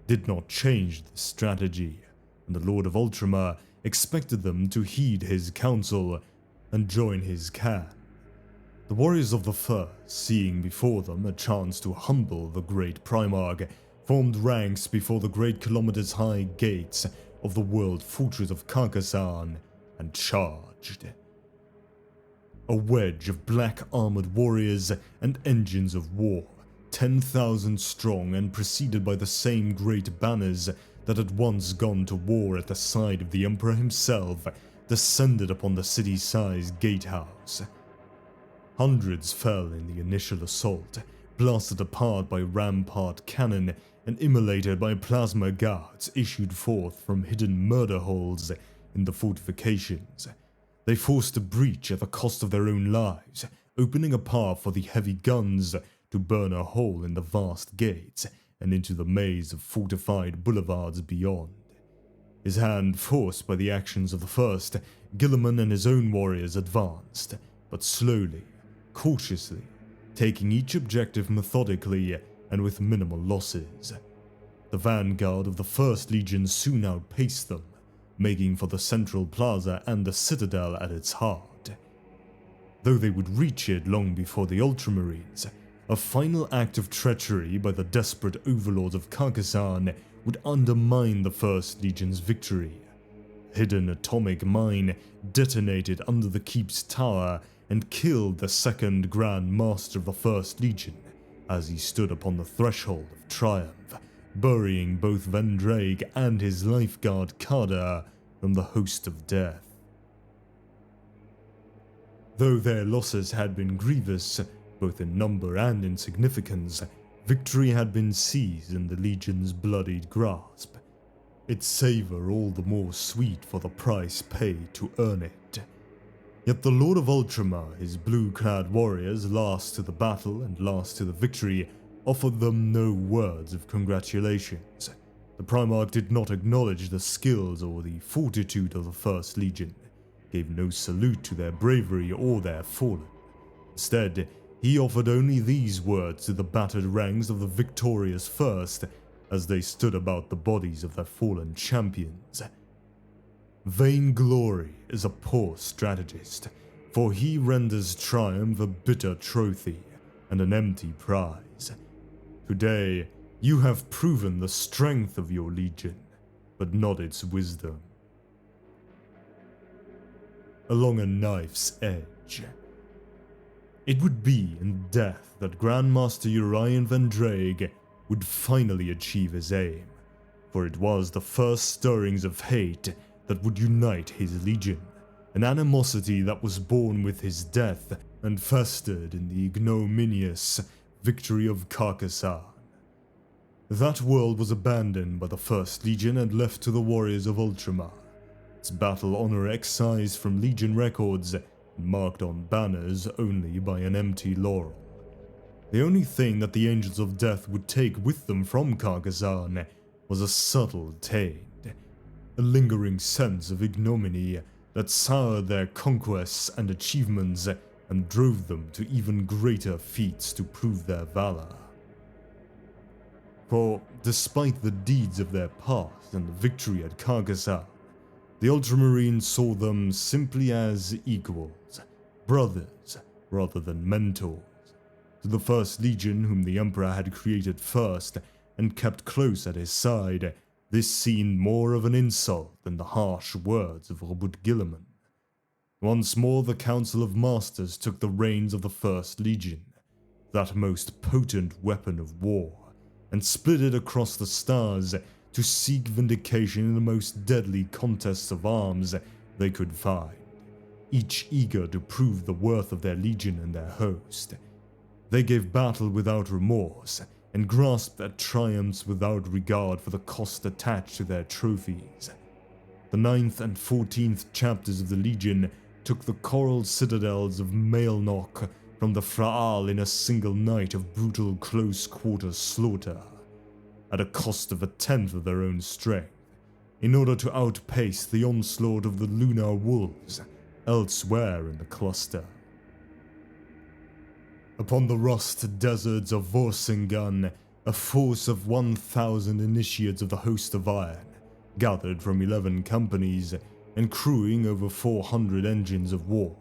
did not change this strategy, and the Lord of Ultramar expected them to heed his counsel and join his clan. The warriors of the First, seeing before them a chance to humble the great Primarch, formed ranks before the great kilometers-high gates of the world fortress of Carcassonne and charged. A wedge of black-armored warriors and engines of war, 10,000 strong and preceded by the same great banners that had once gone to war at the side of the Emperor himself, descended upon the city-sized gatehouse. Hundreds fell in the initial assault, blasted apart by rampart cannon and immolated by plasma guards issued forth from hidden murder holes in the fortifications. They forced a breach at the cost of their own lives, opening a path for the heavy guns to burn a hole in the vast gates and into the maze of fortified boulevards beyond. His hand forced by the actions of the First, Guilliman and his own warriors advanced, but slowly, cautiously, taking each objective methodically and with minimal losses. The vanguard of the First Legion soon outpaced them, making for the central plaza and the citadel at its heart. Though they would reach it long before the Ultramarines, a final act of treachery by the desperate overlords of Carcassonne would undermine the First Legion's victory. A hidden atomic mine detonated under the keep's tower and killed the second Grand Master of the First Legion as he stood upon the threshold of triumph, burying both Vendrake and his lifeguard Kada from the host of death. Though their losses had been grievous, both in number and in significance, victory had been seized in the Legion's bloodied grasp, its savor all the more sweet for the price paid to earn it. Yet the Lord of Ultramar, his blue-clad warriors last to the battle and last to the victory, offered them no words of congratulations. The Primarch did not acknowledge the skills or the fortitude of the First Legion, gave no salute to their bravery or their fallen. Instead, he offered only these words to the battered ranks of the victorious First as they stood about the bodies of their fallen champions. Vainglory is a poor strategist, for he renders triumph a bitter trophy and an empty prize. Today, you have proven the strength of your legion, but not its wisdom. Along a knife's edge. It would be in death that Grandmaster Urian Van Drake would finally achieve his aim, for it was the first stirrings of hate that would unite his legion, an animosity that was born with his death and festered in the ignominious victory of Carcassonne. That world was abandoned by the First Legion and left to the warriors of Ultramar, its battle honor excised from Legion records and marked on banners only by an empty laurel. The only thing that the Angels of Death would take with them from Carcassonne was a subtle taint, a lingering sense of ignominy that soured their conquests and achievements and drove them to even greater feats to prove their valor. For despite the deeds of their past and the victory at Carcassonne, the Ultramarines saw them simply as equals, brothers rather than mentors. To the First Legion, whom the Emperor had created first and kept close at his side, this seemed more of an insult than the harsh words of Robert Guilliman. Once more the Council of Masters took the reins of the First Legion, that most potent weapon of war, and split it across the stars to seek vindication in the most deadly contests of arms they could find, each eager to prove the worth of their legion and their host. They gave battle without remorse, and grasped at triumphs without regard for the cost attached to their trophies. The 9th and 14th chapters of the Legion took the coral citadels of Maelnock from the Fraal in a single night of brutal close-quarter slaughter, at a cost of 1/10 of their own strength, in order to outpace the onslaught of the lunar wolves elsewhere in the cluster. Upon the rust deserts of Vorsingan, a force of 1,000 initiates of the Host of Iron, gathered from 11 companies and crewing over 400 engines of war,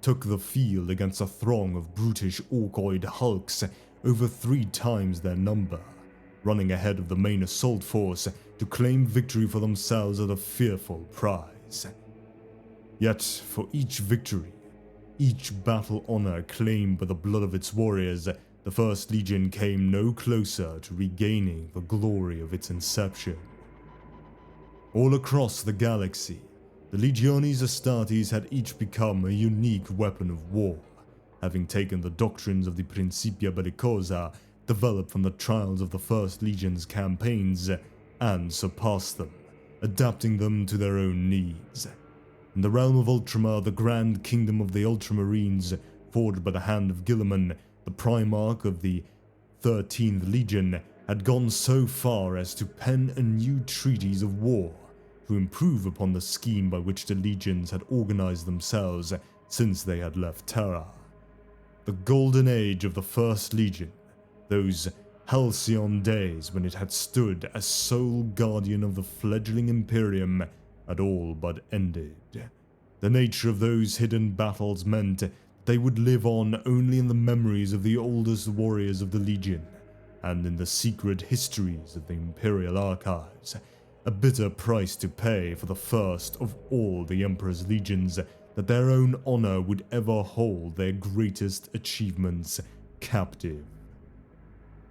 took the field against a throng of brutish orcoid hulks over 3 times their number, running ahead of the main assault force to claim victory for themselves at a fearful price. Yet, for each victory, each battle honor claimed by the blood of its warriors, the First Legion came no closer to regaining the glory of its inception. All across the galaxy, the Legiones Astartes had each become a unique weapon of war, having taken the doctrines of the Principia Bellicosa developed from the trials of the First Legion's campaigns and surpassed them, adapting them to their own needs. In the realm of Ultramar, the grand kingdom of the Ultramarines, forged by the hand of Guilliman, the Primarch of the 13th Legion, had gone so far as to pen a new treatise of war to improve upon the scheme by which the legions had organized themselves since they had left Terra. The golden age of the First Legion, those halcyon days when it had stood as sole guardian of the fledgling Imperium, had all but ended. The nature of those hidden battles meant that they would live on only in the memories of the oldest warriors of the Legion, and in the secret histories of the Imperial archives, a bitter price to pay for the first of all the Emperor's legions that their own honor would ever hold their greatest achievements captive.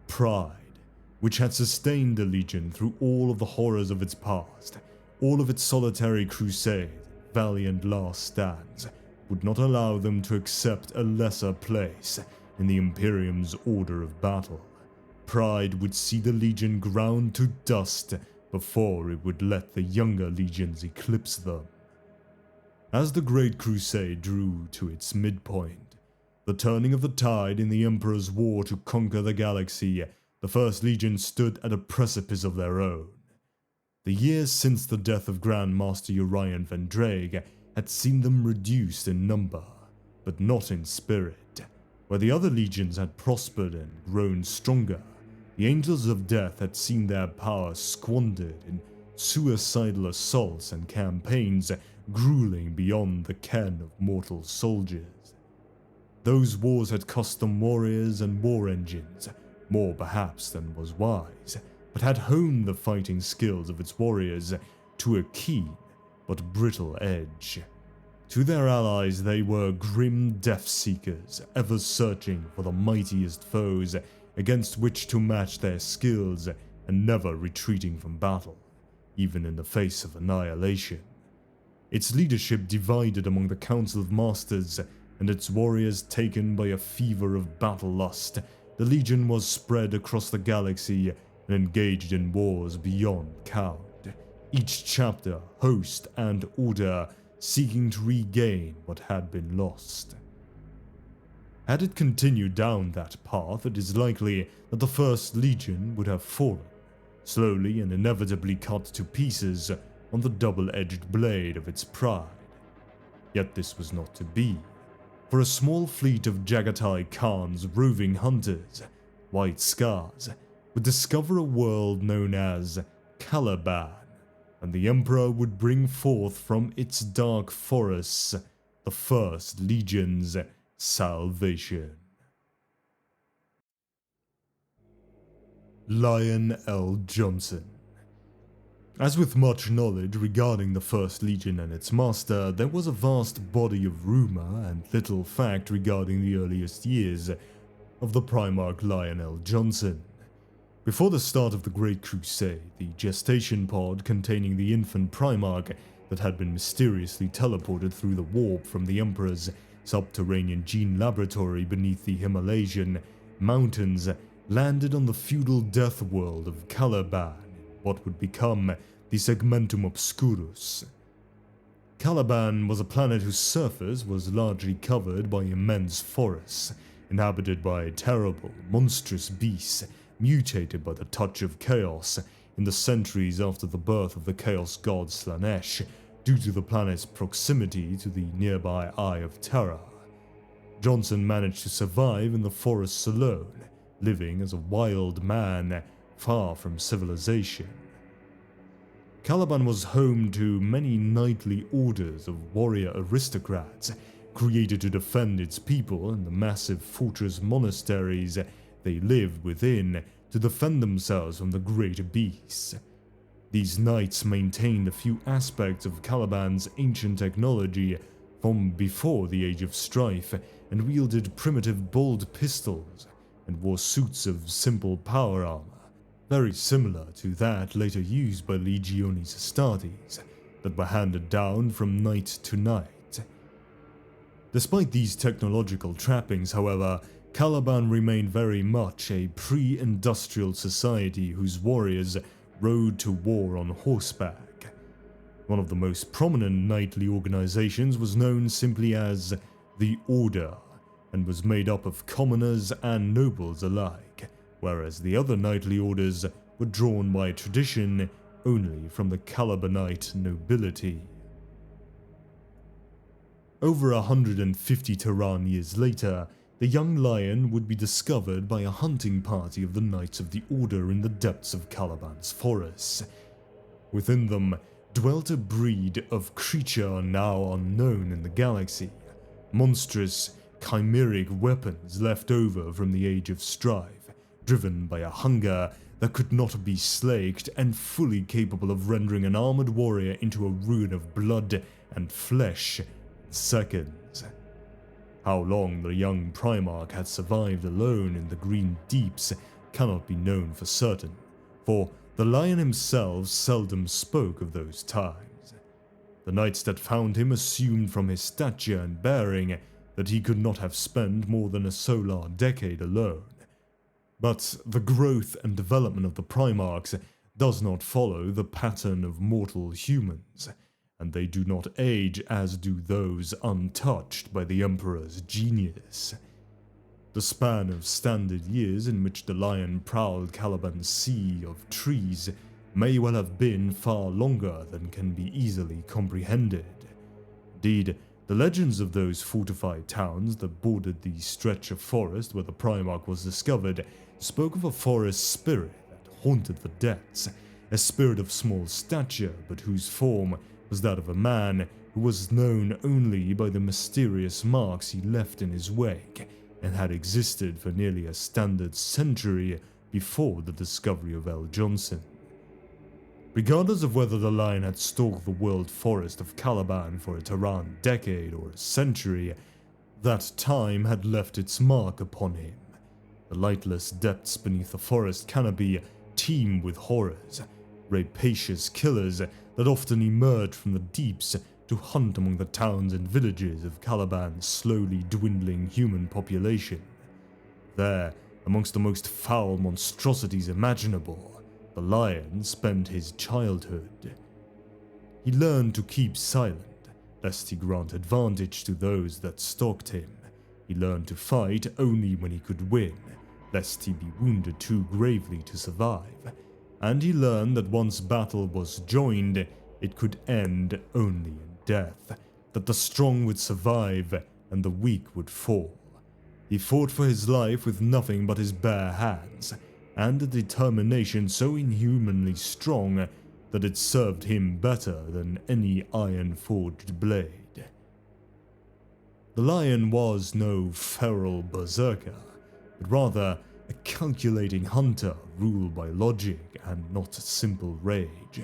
Pride, which had sustained the Legion through all of the horrors of its past, all of its solitary crusade, valiant last stands, would not allow them to accept a lesser place in the Imperium's order of battle. Pride would see the Legion ground to dust before it would let the younger legions eclipse them. As the Great Crusade drew to its midpoint, the turning of the tide in the Emperor's war to conquer the galaxy, the First Legion stood at a precipice of their own. The years since the death of Grand Master Urian Vendraig had seen them reduced in number, but not in spirit. Where the other legions had prospered and grown stronger, the Angels of Death had seen their power squandered in suicidal assaults and campaigns grueling beyond the ken of mortal soldiers. Those wars had cost them warriors and war engines, more perhaps than was wise, but had honed the fighting skills of its warriors to a keen but brittle edge. To their allies they were grim death seekers, ever searching for the mightiest foes against which to match their skills and never retreating from battle, even in the face of annihilation. Its leadership divided among the Council of Masters, and its warriors taken by a fever of battle lust, the Legion was spread across the galaxy and engaged in wars beyond count, each chapter, host, and order seeking to regain what had been lost. Had it continued down that path, it is likely that the First Legion would have fallen, slowly and inevitably cut to pieces on the double-edged blade of its pride. Yet this was not to be, for a small fleet of Jagatai Khan's roving hunters, White Scars, would discover a world known as Caliban, and the Emperor would bring forth from its dark forests the First Legion's salvation. Lion L. Johnson. As with much knowledge regarding the First Legion and its master, there was a vast body of rumor and little fact regarding the earliest years of the Primarch Lionel Johnson. Before the start of the Great Crusade, the gestation pod containing the infant Primarch that had been mysteriously teleported through the warp from the Emperor's subterranean gene laboratory beneath the Himalayan mountains landed on the feudal death world of Caliban, what would become the Segmentum Obscurus. Caliban was a planet whose surface was largely covered by immense forests, inhabited by terrible, monstrous beasts mutated by the touch of chaos in the centuries after the birth of the chaos god Slaanesh, due to the planet's proximity to the nearby Eye of Terror. Johnson managed to survive in the forests alone, living as a wild man far from civilization. Caliban was home to many knightly orders of warrior aristocrats created to defend its people and the massive fortress monasteries they lived within to defend themselves from the great beasts. These knights maintained a few aspects of Caliban's ancient technology from before the Age of Strife and wielded primitive bolt pistols and wore suits of simple power armor, very similar to that later used by Legiones Astartes, that were handed down from knight to knight. Despite these technological trappings, however, Caliban remained very much a pre-industrial society whose warriors rode to war on horseback. One of the most prominent knightly organizations was known simply as the Order, and was made up of commoners and nobles alike, whereas the other knightly orders were drawn by tradition only from the Calibanite nobility. Over 150 Terran years later, the young lion would be discovered by a hunting party of the Knights of the Order in the depths of Caliban's forests. Within them dwelt a breed of creature now unknown in the galaxy, monstrous, chimeric weapons left over from the Age of Strife, driven by a hunger that could not be slaked and fully capable of rendering an armored warrior into a ruin of blood and flesh in seconds. How long the young Primarch had survived alone in the green deeps cannot be known for certain, for the lion himself seldom spoke of those times. The knights that found him assumed from his stature and bearing that he could not have spent more than a solar decade alone. But the growth and development of the Primarchs does not follow the pattern of mortal humans, and they do not age as do those untouched by the Emperor's genius. The span of standard years in which the lion prowled Caliban's sea of trees may well have been far longer than can be easily comprehended. Indeed, the legends of those fortified towns that bordered the stretch of forest where the Primarch was discovered spoke of a forest spirit that haunted the depths, a spirit of small stature but whose form was that of a man who was known only by the mysterious marks he left in his wake and had existed for nearly a standard century before the discovery of L. Johnson. Regardless of whether the lion had stalked the world forest of Caliban for a Terran decade or a century, that time had left its mark upon him. The lightless depths beneath the forest canopy teem with horrors, rapacious killers that often emerged from the deeps to hunt among the towns and villages of Caliban's slowly dwindling human population. There, amongst the most foul monstrosities imaginable, the lion spent his childhood. He learned to keep silent, lest he grant advantage to those that stalked him. He learned to fight only when he could win, lest he be wounded too gravely to survive. and he learned that once battle was joined, it could end only in death, that the strong would survive and the weak would fall. He fought for his life with nothing but his bare hands, and a determination so inhumanly strong that it served him better than any iron-forged blade. The lion was no feral berserker, but rather a calculating hunter ruled by logic and not simple rage.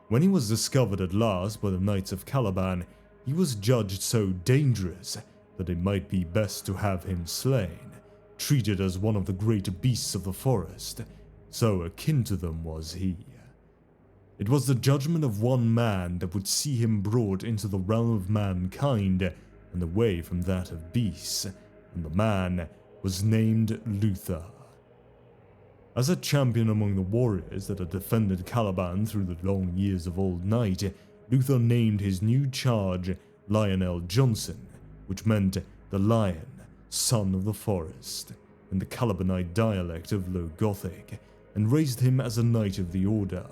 When he was discovered at last by the Knights of Caliban, he was judged so dangerous that it might be best to have him slain, treated as one of the great beasts of the forest, so akin to them was he. It was the judgment of one man that would see him brought into the realm of mankind and away from that of beasts, and the man was named Luther. As a champion among the warriors that had defended Caliban through the long years of Old Night, Luther named his new charge Lionel Johnson, which meant the lion, son of the forest, in the Calibanite dialect of Low Gothic, and raised him as a knight of the order.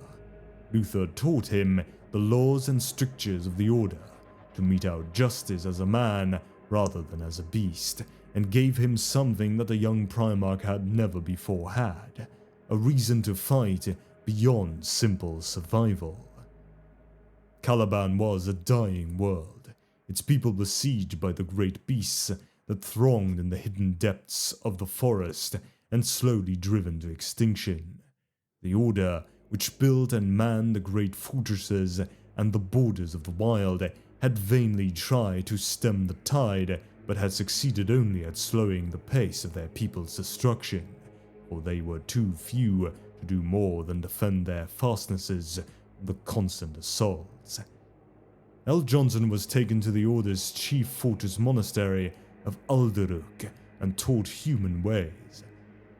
Luther taught him the laws and strictures of the order, to mete out justice as a man rather than as a beast, and gave him something that a young Primarch had never before had, a reason to fight beyond simple survival. Caliban was a dying world, its people besieged by the great beasts that thronged in the hidden depths of the forest and slowly driven to extinction. The Order, which built and manned the great fortresses and the borders of the wild, had vainly tried to stem the tide, but had succeeded only at slowing the pace of their people's destruction, for they were too few to do more than defend their fastnesses from the constant assaults. L. Johnson was taken to the Order's chief fortress monastery of Uldaruk and taught human ways.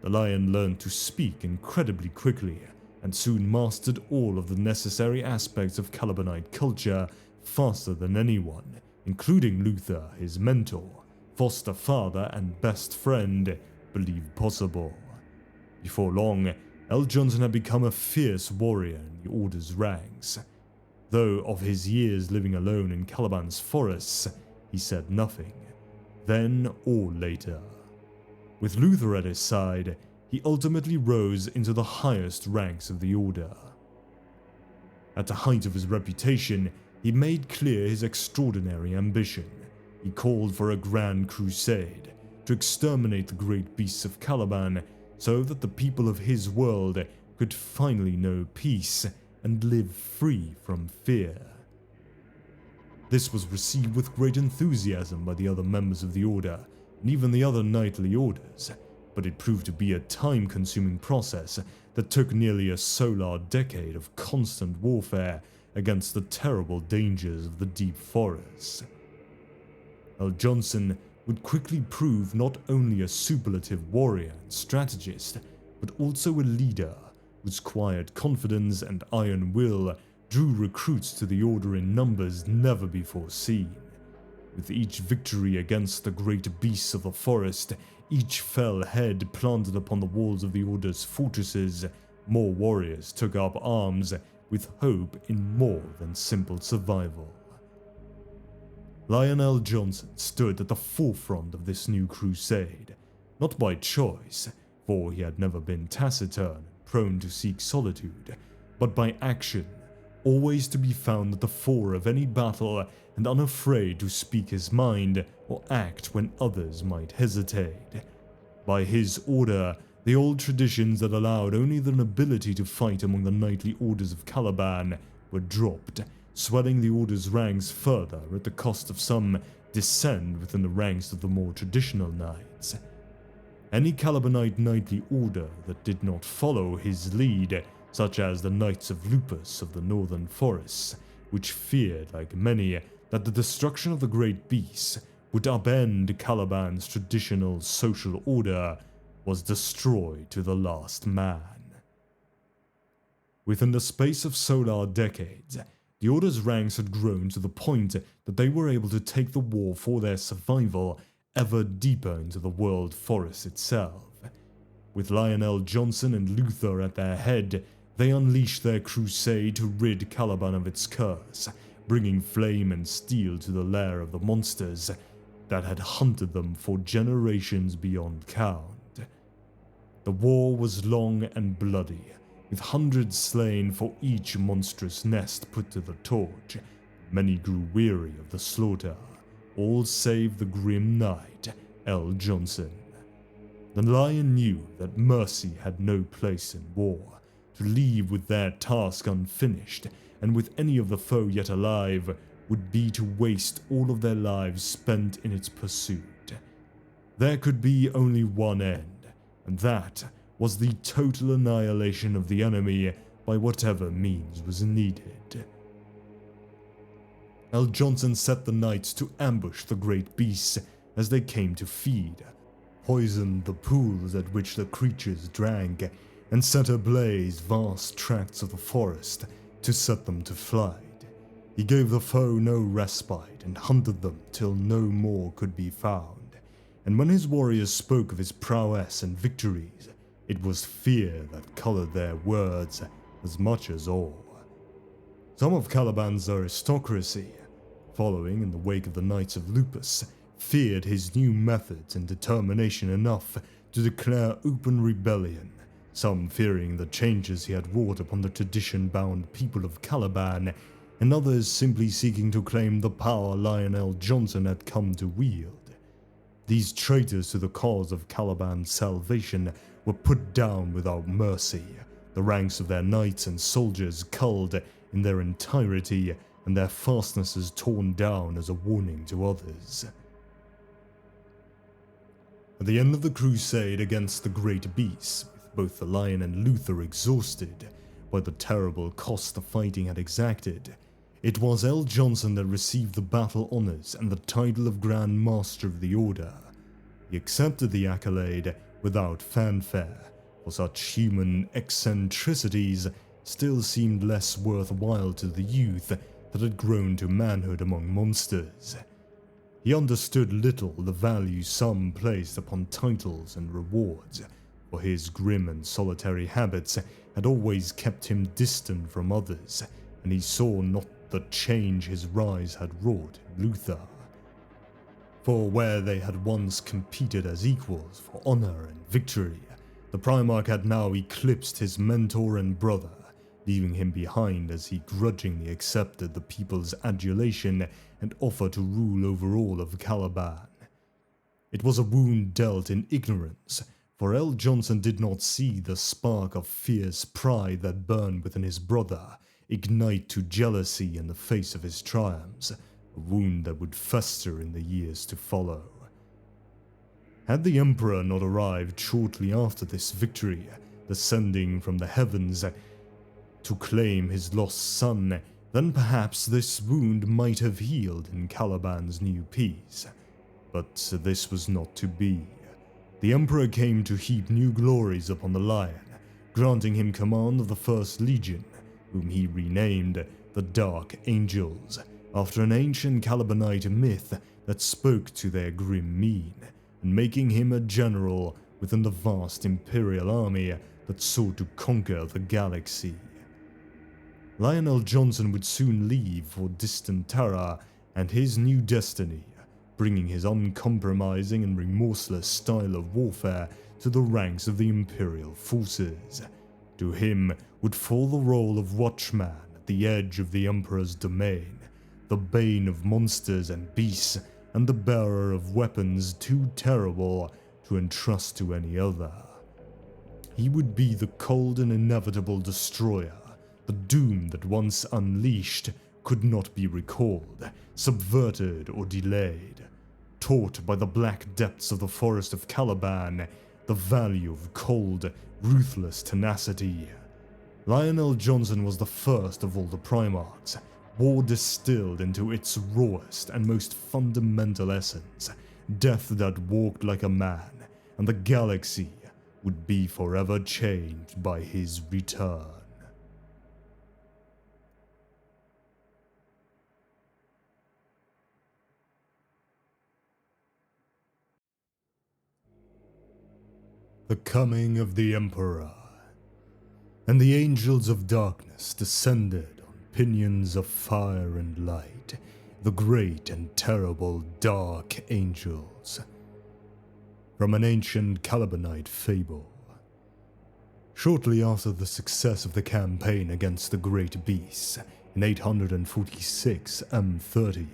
The lion learned to speak incredibly quickly and soon mastered all of the necessary aspects of Calibanite culture faster than anyone, including Luther, his mentor, foster father and best friend, believed possible. Before long, L. Johnson had become a fierce warrior in the Order's ranks. Though of his years living alone in Caliban's forests, he said nothing, then or later. With Luther at his side, he ultimately rose into the highest ranks of the Order. At the height of his reputation, he made clear his extraordinary ambition. He called for a Grand Crusade to exterminate the great beasts of Caliban so that the people of his world could finally know peace and live free from fear. This was received with great enthusiasm by the other members of the Order and even the other knightly orders, but it proved to be a time-consuming process that took nearly a solar decade of constant warfare against the terrible dangers of the deep forests. L. Johnson would quickly prove not only a superlative warrior and strategist, but also a leader whose quiet confidence and iron will drew recruits to the Order in numbers never before seen. With each victory against the great beasts of the forest, each fell head planted upon the walls of the Order's fortresses, more warriors took up arms with hope in more than simple survival. Lionel Johnson stood at the forefront of this new crusade, not by choice, for he had never been taciturn and prone to seek solitude, but by action, always to be found at the fore of any battle and unafraid to speak his mind or act when others might hesitate. By his order, the old traditions that allowed only the nobility to fight among the knightly orders of Caliban were dropped, swelling the Order's ranks further at the cost of some dissent within the ranks of the more traditional knights. Any Calibanite knightly order that did not follow his lead, such as the Knights of Lupus of the Northern Forests, which feared, like many, that the destruction of the great beasts would upend Caliban's traditional social order, was destroyed to the last man. Within the space of solar decades, the Order's ranks had grown to the point that they were able to take the war for their survival ever deeper into the world forest itself. With Lionel Johnson and Luther at their head, They unleashed their crusade to rid Caliban of its curse, bringing flame and steel to the lair of the monsters that had hunted them for generations beyond count. The war was long and bloody, with hundreds slain for each monstrous nest put to the torch. Many grew weary of the slaughter, all save the grim knight, L. Johnson. The Lion knew that mercy had no place in war. To leave with their task unfinished, and with any of the foe yet alive, would be to waste all of their lives spent in its pursuit. There could be only one end, and that was the total annihilation of the enemy by whatever means was needed. L. Johnson set the knights to ambush the great beasts as they came to feed, poisoned the pools at which the creatures drank, and set ablaze vast tracts of the forest to set them to flight. He gave the foe no respite and hunted them till no more could be found, and when his warriors spoke of his prowess and victories, it was fear that colored their words as much as awe. Some of Caliban's aristocracy, following in the wake of the Knights of Lupus, feared his new methods and determination enough to declare open rebellion, some fearing the changes he had wrought upon the tradition-bound people of Caliban, and others simply seeking to claim the power Lionel Johnson had come to wield. These traitors to the cause of Caliban's salvation were put down without mercy, the ranks of their knights and soldiers culled in their entirety, and their fastnesses torn down as a warning to others. At the end of the crusade against the great beasts, with both the Lion and Luther exhausted by the terrible cost the fighting had exacted, it was L. Johnson that received the battle honors and the title of Grand Master of the Order. He accepted the accolade without fanfare, for such human eccentricities still seemed less worthwhile to the youth that had grown to manhood among monsters. He understood little the value some placed upon titles and rewards, for his grim and solitary habits had always kept him distant from others, and he saw not the change his rise had wrought in Luther. For where they had once competed as equals for honor and victory, the Primarch had now eclipsed his mentor and brother, leaving him behind as he grudgingly accepted the people's adulation and offered to rule over all of Caliban. It was a wound dealt in ignorance, for L. Johnson did not see the spark of fierce pride that burned within his brother ignite to jealousy in the face of his triumphs, a wound that would fester in the years to follow. Had the Emperor not arrived shortly after this victory, descending from the heavens to claim his lost son, then perhaps this wound might have healed in Caliban's new peace. But this was not to be. The Emperor came to heap new glories upon the Lion, granting him command of the First Legion, whom he renamed the Dark Angels, after an ancient Calibanite myth that spoke to their grim mien, and making him a general within the vast Imperial army that sought to conquer the galaxy. Lionel Johnson would soon leave for distant Terra and his new destiny, bringing his uncompromising and remorseless style of warfare to the ranks of the Imperial forces. To him would fall the role of watchman at the edge of the Emperor's domain, the bane of monsters and beasts, and the bearer of weapons too terrible to entrust to any other. He would be the cold and inevitable destroyer, the doom that once unleashed could not be recalled, subverted or delayed. Taught by the black depths of the forest of Caliban the value of cold, ruthless tenacity. Lionel Johnson was the first of all the Primarchs, war distilled into its rawest and most fundamental essence, death that walked like a man, and the galaxy would be forever changed by his return. The Coming of the Emperor. And the angels of darkness descended on pinions of fire and light, the great and terrible Dark Angels. From an ancient Calibanite fable. Shortly after the success of the campaign against the Great Beasts in 846 M30,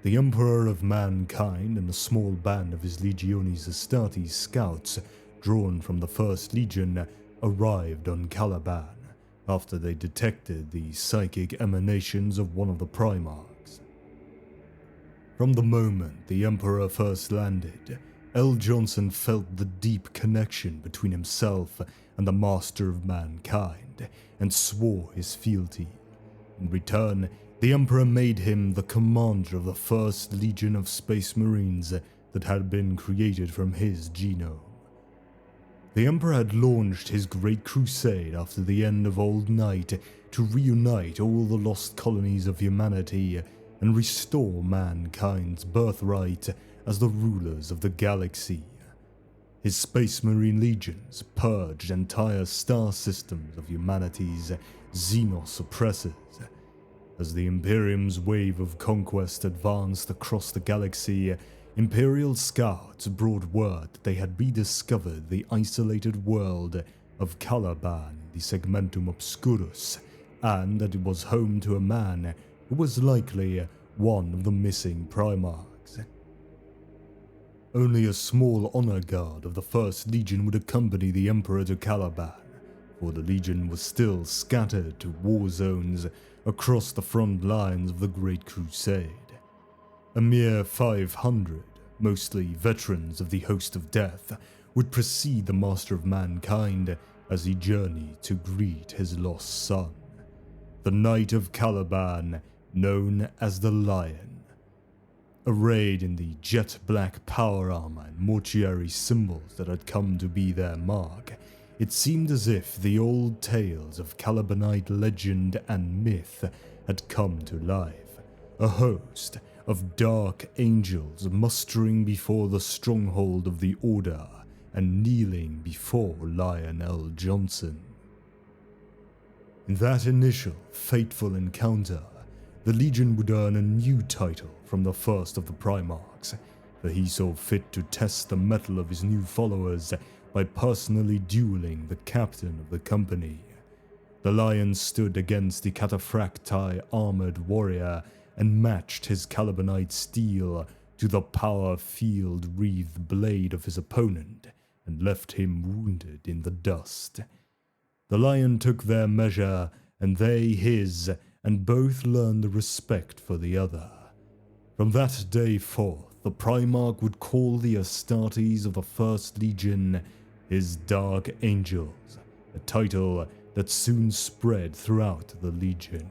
the Emperor of Mankind and a small band of his Legiones Astartes scouts, drawn from the First Legion, arrived on Caliban after they detected the psychic emanations of one of the Primarchs. From the moment the Emperor first landed, L. Johnson felt the deep connection between himself and the Master of Mankind, and swore his fealty. In return, the Emperor made him the commander of the First Legion of Space Marines that had been created from his genome. The Emperor had launched his Great Crusade after the end of Old Night to reunite all the lost colonies of humanity and restore mankind's birthright as the rulers of the galaxy. His Space Marine legions purged entire star systems of humanity's Xenos oppressors. As the Imperium's wave of conquest advanced across the galaxy, Imperial scouts brought word that they had rediscovered the isolated world of Caliban in the Segmentum Obscurus, and that it was home to a man who was likely one of the missing Primarchs. Only a small honor guard of the First Legion would accompany the Emperor to Caliban, for the Legion was still scattered to war zones across the front lines of the Great Crusade. A mere 500, mostly veterans of the Host of Death, would precede the Master of Mankind as he journeyed to greet his lost son, the Knight of Caliban, known as the Lion. Arrayed in the jet-black power armor and mortuary symbols that had come to be their mark, it seemed as if the old tales of Calibanite legend and myth had come to life, a host of dark angels mustering before the stronghold of the Order and kneeling before Lionel Johnson. In that initial, fateful encounter, the Legion would earn a new title from the first of the Primarchs, for he saw fit to test the mettle of his new followers by personally dueling the captain of the company. The Lion stood against the cataphracti armored warrior and matched his Calibanite steel to the power-field-wreathed blade of his opponent and left him wounded in the dust. The Lion took their measure, and they his, and both learned the respect for the other. From that day forth, the Primarch would call the Astartes of the First Legion his Dark Angels, a title that soon spread throughout the Legion.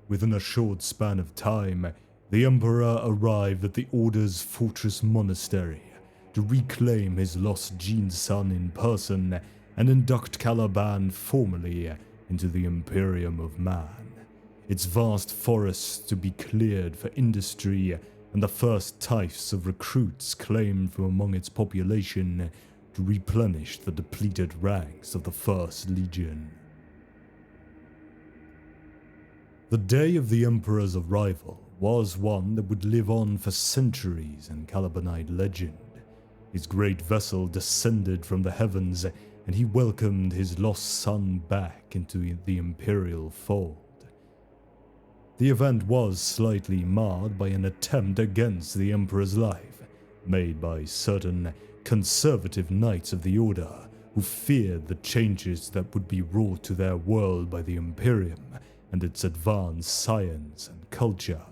Within a short span of time, the Emperor arrived at the Order's Fortress Monastery to reclaim his lost Gene son in person and induct Caliban formally into the Imperium of Man, its vast forests to be cleared for industry and the first tithes of recruits claimed from among its population to replenish the depleted ranks of the First Legion. The day of the Emperor's arrival was one that would live on for centuries in Calibanite legend. His great vessel descended from the heavens, and he welcomed his lost son back into the Imperial fold. The event was slightly marred by an attempt against the Emperor's life, made by certain conservative knights of the Order who feared the changes that would be wrought to their world by the Imperium and its advanced science and culture.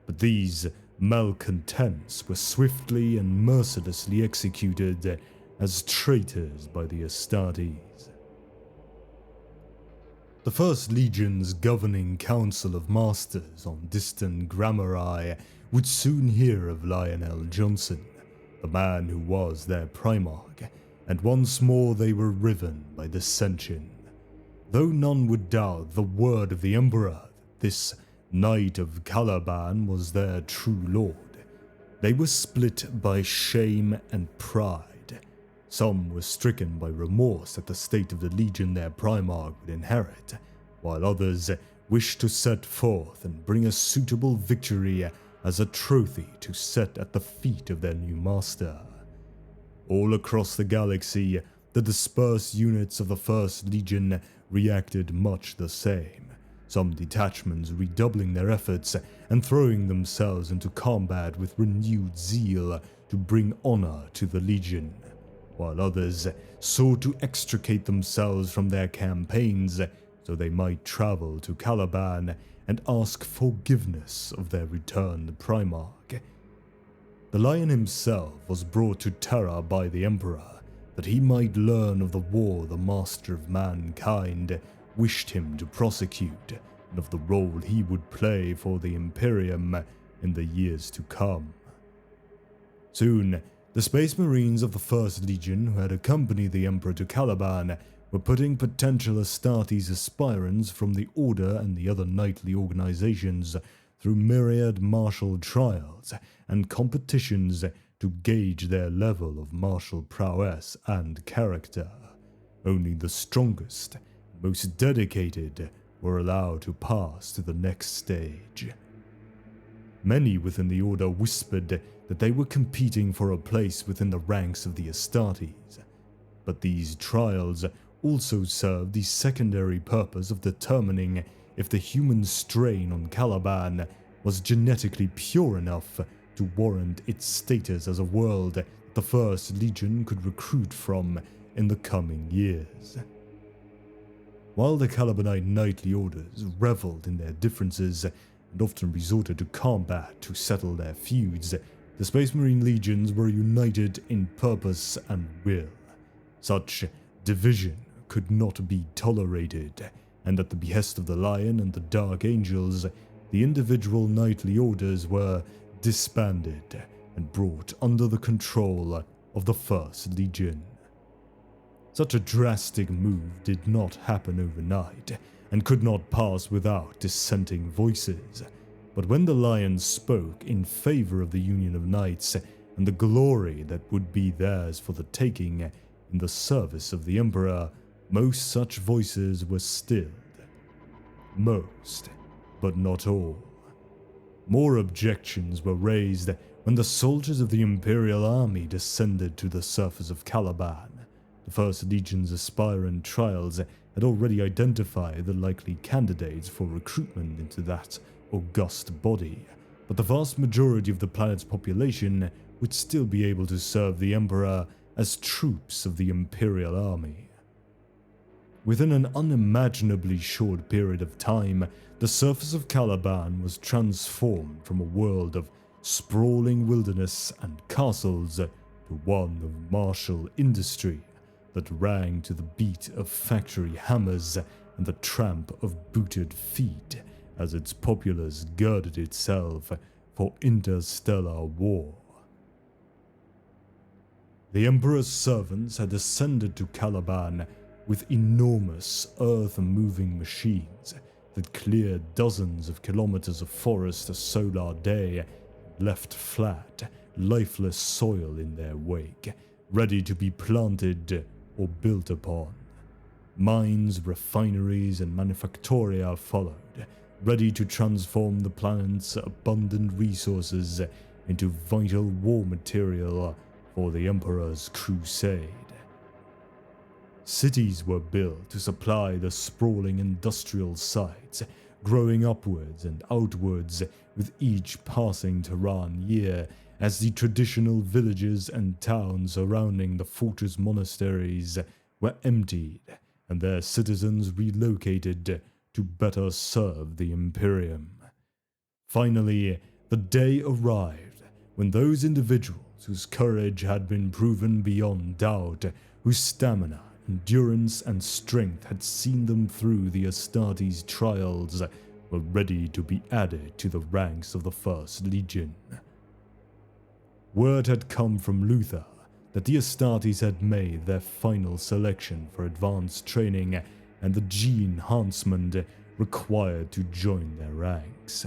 But these malcontents were swiftly and mercilessly executed as traitors by the Astartes. The First Legion's governing council of masters on distant Grammari would soon hear of Lionel Johnson, the man who was their Primarch, and once more they were riven by dissension. Though none would doubt the word of the Emperor that this Knight of Caliban was their true lord, they were split by shame and pride. Some were stricken by remorse at the state of the legion their Primarch would inherit, while others wished to set forth and bring a suitable victory as a trophy to set at the feet of their new master. All across the galaxy, the dispersed units of the First Legion reacted much the same, some detachments redoubling their efforts and throwing themselves into combat with renewed zeal to bring honor to the Legion, while others sought to extricate themselves from their campaigns so they might travel to Caliban and ask forgiveness of their returned Primarch. The Lion himself was brought to Terra by the Emperor, that he might learn of the war the Master of Mankind wished him to prosecute, and of the role he would play for the Imperium in the years to come. Soon, the Space Marines of the First Legion who had accompanied the Emperor to Caliban were putting potential Astartes aspirants from the Order and the other knightly organizations through myriad martial trials and competitions to gauge their level of martial prowess and character. Only the strongest, most dedicated, were allowed to pass to the next stage. Many within the Order whispered that they were competing for a place within the ranks of the Astartes, but these trials also served the secondary purpose of determining if the human strain on Caliban was genetically pure enough to warrant its status as a world that the First Legion could recruit from in the coming years. While the Calibanite knightly orders reveled in their differences and often resorted to combat to settle their feuds, the Space Marine legions were united in purpose and will. Such division could not be tolerated, and at the behest of the Lion and the Dark Angels, the individual knightly orders were disbanded and brought under the control of the First Legion. Such a drastic move did not happen overnight, and could not pass without dissenting voices, but when the Lion spoke in favor of the Union of Knights and the glory that would be theirs for the taking in the service of the Emperor, most such voices were stilled. Most, but not all. More objections were raised when the soldiers of the Imperial army descended to the surface of Caliban. The First Legion's aspirant trials had already identified the likely candidates for recruitment into that august body, but the vast majority of the planet's population would still be able to serve the Emperor as troops of the Imperial army. Within an unimaginably short period of time, the surface of Caliban was transformed from a world of sprawling wilderness and castles to one of martial industry that rang to the beat of factory hammers and the tramp of booted feet as its populace girded itself for interstellar war. The Emperor's servants had ascended to Caliban with enormous earth-moving machines that cleared dozens of kilometers of forest a solar day and left flat, lifeless soil in their wake, ready to be planted or built upon. Mines, refineries, and manufactoria followed, ready to transform the planet's abundant resources into vital war material for the Emperor's crusade. Cities were built to supply the sprawling industrial sites, growing upwards and outwards with each passing Terran year as the traditional villages and towns surrounding the fortress monasteries were emptied and their citizens relocated to better serve the Imperium. Finally, the day arrived when those individuals whose courage had been proven beyond doubt, whose stamina, endurance, and strength had seen them through the Astartes trials, were ready to be added to the ranks of the First Legion. Word had come from Luther that the Astartes had made their final selection for advanced training and the gene enhancement required to join their ranks.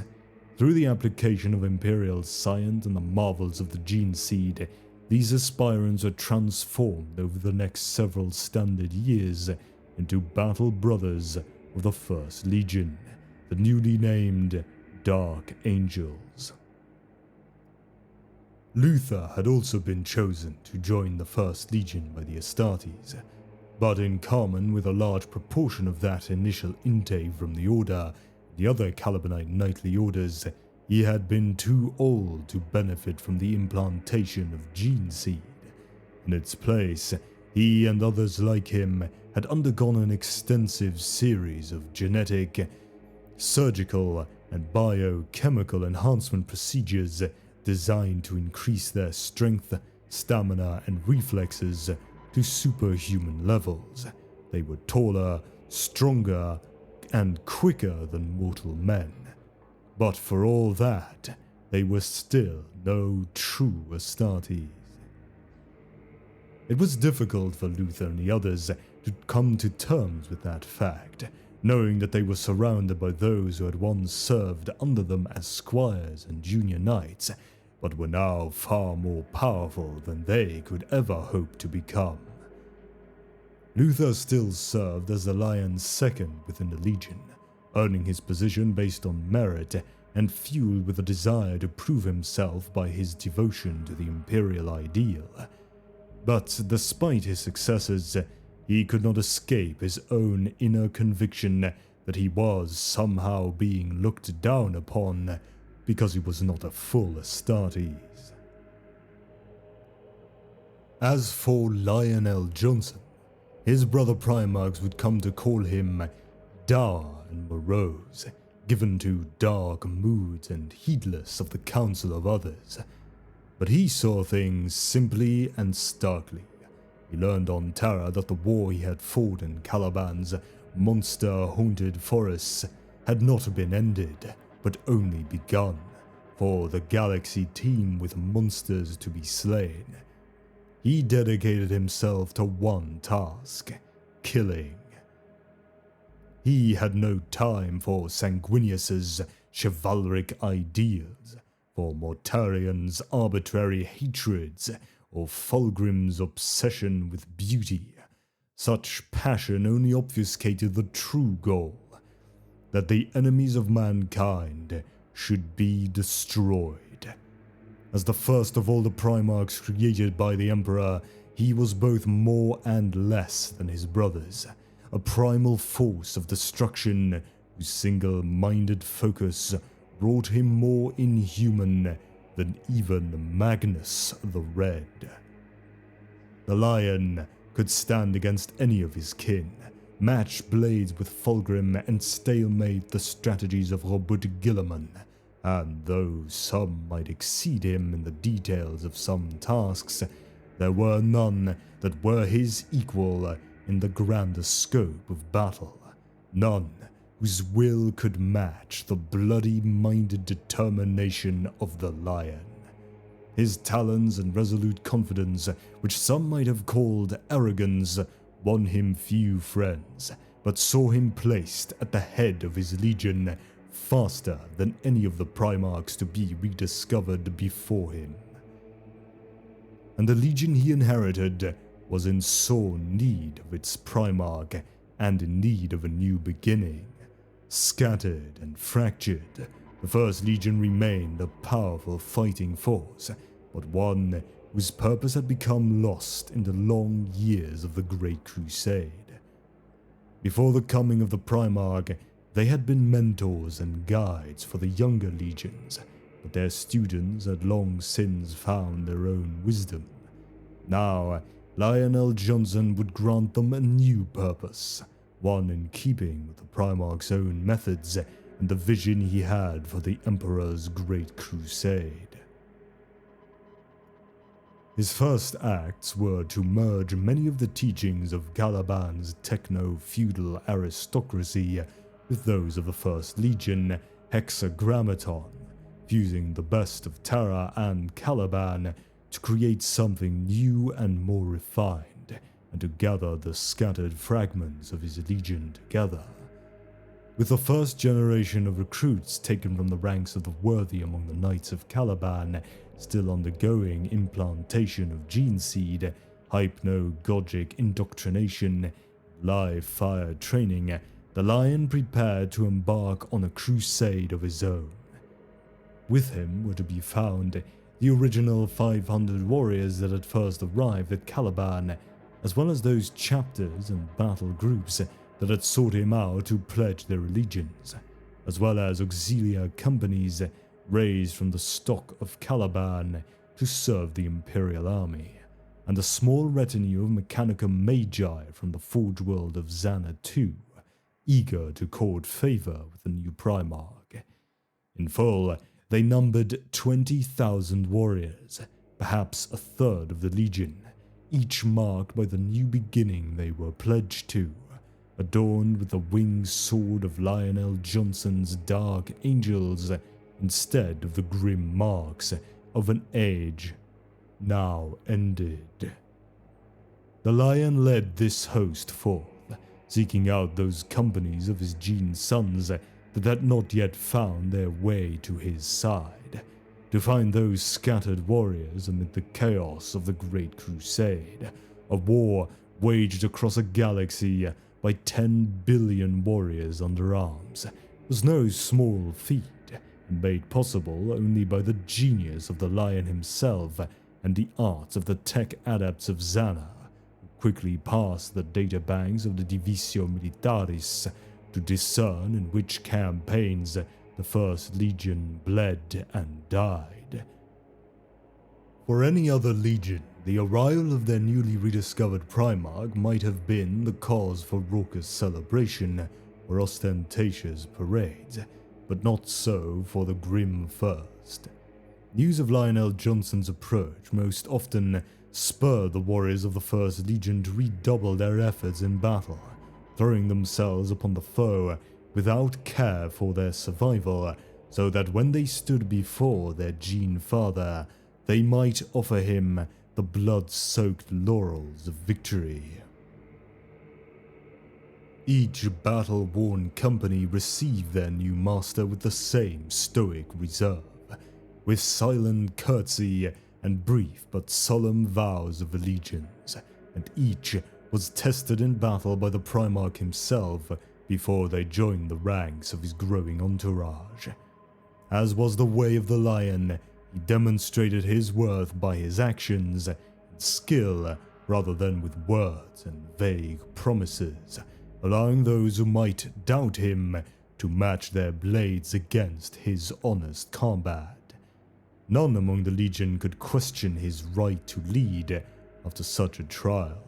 Through the application of Imperial science and the marvels of the gene seed, these aspirants were transformed over the next several standard years into battle brothers of the First Legion, the newly named Dark Angels. Luther had also been chosen to join the First Legion by the Astartes, but in common with a large proportion of that initial intake from the Order and the other Calibanite knightly orders, he had been too old to benefit from the implantation of gene seed. In its place, he and others like him had undergone an extensive series of genetic, surgical, and biochemical enhancement procedures designed to increase their strength, stamina, and reflexes to superhuman levels. They were taller, stronger, and quicker than mortal men. But for all that, they were still no true Astartes. It was difficult for Luther and the others to come to terms with that fact, knowing that they were surrounded by those who had once served under them as squires and junior knights, but were now far more powerful than they could ever hope to become. Luther still served as the Lion's second within the Legion, earning his position based on merit and fueled with a desire to prove himself by his devotion to the Imperial ideal. But despite his successes, he could not escape his own inner conviction that he was somehow being looked down upon because he was not a full Astartes. As for Lionel Johnson, his brother Primarchs would come to call him dour and morose, given to dark moods and heedless of the counsel of others. But he saw things simply and starkly. He learned on Terra that the war he had fought in Caliban's monster-haunted forests had not been ended, but only begun, for the galaxy teemed with monsters to be slain. He dedicated himself to one task: killing. He had no time for Sanguinius's chivalric ideals, for Mortarian's arbitrary hatreds, or Fulgrim's obsession with beauty. Such passion only obfuscated the true goal, that the enemies of mankind should be destroyed. As the first of all the Primarchs created by the Emperor, he was both more and less than his brothers, a primal force of destruction whose single-minded focus brought him more inhuman than even Magnus the Red. The Lion could stand against any of his kin, match blades with Fulgrim, and stalemate the strategies of Robert Guilliman, and though some might exceed him in the details of some tasks, there were none that were his equal in the grander scope of battle, none whose will could match the bloody-minded determination of the Lion. His talons and resolute confidence, which some might have called arrogance, won him few friends, but saw him placed at the head of his legion faster than any of the Primarchs to be rediscovered before him. And the legion he inherited was in sore need of its Primarch and in need of a new beginning. Scattered and fractured, the First Legion remained a powerful fighting force, but one whose purpose had become lost in the long years of the Great Crusade. Before the coming of the Primarch, they had been mentors and guides for the younger legions, but their students had long since found their own wisdom. Now, Lionel Johnson would grant them a new purpose, one in keeping with the Primarch's own methods and the vision he had for the Emperor's Great Crusade. His first acts were to merge many of the teachings of Caliban's techno-feudal aristocracy with those of the First Legion Hexagrammaton, fusing the best of Terra and Caliban to create something new and more refined, and to gather the scattered fragments of his legion together. With the first generation of recruits taken from the ranks of the worthy among the Knights of Caliban, still undergoing implantation of gene seed, hypnagogic indoctrination, live fire training, the Lion prepared to embark on a crusade of his own. With him were to be found the original 500 warriors that had first arrived at Caliban, as well as those chapters and battle groups that had sought him out to pledge their allegiance, as well as auxiliary companies raised from the stock of Caliban to serve the Imperial army, and a small retinue of Mechanicum Magi from the Forge World of Xana too, eager to court favor with the new Primarch. In full, they numbered 20,000 warriors, perhaps a third of the Legion, each marked by the new beginning they were pledged to, adorned with the winged sword of Lionel Johnson's Dark Angels instead of the grim marks of an age now ended. The Lion led this host forth, seeking out those companies of his gene sons that had not yet found their way to his side, to find those scattered warriors amid the chaos of the Great Crusade, a war waged across a galaxy by 10 billion warriors under arms, was no small feat, and made possible only by the genius of the Lion himself and the arts of the tech adepts of Xana, who quickly passed the databanks of the Divisio Militaris to discern in which campaigns the First Legion bled and died. For any other legion, the arrival of their newly rediscovered Primarch might have been the cause for raucous celebration or ostentatious parades, but not so for the grim First. News of Lionel Johnson's approach most often spurred the warriors of the First Legion to redouble their efforts in battle, throwing themselves upon the foe without care for their survival, so that when they stood before their gene father, they might offer him the blood-soaked laurels of victory. Each battle-worn company received their new master with the same stoic reserve, with silent curtsy and brief but solemn vows of allegiance, and each was tested in battle by the Primarch himself before they joined the ranks of his growing entourage. As was the way of the Lion, he demonstrated his worth by his actions and skill rather than with words and vague promises, allowing those who might doubt him to match their blades against his honest combat. None among the Legion could question his right to lead after such a trial,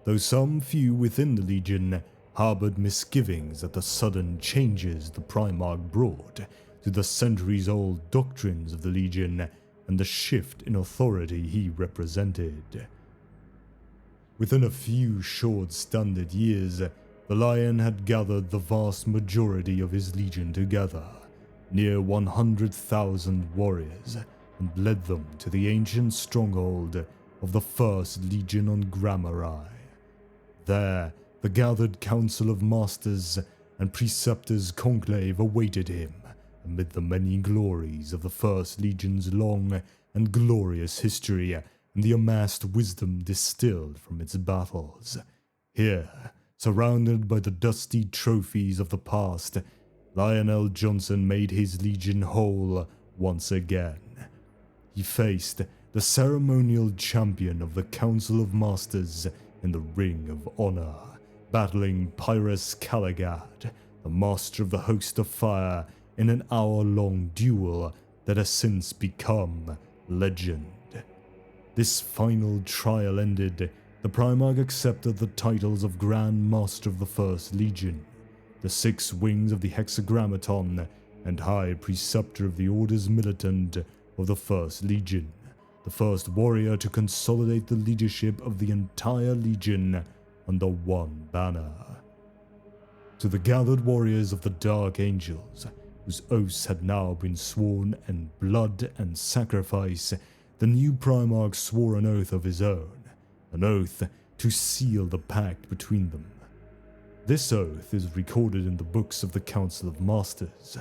though some few within the Legion harbored misgivings at the sudden changes the Primarch brought to the centuries-old doctrines of the Legion and the shift in authority he represented. Within a few short standard years, the Lion had gathered the vast majority of his Legion together, near 100,000 warriors, and led them to the ancient stronghold of the First Legion on Grammari. There, the gathered council of masters and preceptors conclave awaited him, amid the many glories of the First Legion's long and glorious history and the amassed wisdom distilled from its battles. Here, surrounded by the dusty trophies of the past, Lionel Johnson made his Legion whole once again. He faced the ceremonial champion of the Council of Masters in the Ring of Honor, battling Pyrrhus Caligat, the master of the Host of Fire, in an hour-long duel that has since become legend. This final trial ended, the Primarch accepted the titles of Grand Master of the First Legion, the 6 Wings of the Hexagrammaton, and High Preceptor of the Orders Militant of the First Legion, the first warrior to consolidate the leadership of the entire Legion under one banner. To the gathered warriors of the Dark Angels, whose oaths had now been sworn in blood and sacrifice, the new Primarch swore an oath of his own, an oath to seal the pact between them. This oath is recorded in the books of the Council of Masters.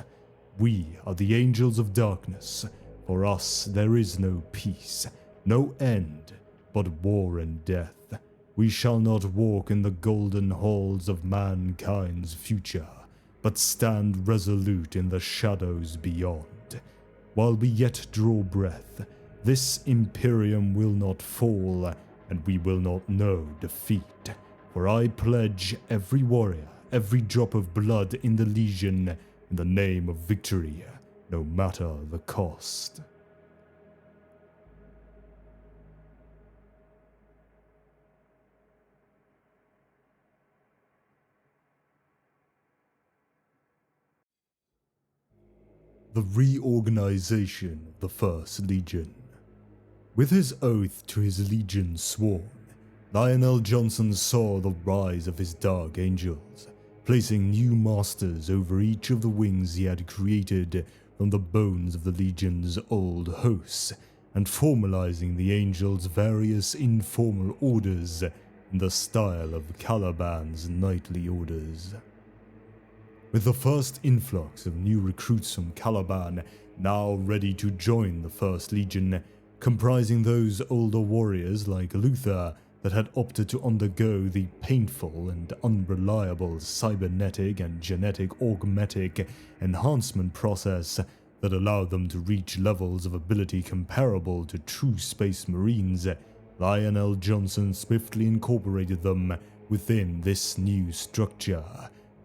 We are the Angels of Darkness, For us there is no peace, no end, but war and death. We shall not walk in the golden halls of mankind's future, but stand resolute in the shadows beyond. While we yet draw breath, this Imperium will not fall, and we will not know defeat. For I pledge every warrior, every drop of blood in the Legion, in the name of victory, no matter the cost. The reorganization of the First Legion. With his oath to his legion sworn, Lionel Johnson saw the rise of his Dark Angels, placing new masters over each of the wings he had created from the bones of the Legion's old hosts, and formalizing the Angels' various informal orders in the style of Caliban's knightly orders. With the first influx of new recruits from Caliban now ready to join the First Legion, comprising those older warriors like Luther that had opted to undergo the painful and unreliable cybernetic and genetic augmetic enhancement process that allowed them to reach levels of ability comparable to true Space Marines, Lionel Johnson swiftly incorporated them within this new structure,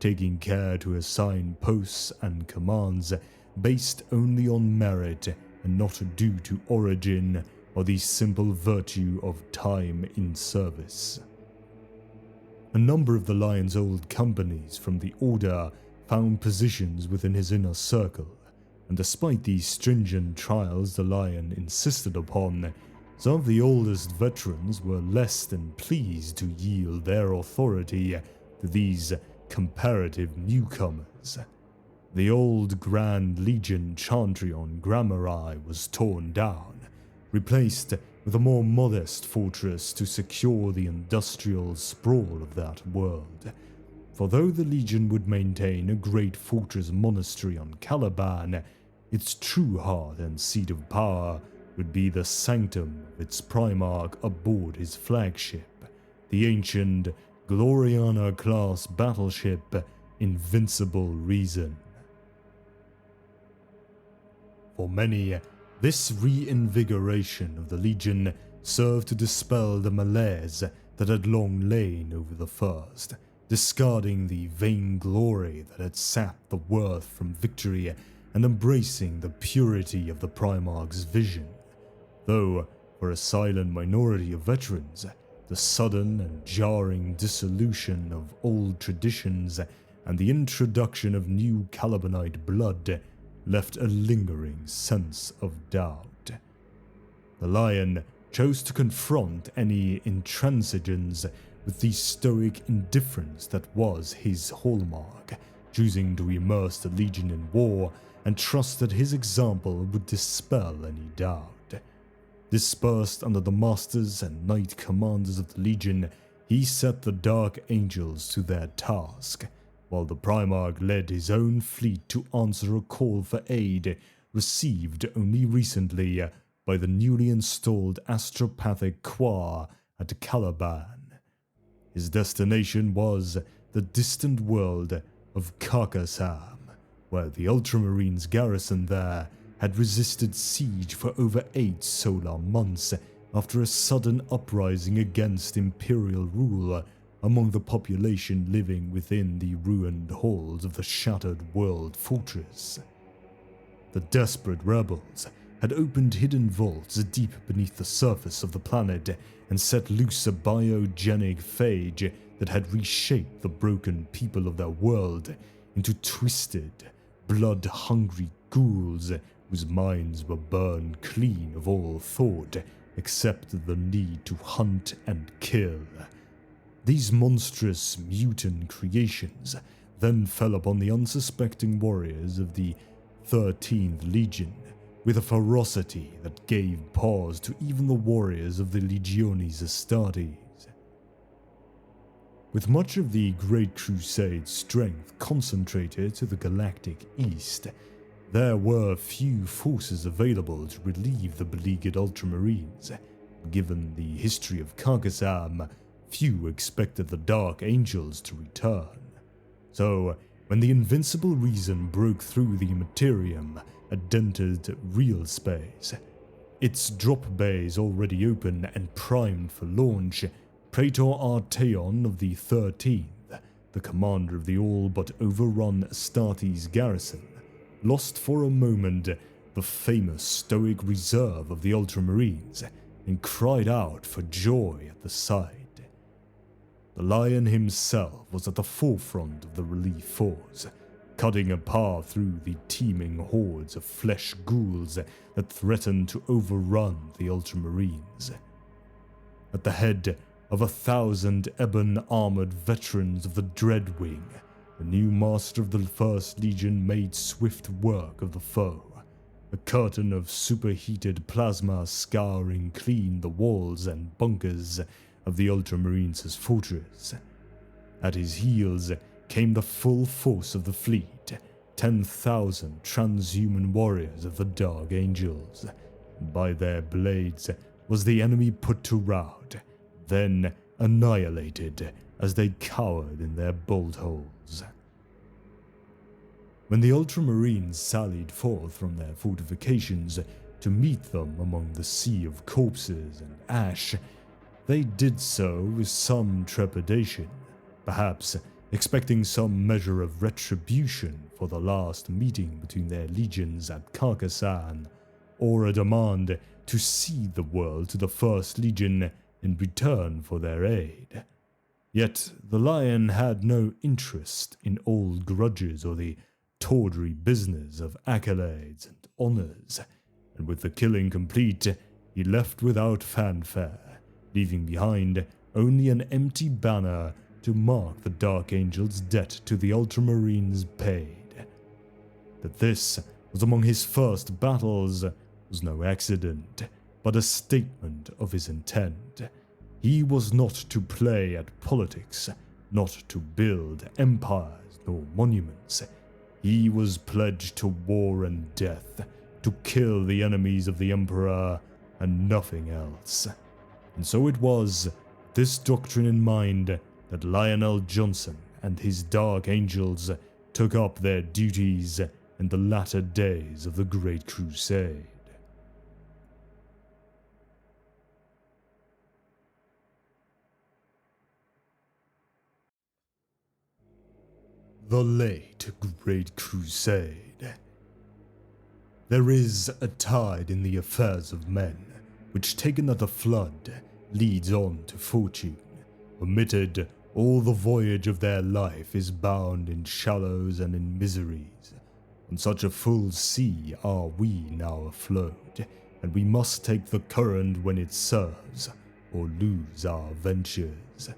taking care to assign posts and commands based only on merit and not due to origin or the simple virtue of time in service. A number of the Lion's old companies from the Order found positions within his inner circle, and despite the stringent trials the Lion insisted upon, some of the oldest veterans were less than pleased to yield their authority to these comparative newcomers. The old Grand Legion Chantry on Grammari was torn down, replaced with a more modest fortress to secure the industrial sprawl of that world. For though the Legion would maintain a great fortress monastery on Caliban, its true heart and seat of power would be the sanctum of its Primarch aboard his flagship, the ancient Gloriana-class battleship Invincible Reason. For many, this reinvigoration of the Legion served to dispel the malaise that had long lain over the First, discarding the vainglory that had sapped the worth from victory and embracing the purity of the Primarch's vision. Though, for a silent minority of veterans, the sudden and jarring dissolution of old traditions and the introduction of new Calibanite blood left a lingering sense of doubt. The Lion chose to confront any intransigence with the stoic indifference that was his hallmark, choosing to immerse the Legion in war and trust that his example would dispel any doubt. Dispersed under the masters and knight commanders of the Legion, he set the Dark Angels to their task, while the Primarch led his own fleet to answer a call for aid received only recently by the newly installed astropathic Qua at Caliban. His destination was the distant world of Carcassam, where the Ultramarines garrison there had resisted siege for over 8 solar months after a sudden uprising against Imperial rule among the population living within the ruined halls of the Shattered World Fortress. The desperate rebels had opened hidden vaults deep beneath the surface of the planet and set loose a biogenic phage that had reshaped the broken people of their world into twisted, blood-hungry ghouls whose minds were burned clean of all thought except the need to hunt and kill. These monstrous mutant creations then fell upon the unsuspecting warriors of the 13th Legion with a ferocity that gave pause to even the warriors of the Legiones Astartes. With much of the Great Crusade's strength concentrated to the galactic east, there were few forces available to relieve the beleaguered Ultramarines. Given the history of Carcassonne, few expected the Dark Angels to return. So, when the Invincible Reason broke through the Imperium and entered real space, its drop bays already open and primed for launch, Praetor Arteon of the 13th, the commander of the all but overrun Astartes garrison, lost for a moment the famous stoic reserve of the Ultramarines and cried out for joy at the sight. The Lion himself was at the forefront of the relief force, cutting a path through the teeming hordes of flesh ghouls that threatened to overrun the Ultramarines. At the head of 1,000 ebon-armored veterans of the Dreadwing, the new master of the First Legion made swift work of the foe. A curtain of superheated plasma scouring clean the walls and bunkers of the Ultramarines' fortress. At his heels came the full force of the fleet, 10,000 transhuman warriors of the Dark Angels. By their blades was the enemy put to rout, then annihilated as they cowered in their bolt holes. When the Ultramarines sallied forth from their fortifications to meet them among the sea of corpses and ash, they did so with some trepidation, perhaps expecting some measure of retribution for the last meeting between their legions at Carcassonne, or a demand to cede the world to the First Legion in return for their aid. Yet the Lion had no interest in old grudges or the tawdry business of accolades and honors, and with the killing complete, he left without fanfare, leaving behind only an empty banner to mark the Dark Angel's debt to the Ultramarines paid. That this was among his first battles was no accident, but a statement of his intent. He was not to play at politics, not to build empires nor monuments. He was pledged to war and death, to kill the enemies of the Emperor and nothing else. And so it was, this doctrine in mind, that Lionel Johnson and his Dark Angels took up their duties in the latter days of the Great Crusade. The late Great Crusade. There is a tide in the affairs of men, which taken at a flood, leads on to fortune. Omitted, all the voyage of their life is bound in shallows and in miseries. On such a full sea are we now afloat, and we must take the current when it serves, or lose our ventures.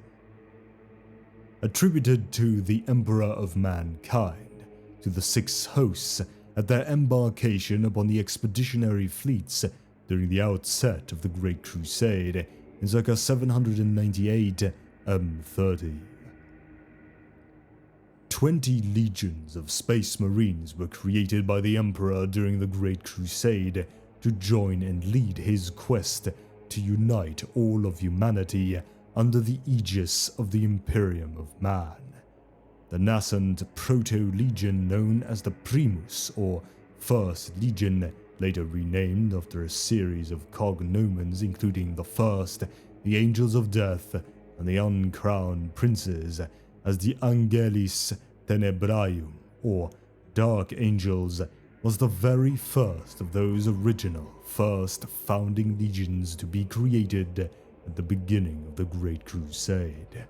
Attributed to the Emperor of Mankind, to the 6 hosts at their embarkation upon the expeditionary fleets during the outset of the Great Crusade in circa 798 M30. 20 legions of Space Marines were created by the Emperor during the Great Crusade to join and lead his quest to unite all of humanity under the aegis of the Imperium of Man. The nascent proto-legion known as the Primus, or First Legion, later renamed after a series of cognomens including the First, the Angels of Death, and the Uncrowned Princes, as the Angelis Tenebraium, or Dark Angels, was the very first of those original first founding legions to be created at the beginning of the Great Crusade.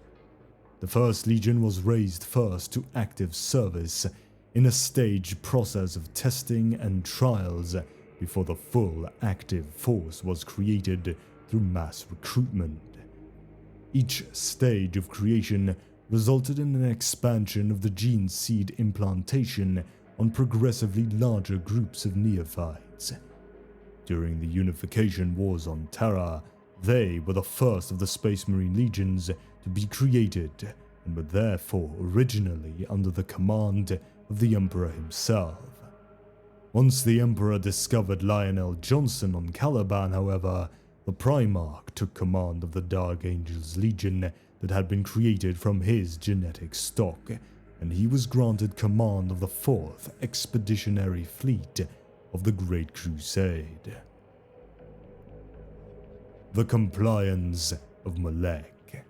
The First Legion was raised first to active service in a staged process of testing and trials before the full active force was created through mass recruitment. Each stage of creation resulted in an expansion of the gene seed implantation on progressively larger groups of neophytes. During the unification wars on Terra, they were the first of the Space Marine legions to be created, and were therefore originally under the command of the Emperor himself. Once the Emperor discovered Lionel Johnson on Caliban, however, the Primarch took command of the Dark Angels Legion that had been created from his genetic stock, and he was granted command of the 4th Expeditionary Fleet of the Great Crusade. The Compliance of Molech.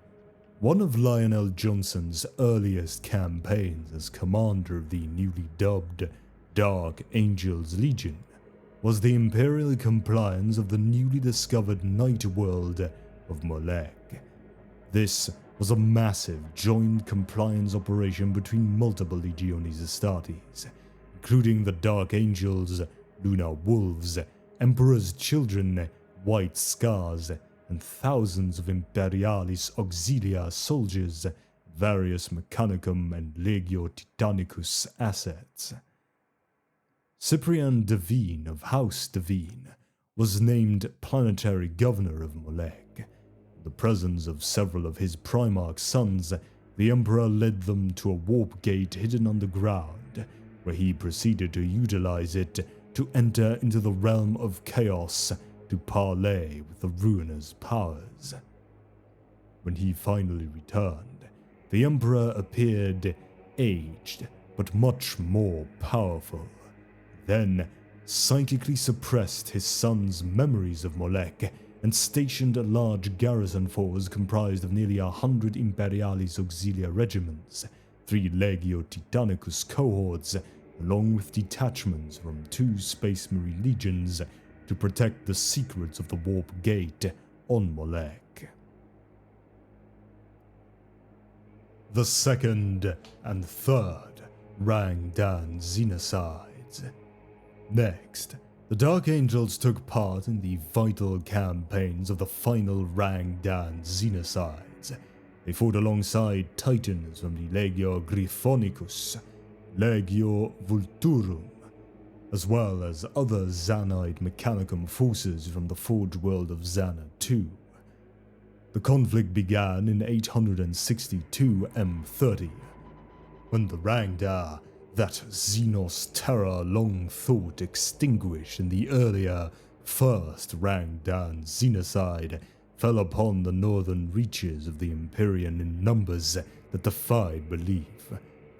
One of Lionel Johnson's earliest campaigns as commander of the newly dubbed Dark Angels Legion was the Imperial compliance of the newly discovered night world of Molech. This was a massive joint compliance operation between multiple Legiones Astartes, including the Dark Angels, Lunar Wolves, Emperor's Children, White Scars, and thousands of Imperialis Auxilia soldiers, various Mechanicum and Legio Titanicus assets. Cyprian Devine of House Devine was named planetary governor of Molech. In the presence of several of his Primarch sons, the Emperor led them to a warp gate hidden underground, where he proceeded to utilize it to enter into the realm of chaos to parley with the ruinous powers. When he finally returned, the Emperor appeared aged but much more powerful. Then psychically suppressed his son's memories of Molech and stationed a large garrison force comprised of nearly 100 Imperialis Auxilia regiments, 3 Legio Titanicus cohorts, along with detachments from 2 Space Marine legions to protect the secrets of the Warp Gate on Molech. The 2nd and 3rd Rangdan Xenocides. Next, the Dark Angels took part in the vital campaigns of the final Rangdan Xenocides. They fought alongside Titans from the Legio Griffonicus, Legio Vulturum, as well as other Zanide Mechanicum forces from the Forge World of Xana II. The conflict began in 862 M30, when the Rangda, that Xenos terror long thought extinguished in the earlier first Rangdan Xenocide, fell upon the northern reaches of the Imperium in numbers that defied belief.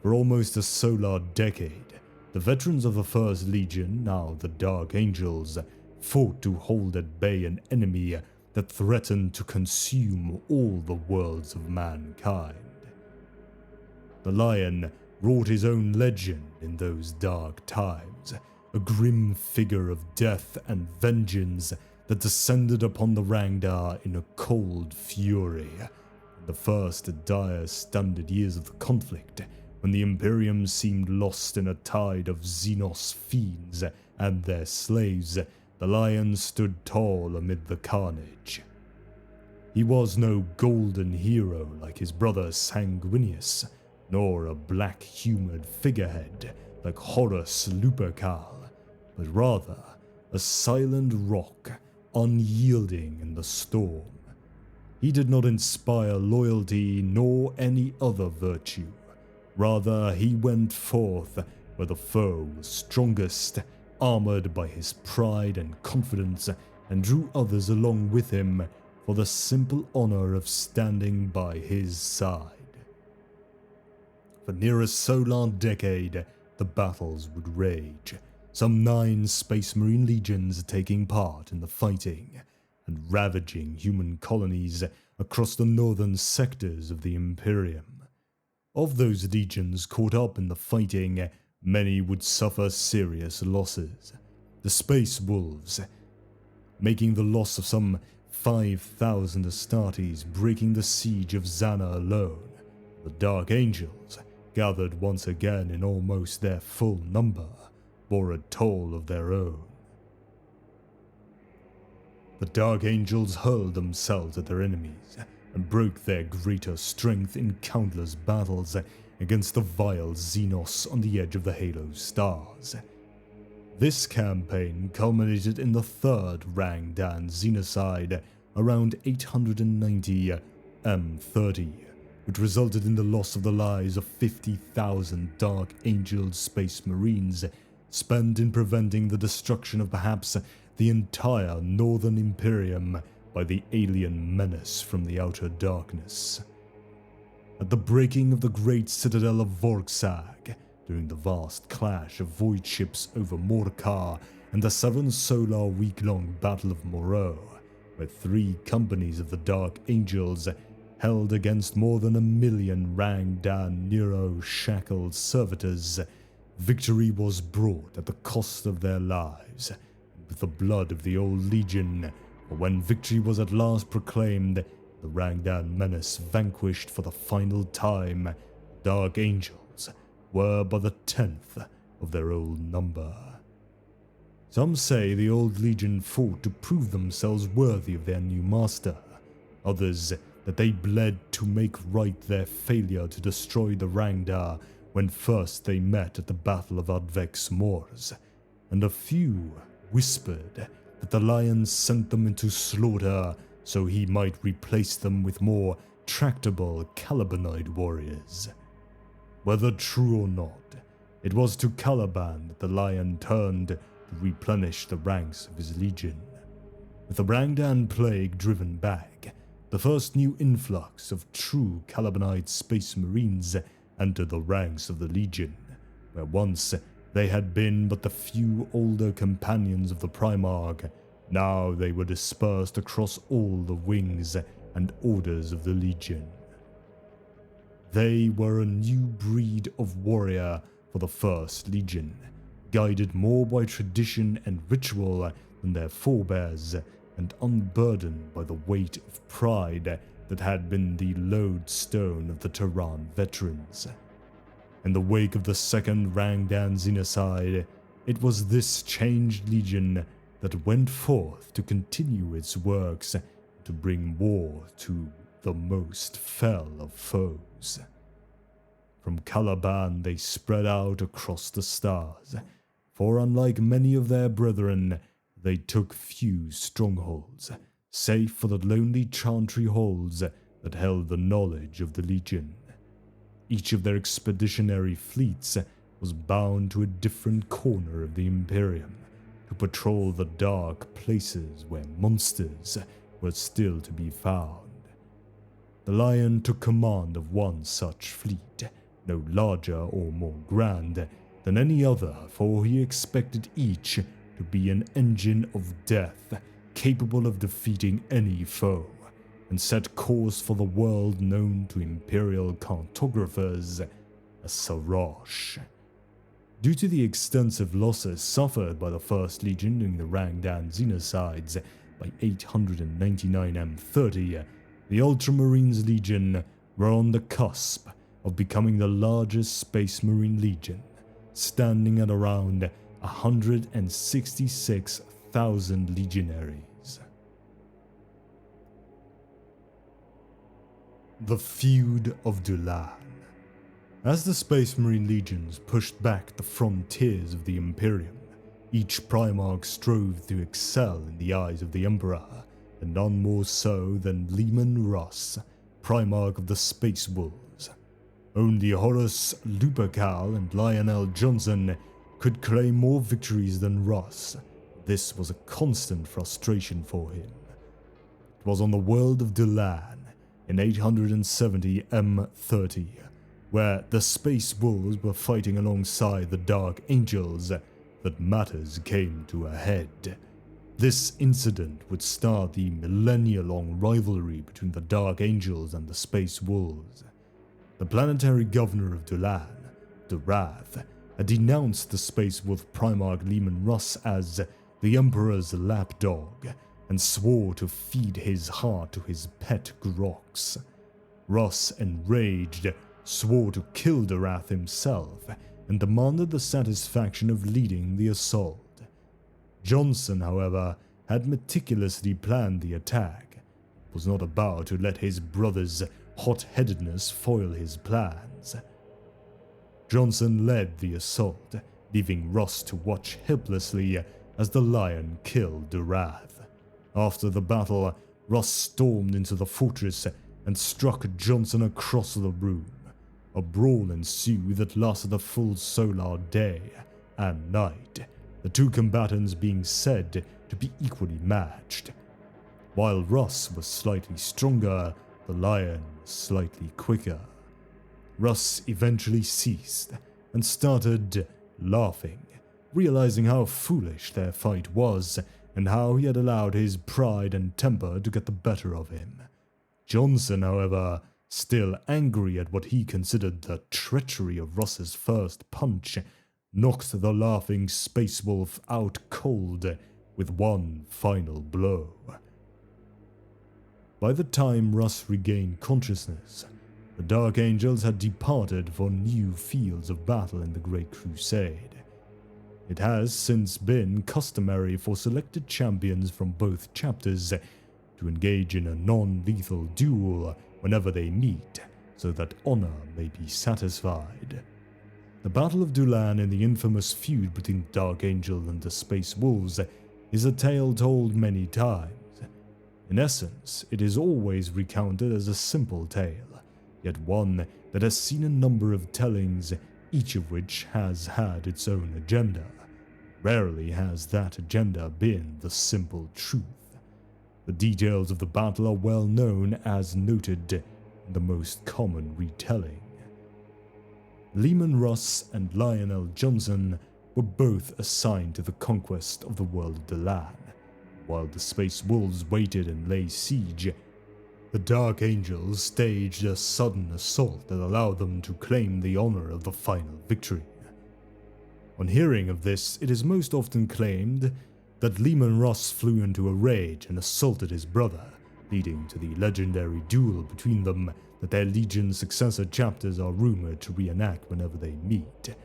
For almost a solar decade, the veterans of the First Legion, now the Dark Angels, fought to hold at bay an enemy that threatened to consume all the worlds of mankind. The Lion wrought his own legend in those dark times, a grim figure of death and vengeance that descended upon the Rangda in a cold fury. In the first dire standard years of the conflict, when the Imperium seemed lost in a tide of Xenos fiends and their slaves, the Lion stood tall amid the carnage. He was no golden hero like his brother Sanguinius, nor a black-humored figurehead like Horus Lupercal, but rather a silent rock, unyielding in the storm. He did not inspire loyalty nor any other virtue. Rather, he went forth where the foe was strongest, armored by his pride and confidence, and drew others along with him for the simple honor of standing by his side. For near a solar decade, the battles would rage, some 9 Space Marine legions taking part in the fighting, and ravaging human colonies across the northern sectors of the Imperium. Of those legions caught up in the fighting, many would suffer serious losses. The Space Wolves, making the loss of some 5,000 Astartes breaking the siege of Xana alone. The Dark Angels, gathered once again in almost their full number, bore a toll of their own. The Dark Angels hurled themselves at their enemies and broke their greater strength in countless battles against the vile Xenos on the edge of the Halo stars. This campaign culminated in the 3rd Rangdan Xenocide around 890 M30, which resulted in the loss of the lives of 50,000 Dark Angel Space Marines, spent in preventing the destruction of perhaps the entire northern Imperium by the alien menace from the outer darkness. At the breaking of the great citadel of Vorksag, during the vast clash of void ships over Morkar and the 7 solar week-long Battle of Moreau, where 3 companies of the Dark Angels held against more than 1 million Rangdan Nero-shackled servitors, victory was brought at the cost of their lives, and with the blood of the old Legion, for when victory was at last proclaimed, the Rangdan menace vanquished for the final time, the Dark Angels were but the 10th of their old number. Some say the old Legion fought to prove themselves worthy of their new master, others that they bled to make right their failure to destroy the Rangda when first they met at the Battle of Advex Moors, and a few whispered that the Lion sent them into slaughter so he might replace them with more tractable Calibanite warriors. Whether true or not, it was to Caliban that the Lion turned to replenish the ranks of his legion. With the Rangdan plague driven back, the first new influx of true Calibanite space marines entered the ranks of the Legion, where once they had been but the few older companions of the Primarch. Now they were dispersed across all the wings and orders of the Legion. They were a new breed of warrior for the First Legion, guided more by tradition and ritual than their forebears, and unburdened by the weight of pride that had been the lodestone of the Tehran veterans. In the wake of the second Rangdan Xenocide, it was this changed Legion that went forth to continue its works to bring war to the most fell of foes. From Caliban they spread out across the stars, for unlike many of their brethren, they took few strongholds, save for the lonely chantry halls that held the knowledge of the Legion. Each of their expeditionary fleets was bound to a different corner of the Imperium, to patrol the dark places where monsters were still to be found. The Lion took command of one such fleet, no larger or more grand than any other, for he expected each to be an engine of death, capable of defeating any foe, and set course for the world known to Imperial cartographers as Sarosh. Due to the extensive losses suffered by the First Legion during the Rangdan Xenocides by 899 M30, the Ultramarines Legion were on the cusp of becoming the largest Space Marine Legion, standing at around 166,000 legionaries. The Feud of Dulan. As the Space Marine Legions pushed back the frontiers of the Imperium, each Primarch strove to excel in the eyes of the Emperor, and none more so than Leman Russ, Primarch of the Space Wolves. Only Horace Lupercal and Lionel Johnson could claim more victories than Russ. This was a constant frustration for him. It was on the world of Dulan in 870 M30, where the Space Wolves were fighting alongside the Dark Angels, that matters came to a head. This incident would start the millennia-long rivalry between the Dark Angels and the Space Wolves. The planetary governor of Dulan, Durath, had denounced the Space Wolf Primarch Leman Russ as the Emperor's lapdog, and swore to feed his heart to his pet Grox. Russ, enraged, swore to kill Durath himself, and demanded the satisfaction of leading the assault. Johnson, however, had meticulously planned the attack, was not about to let his brother's hot-headedness foil his plans. Johnson led the assault, leaving Russ to watch helplessly as the Lion killed Durath. After the battle, Russ stormed into the fortress and struck Johnson across the room. A brawl ensued that lasted a full solar day, and knight, the two combatants being said to be equally matched. While Russ was slightly stronger, the lion was slightly quicker. Russ eventually ceased and started laughing, realizing how foolish their fight was and how he had allowed his pride and temper to get the better of him. Johnson, however, still angry at what he considered the treachery of Russ's first punch, knocked the laughing space wolf out cold with one final blow. By the time Russ regained consciousness, the Dark Angels had departed for new fields of battle in the Great Crusade. It has since been customary for selected champions from both chapters to engage in a non-lethal duel whenever they meet, so that honor may be satisfied. The Battle of Dulan in the infamous feud between the Dark Angel and the Space Wolves is a tale told many times. In essence, it is always recounted as a simple tale, yet one that has seen a number of tellings, each of which has had its own agenda. Rarely has that agenda been the simple truth. The details of the battle are well known as noted in the most common retelling. Leman Russ and Lionel Johnson were both assigned to the conquest of the world of Delan. While the Space Wolves waited and lay siege, the Dark Angels staged a sudden assault that allowed them to claim the honor of the final victory. On hearing of this, it is most often claimed that Leman Russ flew into a rage and assaulted his brother, leading to the legendary duel between them that their Legion's successor chapters are rumored to reenact whenever they meet.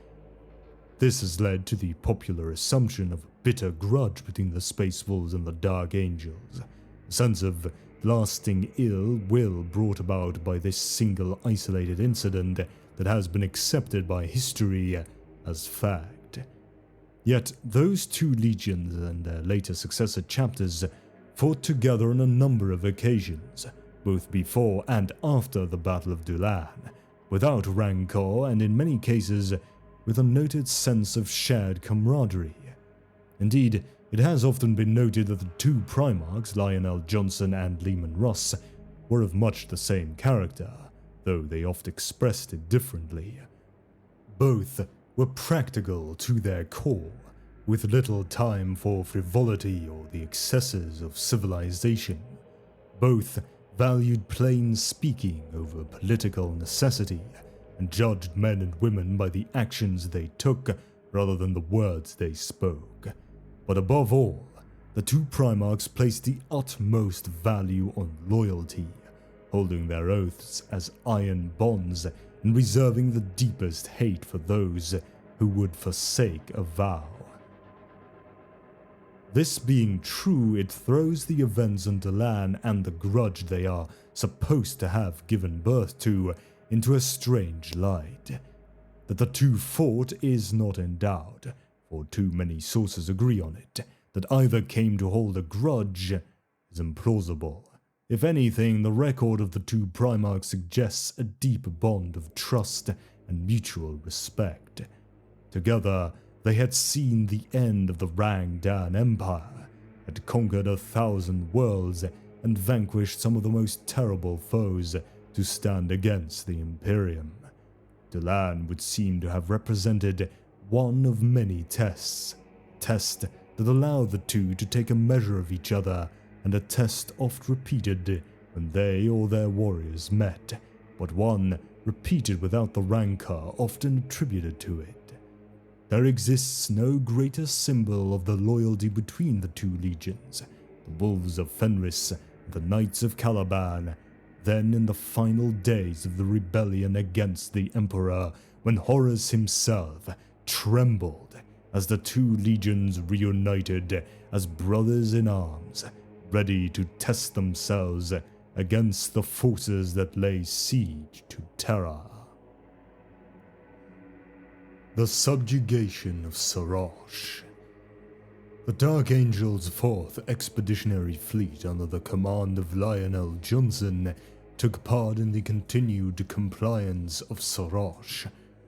This has led to the popular assumption of a bitter grudge between the Space Wolves and the Dark Angels, a sense of lasting ill will brought about by this single isolated incident that has been accepted by history as fact. Yet those two legions and their later successor chapters fought together on a number of occasions, both before and after the Battle of Dulan, without rancor and in many cases with a noted sense of shared camaraderie. Indeed, it has often been noted that the two Primarchs, Lionel Johnson and Leman Russ, were of much the same character, though they oft expressed it differently. Both were practical to their core, with little time for frivolity or the excesses of civilization. Both valued plain speaking over political necessity, and judged men and women by the actions they took rather than the words they spoke. But above all, the two Primarchs placed the utmost value on loyalty, holding their oaths as iron bonds and reserving the deepest hate for those who would forsake a vow. This being true, it throws the events on Delan and the grudge they are supposed to have given birth to into a strange light. That the two fought is not in doubt, for too many sources agree on it. That either came to hold a grudge is implausible. If anything, the record of the two Primarchs suggests a deep bond of trust and mutual respect. Together, they had seen the end of the Rangdan Empire, had conquered 1,000 worlds, and vanquished some of the most terrible foes to stand against the Imperium. Delan would seem to have represented one of many tests, a test that allowed the two to take a measure of each other, and a test oft repeated when they or their warriors met, but one repeated without the rancor often attributed to it. There exists no greater symbol of the loyalty between the two legions, the Wolves of Fenris and the Knights of Caliban, than in the final days of the rebellion against the Emperor, when Horus himself trembled as the two legions reunited as brothers in arms, ready to test themselves against the forces that lay siege to Terra. The subjugation of Sorosh. The Dark Angel's 4th Expeditionary Fleet under the command of Lionel Johnson took part in the continued compliance of Sorosh,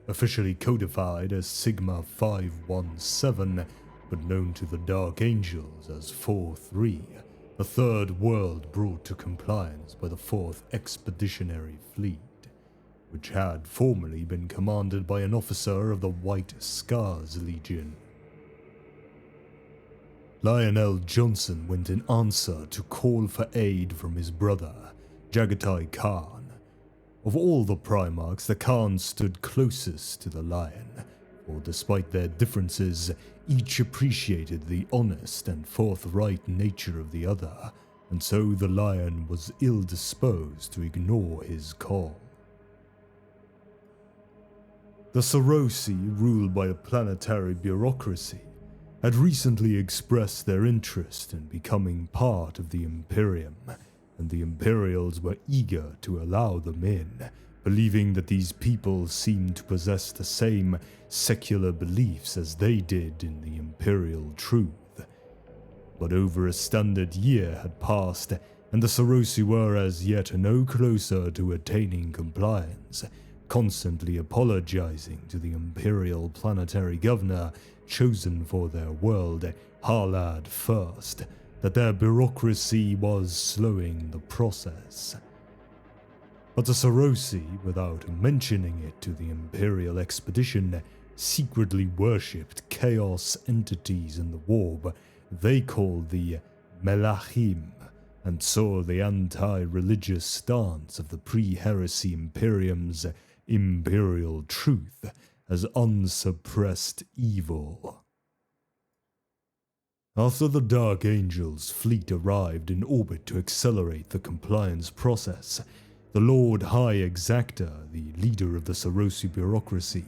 officially codified as Sigma 517, but known to the Dark Angels as 4-3, the third world brought to compliance by the 4th Expeditionary Fleet, which had formerly been commanded by an officer of the White Scars Legion. Lionel Johnson went in answer to call for aid from his brother, Jagatai Khan. Of all the Primarchs, the Khan stood closest to the Lion, for despite their differences, each appreciated the honest and forthright nature of the other, and so the Lion was ill-disposed to ignore his call. The Serosi, ruled by a planetary bureaucracy, had recently expressed their interest in becoming part of the Imperium, and the Imperials were eager to allow them in, believing that these people seemed to possess the same secular beliefs as they did in the Imperial truth. But over a standard year had passed, and the Serosi were as yet no closer to attaining compliance, constantly apologizing to the Imperial planetary governor chosen for their world, Harlad First, that their bureaucracy was slowing the process. But the Serosi, without mentioning it to the Imperial expedition, secretly worshipped chaos entities in the warp they called the Melachim, and saw the anti-religious stance of the pre-heresy Imperium's Imperial truth as unsuppressed evil. After the Dark Angels' fleet arrived in orbit to accelerate the compliance process, the Lord High Exactor, the leader of the Serosi bureaucracy,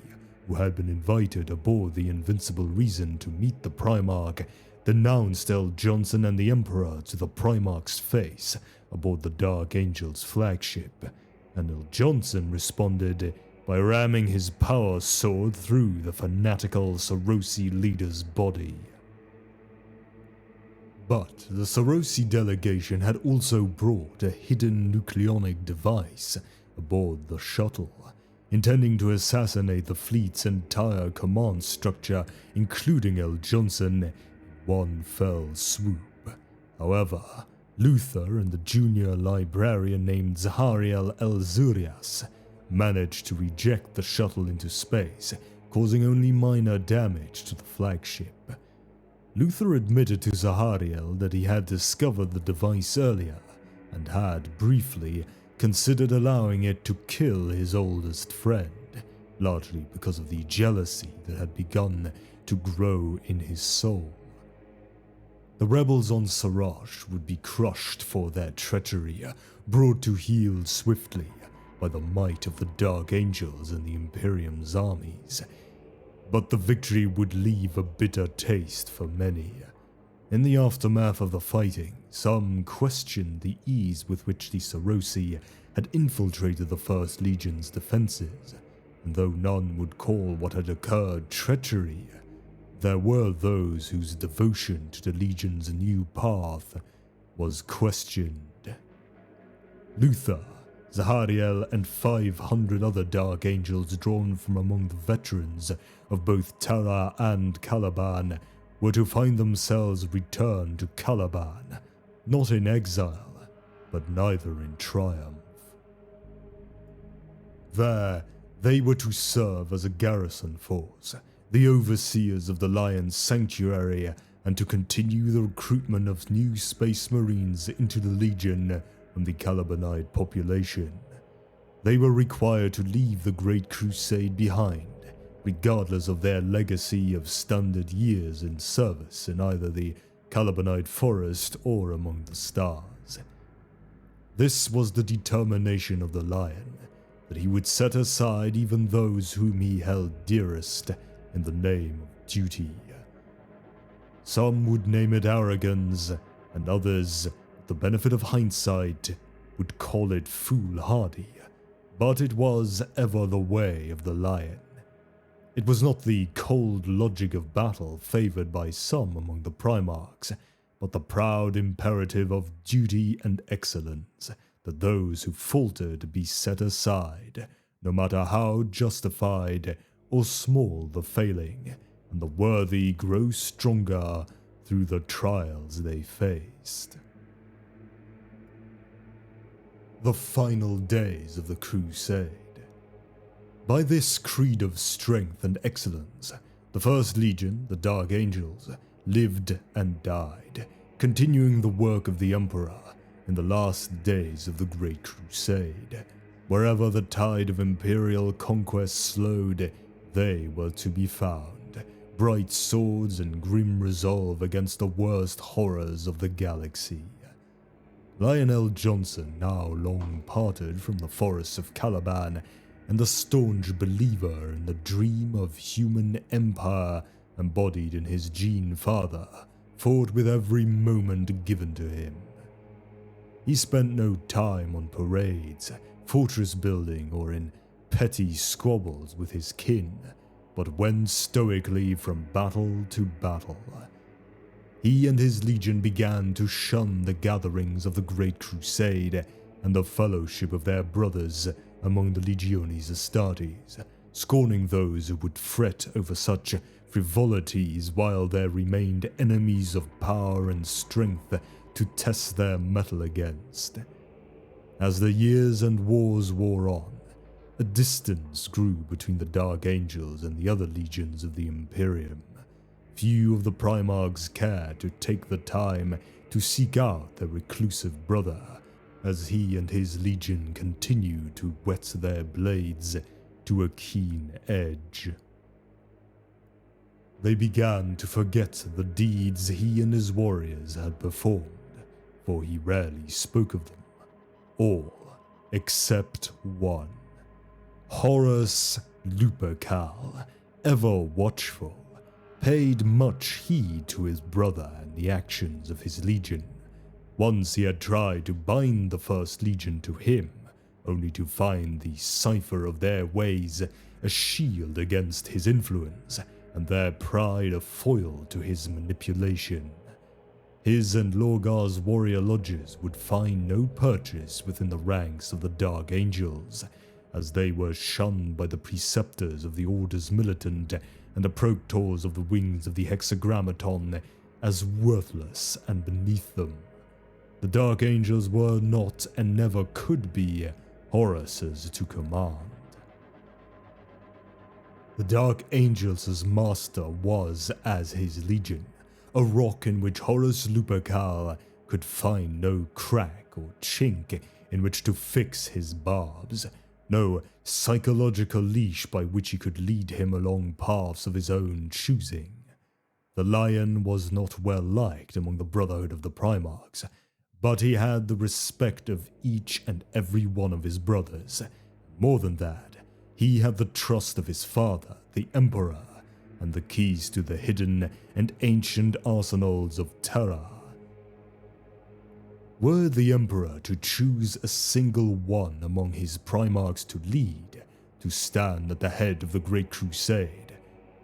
who had been invited aboard the Invincible Reason to meet the Primarch, denounced L. Johnson and the Emperor to the Primarch's face aboard the Dark Angels' flagship, and L. Johnson responded by ramming his power sword through the fanatical Serosi leader's body. But the Serosi delegation had also brought a hidden nucleonic device aboard the shuttle, intending to assassinate the fleet's entire command structure, including L. Johnson, in one fell swoop. However, Luther and the junior librarian named Zahariel El-Zurias managed to reject the shuttle into space, causing only minor damage to the flagship. Luther admitted to Zahariel that he had discovered the device earlier, and had, briefly, considered allowing it to kill his oldest friend, largely because of the jealousy that had begun to grow in his soul. The rebels on Sarash would be crushed for their treachery, brought to heel swiftly by the might of the Dark Angels and the Imperium's armies. But the victory would leave a bitter taste for many. In the aftermath of the fighting, some questioned the ease with which the Serosi had infiltrated the First Legion's defenses, and though none would call what had occurred treachery, there were those whose devotion to the Legion's new path was questioned. Luther, Zahariel, and 500 other Dark Angels drawn from among the veterans of both Tara and Caliban were to find themselves returned to Caliban, not in exile, but neither in triumph. There, they were to serve as a garrison force, the overseers of the Lion's Sanctuary, and to continue the recruitment of new Space Marines into the Legion from the Calibanite population. They were required to leave the Great Crusade behind, regardless of their legacy of standard years in service in either the Calibanite forest or among the stars. This was the determination of the Lion, that he would set aside even those whom he held dearest in the name of duty. Some would name it arrogance, and others, with the benefit of hindsight, would call it foolhardy, but it was ever the way of the Lion. It was not the cold logic of battle favored by some among the Primarchs, but the proud imperative of duty and excellence, that those who faltered be set aside, no matter how justified or small the failing, and the worthy grow stronger through the trials they faced. The final days of the Crusade. By this creed of strength and excellence, the First Legion, the Dark Angels, lived and died, continuing the work of the Emperor in the last days of the Great Crusade. Wherever the tide of Imperial conquest slowed, they were to be found, bright swords and grim resolve against the worst horrors of the galaxy. Lionel Johnson, now long parted from the forests of Caliban, and the staunch believer in the dream of human empire embodied in his Gene father, fought with every moment given to him. He spent no time on parades, fortress building, or in petty squabbles with his kin, but went stoically from battle to battle. He and his legion began to shun the gatherings of the Great Crusade and the fellowship of their brothers among the Legiones Astartes, scorning those who would fret over such frivolities while there remained enemies of power and strength to test their mettle against. As the years and wars wore on, a distance grew between the Dark Angels and the other legions of the Imperium. Few of the Primarchs cared to take the time to seek out their reclusive brother, as he and his legion continued to whet their blades to a keen edge. They began to forget the deeds he and his warriors had performed, for he rarely spoke of them. All except one. Horus Lupercal, ever watchful, paid much heed to his brother and the actions of his legion. Once he had tried to bind the First Legion to him, only to find the cipher of their ways a shield against his influence, and their pride a foil to his manipulation. His and Lorgar's warrior lodges would find no purchase within the ranks of the Dark Angels, as they were shunned by the preceptors of the Orders Militant and the proctors of the wings of the Hexagrammaton as worthless and beneath them. The Dark Angels were not and never could be Horus's to command. The Dark Angels' master was, as his legion, a rock in which Horus Lupercal could find no crack or chink in which to fix his barbs, no psychological leash by which he could lead him along paths of his own choosing. The Lion was not well liked among the Brotherhood of the Primarchs, but he had the respect of each and every one of his brothers. More than that, he had the trust of his father, the Emperor, and the keys to the hidden and ancient arsenals of Terra. Were the Emperor to choose a single one among his Primarchs to lead, to stand at the head of the Great Crusade,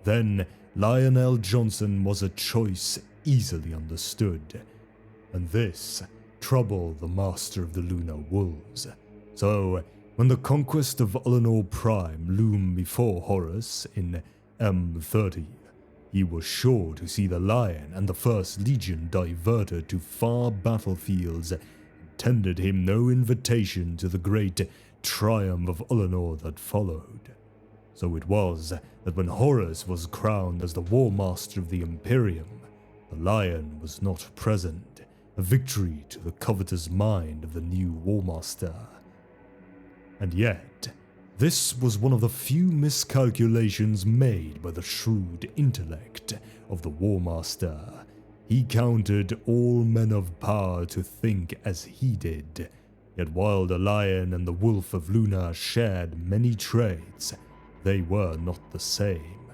then Lionel Johnson was a choice easily understood, and this troubled the Master of the Lunar Wolves. So, when the conquest of Ullanor Prime loomed before Horus in M30, he was sure to see the Lion and the First Legion diverted to far battlefields, and tendered him no invitation to the great triumph of Ullanor that followed. So it was that when Horus was crowned as the War Master of the Imperium, the Lion was not present, a victory to the covetous mind of the new War Master. And yet, this was one of the few miscalculations made by the shrewd intellect of the War Master. He counted all men of power to think as he did, yet while the Lion and the Wolf of Luna shared many traits, they were not the same.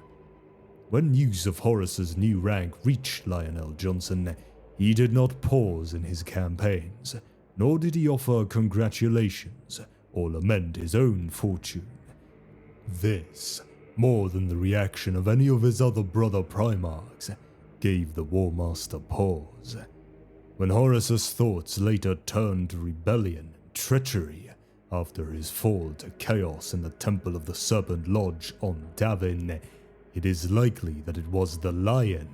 When news of Horus's new rank reached Lionel Johnson, he did not pause in his campaigns, nor did he offer congratulations or lament his own fortune. This, more than the reaction of any of his other brother Primarchs, gave the War Master pause. When Horus's thoughts later turned to rebellion and treachery, After his fall to chaos in the Temple of the Serpent Lodge on Davin, it is likely that it was the Lion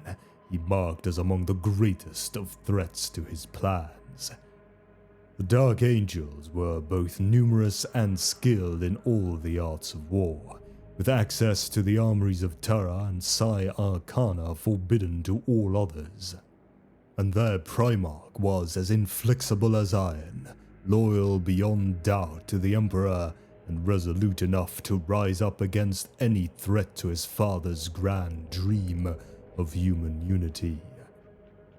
he marked as among the greatest of threats to his plans. The Dark Angels were both numerous and skilled in all the arts of war, with access to the armories of Terra and Psi Arcana forbidden to all others. And their Primarch was as inflexible as iron, loyal beyond doubt to the Emperor, and resolute enough to rise up against any threat to his father's grand dream of human unity.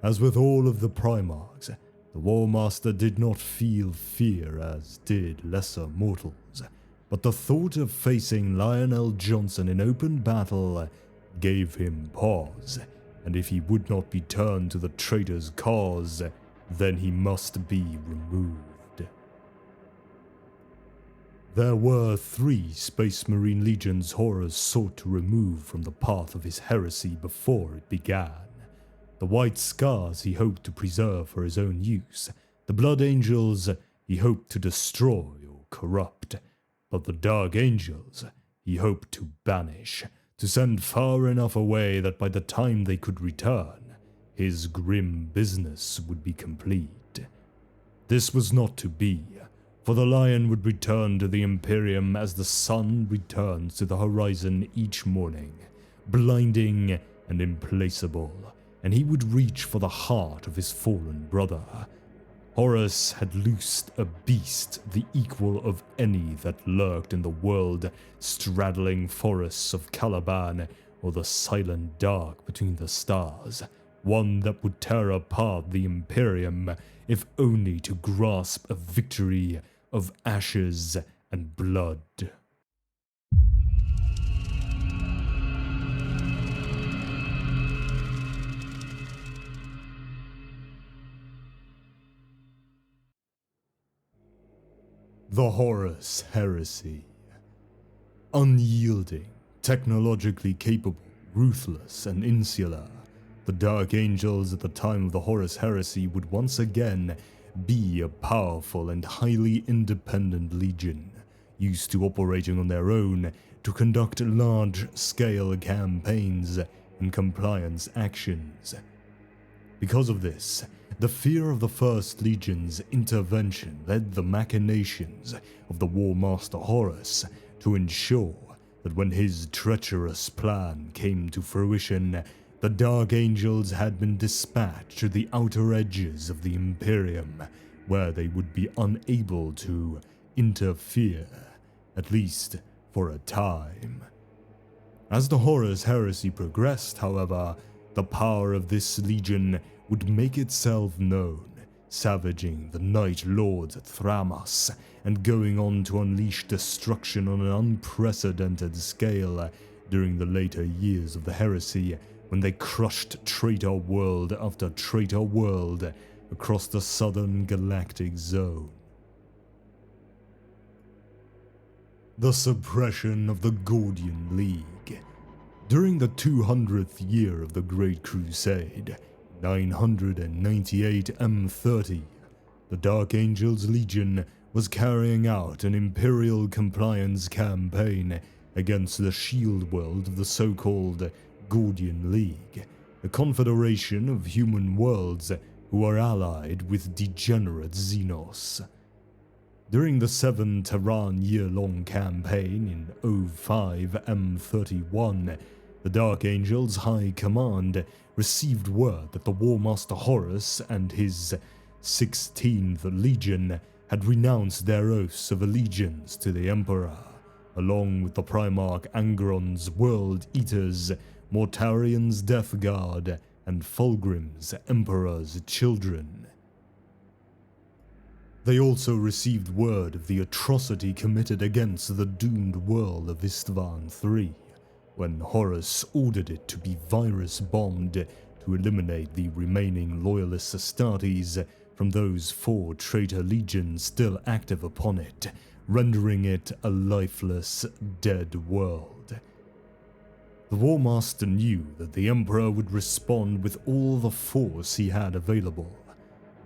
As with all of the Primarchs, the War Master did not feel fear as did lesser mortals, but the thought of facing Lionel Johnson in open battle gave him pause, and if he would not be turned to the traitor's cause, then he must be removed. There were 3 Space Marine Legions Horus sought to remove from the path of his heresy before it began. The White Scars he hoped to preserve for his own use, the Blood Angels he hoped to destroy or corrupt, but the Dark Angels he hoped to banish, to send far enough away that by the time they could return, his grim business would be complete. This was not to be, for the Lion would return to the Imperium as the sun returns to the horizon each morning, blinding and implacable, and he would reach for the heart of his fallen brother. Horus had loosed a beast the equal of any that lurked in the world, straddling forests of Caliban or the silent dark between the stars, one that would tear apart the Imperium, if only to grasp a victory of ashes and blood. The Horus Heresy. Unyielding, technologically capable, ruthless, and insular, the Dark Angels at the time of the Horus Heresy would once again be a powerful and highly independent legion, used to operating on their own to conduct large-scale campaigns and compliance actions. Because of this, the fear of the First Legion's intervention led the machinations of the War Master Horus to ensure that when his treacherous plan came to fruition, the Dark Angels had been dispatched to the outer edges of the Imperium, where they would be unable to interfere, at least for a time. As the Horus Heresy progressed, however, the power of this legion would make itself known, savaging the Night Lords at Thramas, and going on to unleash destruction on an unprecedented scale during the later years of the Heresy, when they crushed traitor world after traitor world across the southern galactic zone. The suppression of the Gordian League. During the 200th year of the Great Crusade, 998 M30, the Dark Angels Legion was carrying out an Imperial compliance campaign against the shield world of the so-called Gordian League, a confederation of human worlds who are allied with degenerate Xenos. During the 7 Terran year-long campaign in 05 M31, the Dark Angels High Command received word that the War Master Horus and his 16th Legion had renounced their oaths of allegiance to the Emperor, along with the Primarch Angron's World Eaters, Mortarian's Death Guard, and Fulgrim's Emperor's Children. They also received word of the atrocity committed against the doomed world of Istvan III, when Horus ordered it to be virus-bombed to eliminate the remaining loyalist Astartes from those 4 traitor legions still active upon it, rendering it a lifeless, dead world. The War Master knew that the Emperor would respond with all the force he had available.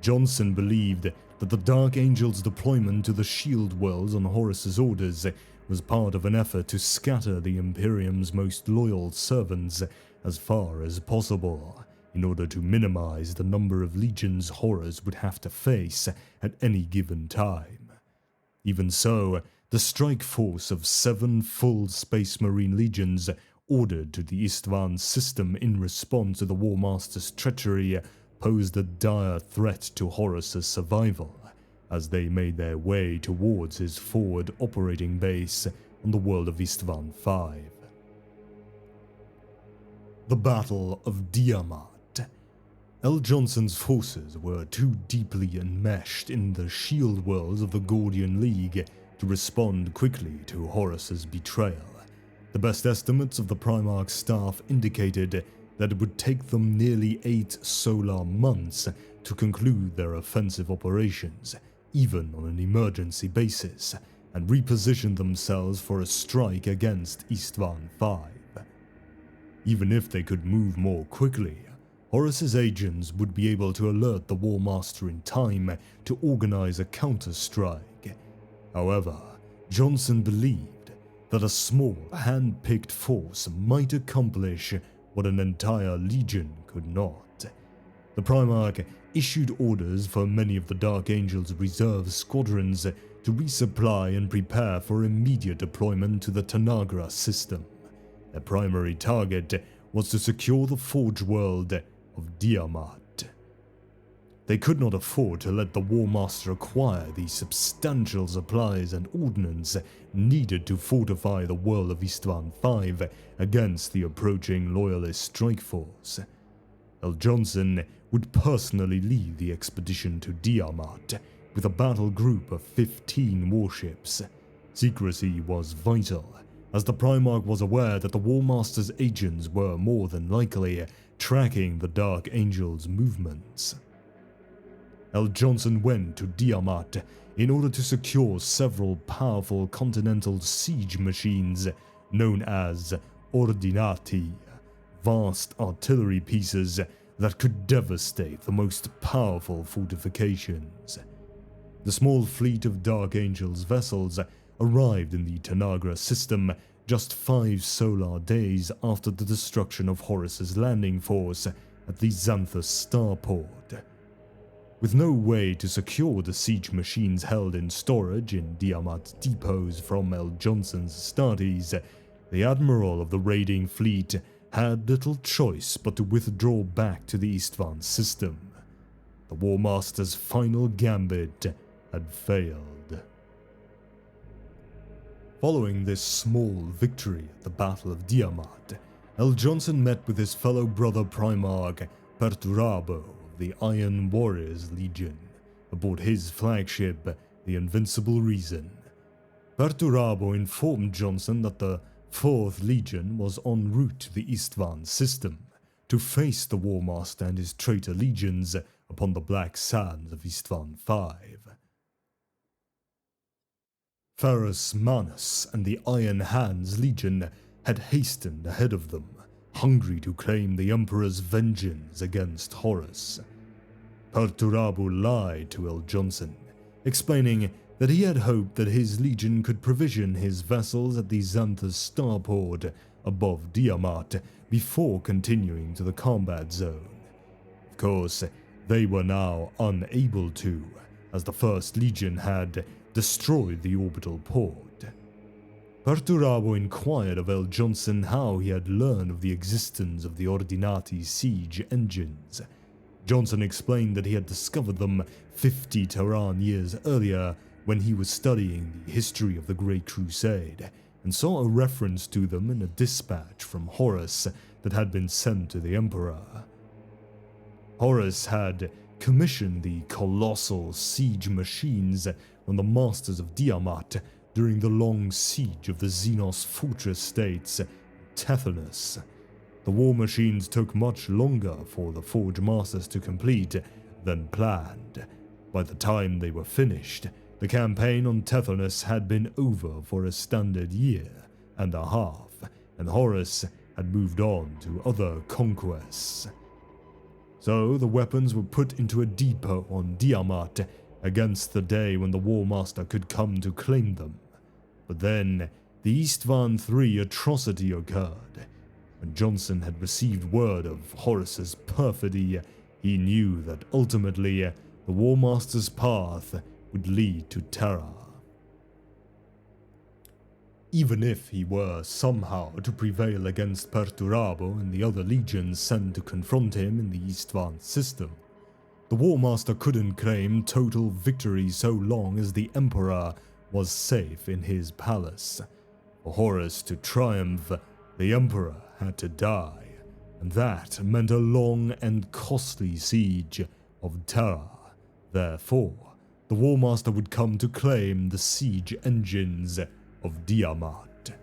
Johnson believed that the Dark Angel's deployment to the Shield Worlds on Horus's orders was part of an effort to scatter the Imperium's most loyal servants as far as possible, in order to minimize the number of legions Horus would have to face at any given time. Even so, the strike force of 7 full Space Marine legions ordered to the Istvan system in response to the War Master's treachery posed a dire threat to Horus's survival, as they made their way towards his forward operating base on the world of Istvan V. The Battle of Diamat. L. Johnson's forces were too deeply enmeshed in the shield worlds of the Gordian League to respond quickly to Horus's betrayal. The best estimates of the Primarch staff indicated that it would take them nearly 8 solar months to conclude their offensive operations, even on an emergency basis, and reposition themselves for a strike against Istvan V. Even if they could move more quickly, Horus's agents would be able to alert the War Master in time to organize a counter-strike. However, Johnson believed that a small, hand-picked force might accomplish what an entire legion could not. The Primarch issued orders for many of the Dark Angel's reserve squadrons to resupply and prepare for immediate deployment to the Tanagra system. Their primary target was to secure the Forge World of Diamat. They could not afford to let the War Master acquire the substantial supplies and ordnance needed to fortify the world of Istvan V against the approaching Loyalist strike force. L. Johnson would personally lead the expedition to Diamat with a battle group of 15 warships. Secrecy was vital, as the Primarch was aware that the War Master's agents were more than likely tracking the Dark Angel's movements. L. Johnson went to Diamat in order to secure several powerful continental siege machines known as ordinati, vast artillery pieces that could devastate the most powerful fortifications. The small fleet of Dark Angel's vessels arrived in the Tanagra system just 5 solar days after the destruction of Horus's landing force at the Xanthus starport. With no way to secure the siege machines held in storage in Diamat depots from L. Johnson's Astartes, the admiral of the raiding fleet had little choice but to withdraw back to the Istvan system. The War Master's final gambit had failed. Following this small victory at the Battle of Diamat, L. Johnson met with his fellow brother Primarch Perturabo of the Iron Warriors Legion aboard his flagship, the Invincible Reason. Perturabo informed Johnson that the 4th Legion was en route to the Istvan system to face the War Master and his traitor legions upon the black sands of Istvan V. Ferrus Manus and the Iron Hands Legion had hastened ahead of them, hungry to claim the Emperor's vengeance against Horus. Perturabo lied to L. Johnson, explaining that he had hoped that his legion could provision his vessels at the Xanthus starport above Diamat before continuing to the combat zone. Of course, they were now unable to, as the 1st Legion had destroyed the orbital port. Perturabo inquired of L. Johnson how he had learned of the existence of the Ordinati siege engines. Johnson explained that he had discovered them 50 Terran years earlier when he was studying the history of the Great Crusade, and saw a reference to them in a dispatch from Horus that had been sent to the Emperor. Horus had commissioned the colossal siege machines on the Masters of Diamat during the long siege of the Xenos fortress states, Tethanus. The war machines took much longer for the Forge Masters to complete than planned. By the time they were finished, the campaign on Tethanus had been over for a standard year and a half, and Horus had moved on to other conquests. So the weapons were put into a depot on Diamat against the day when the War Master could come to claim them. But then, the Istvan III atrocity occurred. When Johnson had received word of Horus's perfidy, he knew that ultimately the War Master's path would lead to terror. Even if he were somehow to prevail against Perturabo and the other legions sent to confront him in the Istvan system, the War Master couldn't claim total victory so long as the Emperor was safe in his palace. For Horus to triumph, the Emperor had to die, and that meant a long and costly siege of Terra. Therefore, the War Master would come to claim the siege engines of Diamat.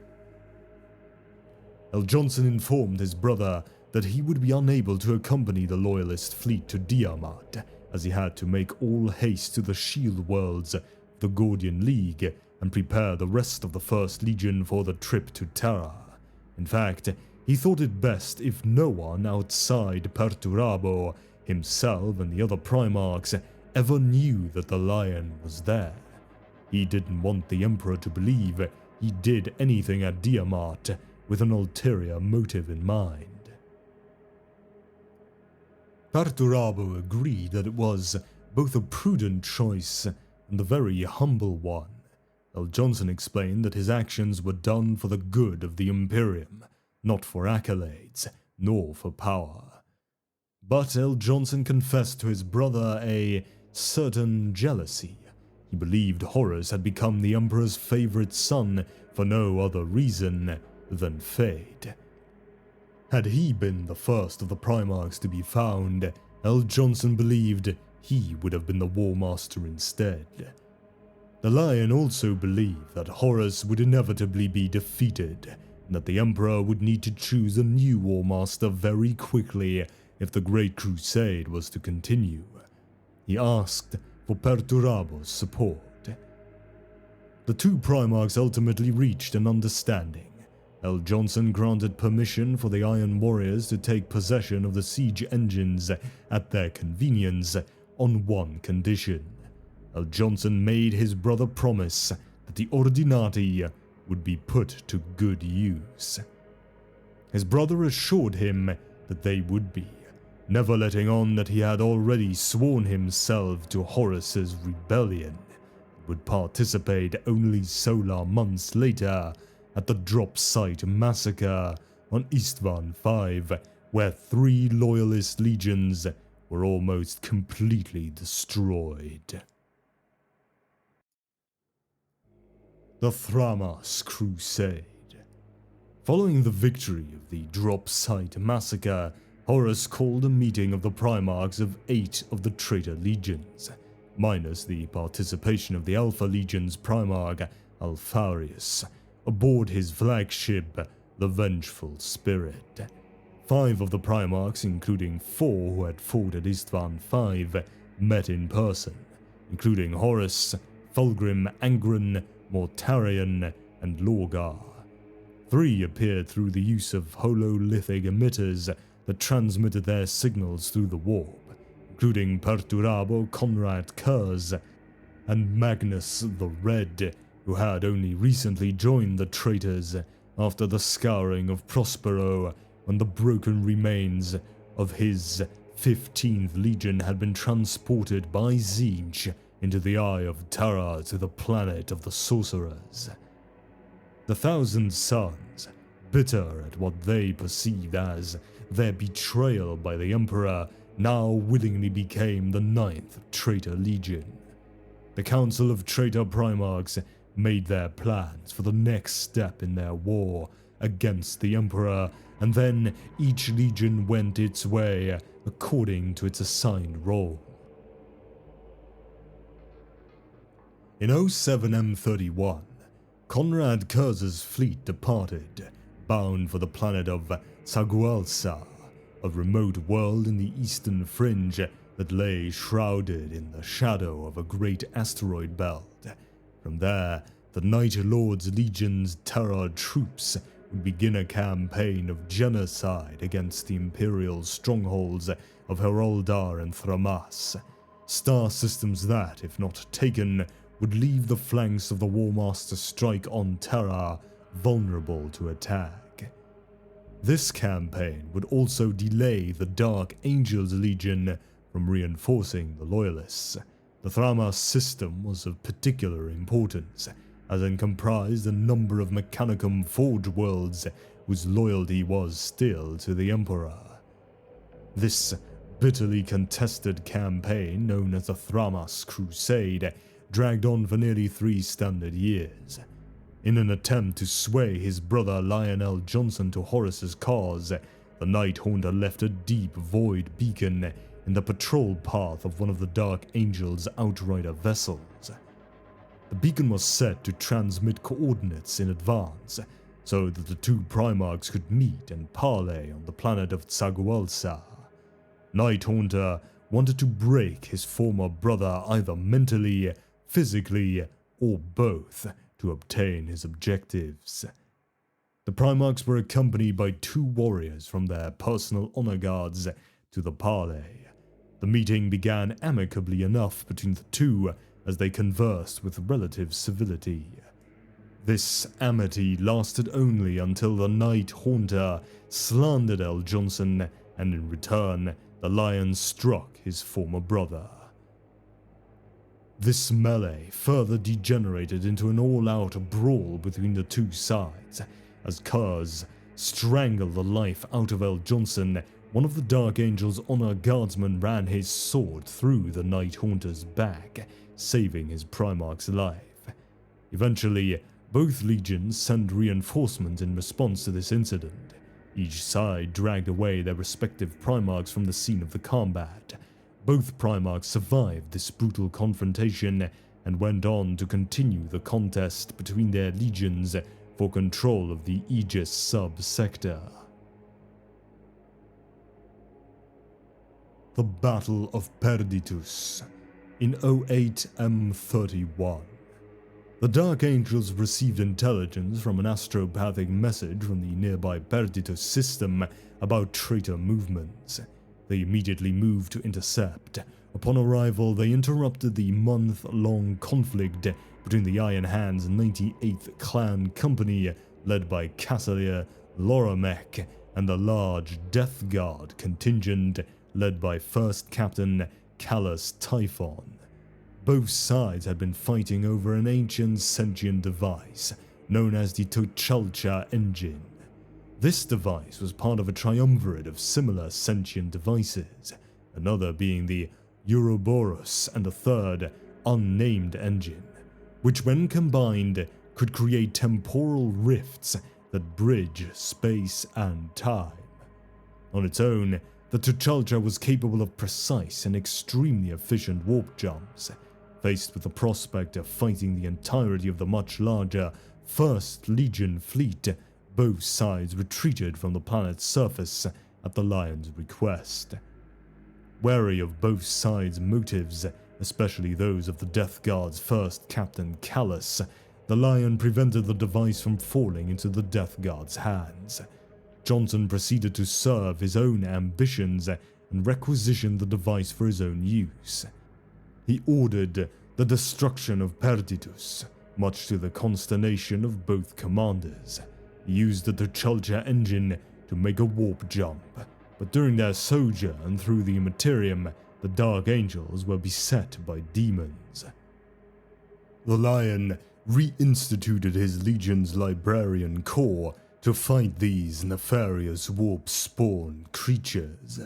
El Johnson informed his brother that he would be unable to accompany the Loyalist fleet to Diamat, as he had to make all haste to the Shield Worlds, the Gordian League, and prepare the rest of the First Legion for the trip to Terra. In fact, he thought it best if no one outside Perturabo, himself and the other Primarchs, ever knew that the Lion was there. He didn't want the Emperor to believe he did anything at Diamat with an ulterior motive in mind. Perturabo agreed that it was both a prudent choice and a very humble one. El Johnson explained that his actions were done for the good of the Imperium, not for accolades, nor for power. But El Johnson confessed to his brother a certain jealousy. He believed Horus had become the Emperor's favorite son for no other reason than fate. Had he been the first of the Primarchs to be found, El Johnson believed he would have been the War Master instead. The Lion also believed that Horus would inevitably be defeated, and that the Emperor would need to choose a new War Master very quickly if the Great Crusade was to continue. He asked for Perturabo's support. The two Primarchs ultimately reached an understanding. El Johnson granted permission for the Iron Warriors to take possession of the siege engines at their convenience on one condition. El Johnson made his brother promise that the Ordinati would be put to good use. His brother assured him that they would be, never letting on that he had already sworn himself to Horus's rebellion, and would participate only solar months later at the Drop Site Massacre on Istvan V, where 3 Loyalist legions were almost completely destroyed. The Thramas Crusade. Following the victory of the Drop Site Massacre, Horus called a meeting of the Primarchs of 8 of the traitor legions, minus the participation of the Alpha Legion's Primarch, Alpharius, aboard his flagship, the Vengeful Spirit. 5 of the Primarchs, including 4 who had fought at Istvan V, met in person, including Horus, Fulgrim, Angren, Mortarion, and Lorgar. 3 appeared through the use of hololithic emitters that transmitted their signals through the warp, including Perturabo Conrad Kurz and Magnus the Red, who had only recently joined the traitors after the scouring of Prospero when the broken remains of his 15th Legion had been transported by Tzeentch into the Eye of Terra to the planet of the sorcerers. The Thousand Sons, bitter at what they perceived as their betrayal by the Emperor, now willingly became the 9th Traitor Legion. The Council of Traitor Primarchs made their plans for the next step in their war against the Emperor, and then each legion went its way according to its assigned role. In 07M31, Conrad Kurz's fleet departed, bound for the planet of Sagualsa, a remote world in the eastern fringe that lay shrouded in the shadow of a great asteroid belt. From there, the Night Lord's Legion's Terror troops would begin a campaign of genocide against the Imperial strongholds of Heroldar and Thramas, star systems that, if not taken, would leave the flanks of the Warmaster strike on Terra vulnerable to attack. This campaign would also delay the Dark Angels Legion from reinforcing the Loyalists. The Thramas system was of particular importance, as it comprised a number of Mechanicum Forge worlds whose loyalty was still to the Emperor. This bitterly contested campaign, known as the Great Crusade, dragged on for nearly 3 standard years. In an attempt to sway his brother Lionel Johnson to Horus's cause, the Night Haunter left a deep void beacon in the patrol path of one of the Dark Angel's Outrider vessels. The beacon was set to transmit coordinates in advance, so that the two Primarchs could meet and parley on the planet of Tsagualsa. Night Haunter wanted to break his former brother either mentally, physically, or both to obtain his objectives. The Primarchs were accompanied by 2 warriors from their personal honor guards to the parley. The meeting began amicably enough between the two as they conversed with relative civility. This amity lasted only until the Night Haunter slandered L. Johnson, and in return, the Lion struck his former brother. This melee further degenerated into an all-out brawl between the two sides, as Kurz strangled the life out of L. Johnson. One of the Dark Angel's honor guardsmen ran his sword through the Night Haunter's back, saving his Primarch's life. Eventually, both legions sent reinforcements in response to this incident. Each side dragged away their respective Primarchs from the scene of the combat. Both Primarchs survived this brutal confrontation and went on to continue the contest between their legions for control of the Aegis sub-sector. The Battle of Perditus in 08 M31. The Dark Angels received intelligence from an astropathic message from the nearby Perditus system about traitor movements. They immediately moved to intercept. Upon arrival, they interrupted the month-long conflict between the Iron Hands 98th Clan Company, led by Cassalier Loramek, and the large Death Guard contingent, led by First Captain Callus Typhon. Both sides had been fighting over an ancient sentient device known as the Tuchalcha engine. This device was part of a triumvirate of similar sentient devices, another being the Ouroboros and a third, unnamed engine, which when combined could create temporal rifts that bridge space and time. On its own, the Tuchalcha was capable of precise and extremely efficient warp jumps. Faced with the prospect of fighting the entirety of the much larger 1st Legion fleet, both sides retreated from the planet's surface at the Lion's request. Wary of both sides' motives, especially those of the Death Guard's first Captain Callus, the Lion prevented the device from falling into the Death Guard's hands. Johnson proceeded to serve his own ambitions and requisitioned the device for his own use. He ordered the destruction of Perditus, much to the consternation of both commanders. He used the Tuchalcha engine to make a warp jump, but during their sojourn through the Imperium, the Dark Angels were beset by demons. The Lion reinstituted his Legion's Librarian Corps to fight these nefarious warp-spawn creatures.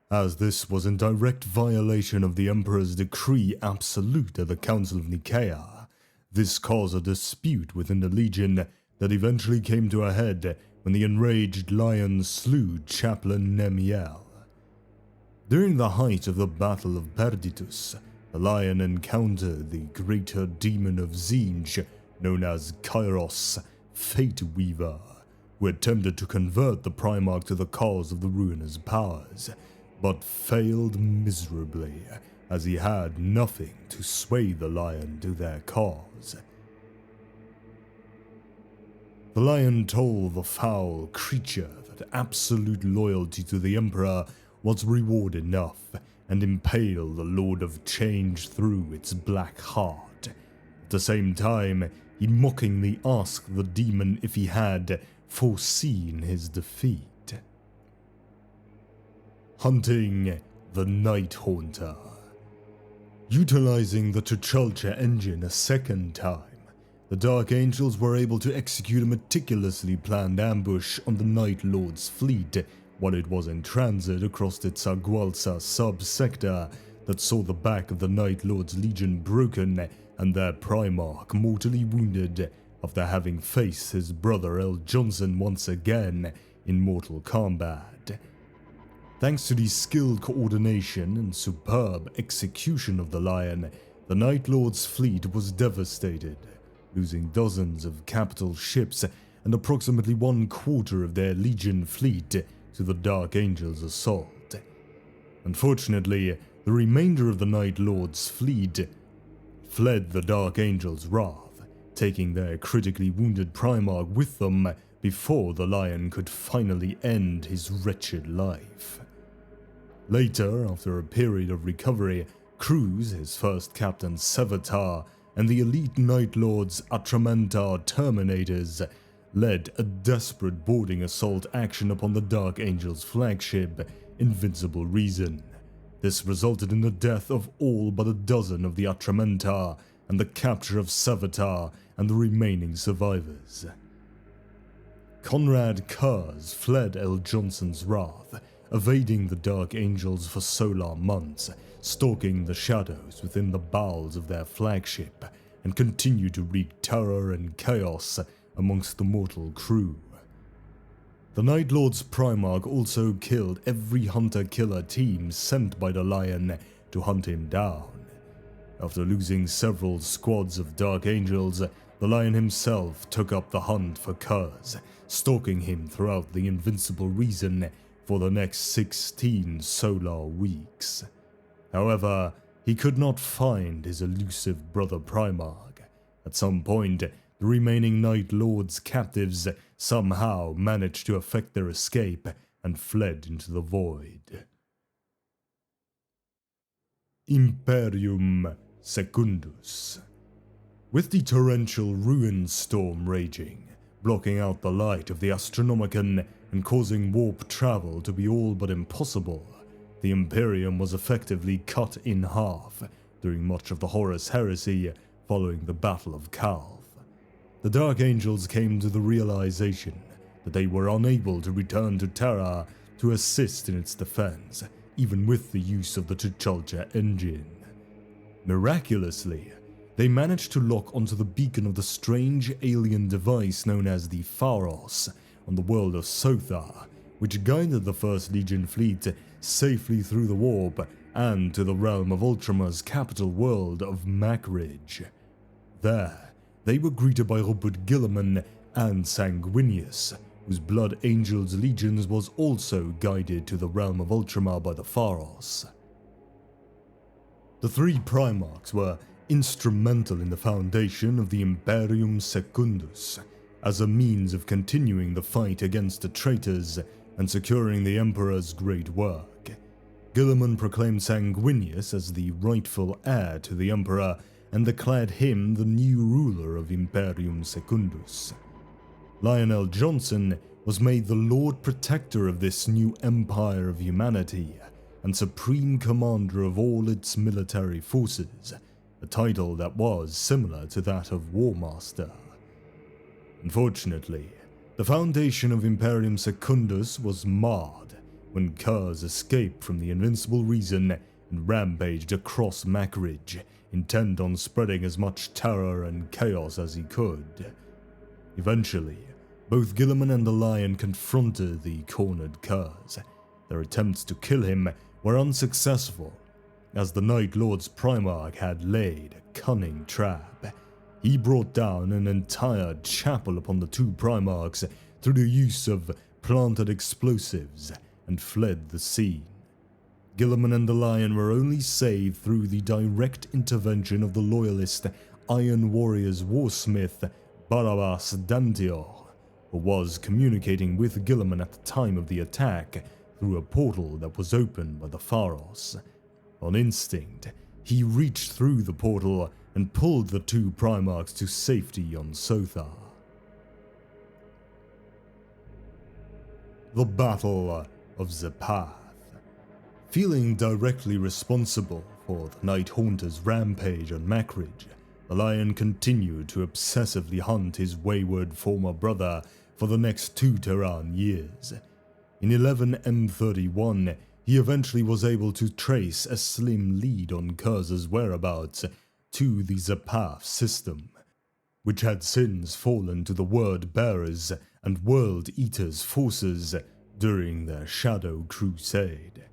As this was in direct violation of the Emperor's decree absolute at the Council of Nicaea, this caused a dispute within the Legion that eventually came to a head when the enraged Lion slew Chaplain Nemiel. During the height of the Battle of Perditus, the Lion encountered the greater demon of Tzeentch, known as Kairos, Fate Weaver, who attempted to convert the Primarch to the cause of the ruinous powers, but failed miserably, as he had nothing to sway the Lion to their cause. The Lion told the foul creature that absolute loyalty to the Emperor was reward enough, and impale the Lord of Change through its black heart. At the same time, he mockingly asked the demon if he had foreseen his defeat. Hunting the Night Haunter. Utilizing the Tzeentch engine a second time, the Dark Angels were able to execute a meticulously planned ambush on the Night Lord's fleet while it was in transit across the Tsagualsa sub-sector that saw the back of the Night Lord's legion broken and their Primarch mortally wounded after having faced his brother L. Johnson once again in mortal combat. Thanks to the skilled coordination and superb execution of the Lion, the Night Lord's fleet was devastated, losing dozens of capital ships and approximately 1/4 of their Legion fleet to the Dark Angels' assault. Unfortunately, the remainder of the Night Lord's fleet fled the Dark Angels' wrath, taking their critically wounded Primarch with them before the Lion could finally end his wretched life. Later, after a period of recovery, Cruz, his first captain Sevatar, and the elite Night Lords Atramentar Terminators led a desperate boarding assault action upon the Dark Angels' flagship, Invincible Reason. This resulted in the death of all but a dozen of the Atramentar and the capture of Sevatar and the remaining survivors. Conrad Kurz fled L. Johnson's wrath, evading the Dark Angels for solar months, stalking the shadows within the bowels of their flagship, and continued to wreak terror and chaos amongst the mortal crew. The Night Lord's Primarch also killed every hunter-killer team sent by the Lion to hunt him down. After losing several squads of Dark Angels, the Lion himself took up the hunt for Kurz, stalking him throughout the Invincible Reason for the next 16 solar weeks. However, he could not find his elusive brother Primarch. At some point, the remaining Night Lord's captives somehow managed to effect their escape and fled into the void. Imperium Secundus. With the torrential ruin storm raging, blocking out the light of the Astronomicon and causing warp travel to be all but impossible, the Imperium was effectively cut in half during much of the Horus Heresy following the Battle of Calv. The Dark Angels came to the realization that they were unable to return to Terra to assist in its defense, even with the use of the Tzeentch engine. Miraculously, they managed to lock onto the beacon of the strange alien device known as the Pharos on the world of Sothar, which guided the First Legion fleet safely through the warp and to the realm of Ultramar's capital world of Macridge. There, they were greeted by Robert Guilliman and Sanguinius, whose Blood Angels legions was also guided to the realm of Ultramar by the Pharos. The three Primarchs were instrumental in the foundation of the Imperium Secundus, as a means of continuing the fight against the traitors and securing the Emperor's great work. Guilliman proclaimed Sanguinius as the rightful heir to the Emperor and declared him the new ruler of Imperium Secundus. Lionel Johnson was made the Lord Protector of this new empire of humanity and supreme commander of all its military forces, a title that was similar to that of War Master. Unfortunately, the foundation of Imperium Secundus was marred when Kurz escaped from the Invincible Reason and rampaged across Macridge, intent on spreading as much terror and chaos as he could. Eventually, both Guilliman and the Lion confronted the cornered Kurz. Their attempts to kill him were unsuccessful, as the Night Lord's Primarch had laid a cunning trap. He brought down an entire chapel upon the two Primarchs through the use of planted explosives and fled the scene. Guilliman and the Lion were only saved through the direct intervention of the loyalist Iron Warrior's warsmith Barabas Dantior, who was communicating with Guilliman at the time of the attack through a portal that was opened by the Pharos. On instinct, he reached through the portal and pulled the two Primarchs to safety on Sothar. The Battle of Zapath. Feeling directly responsible for the Night Haunter's rampage on Makridge, the Lion continued to obsessively hunt his wayward former brother for the next 2 Terran years. In 11M31, he eventually was able to trace a slim lead on Kurz's whereabouts to the Zapath system, which had since fallen to the Word Bearers and World Eaters forces during their Shadow Crusade.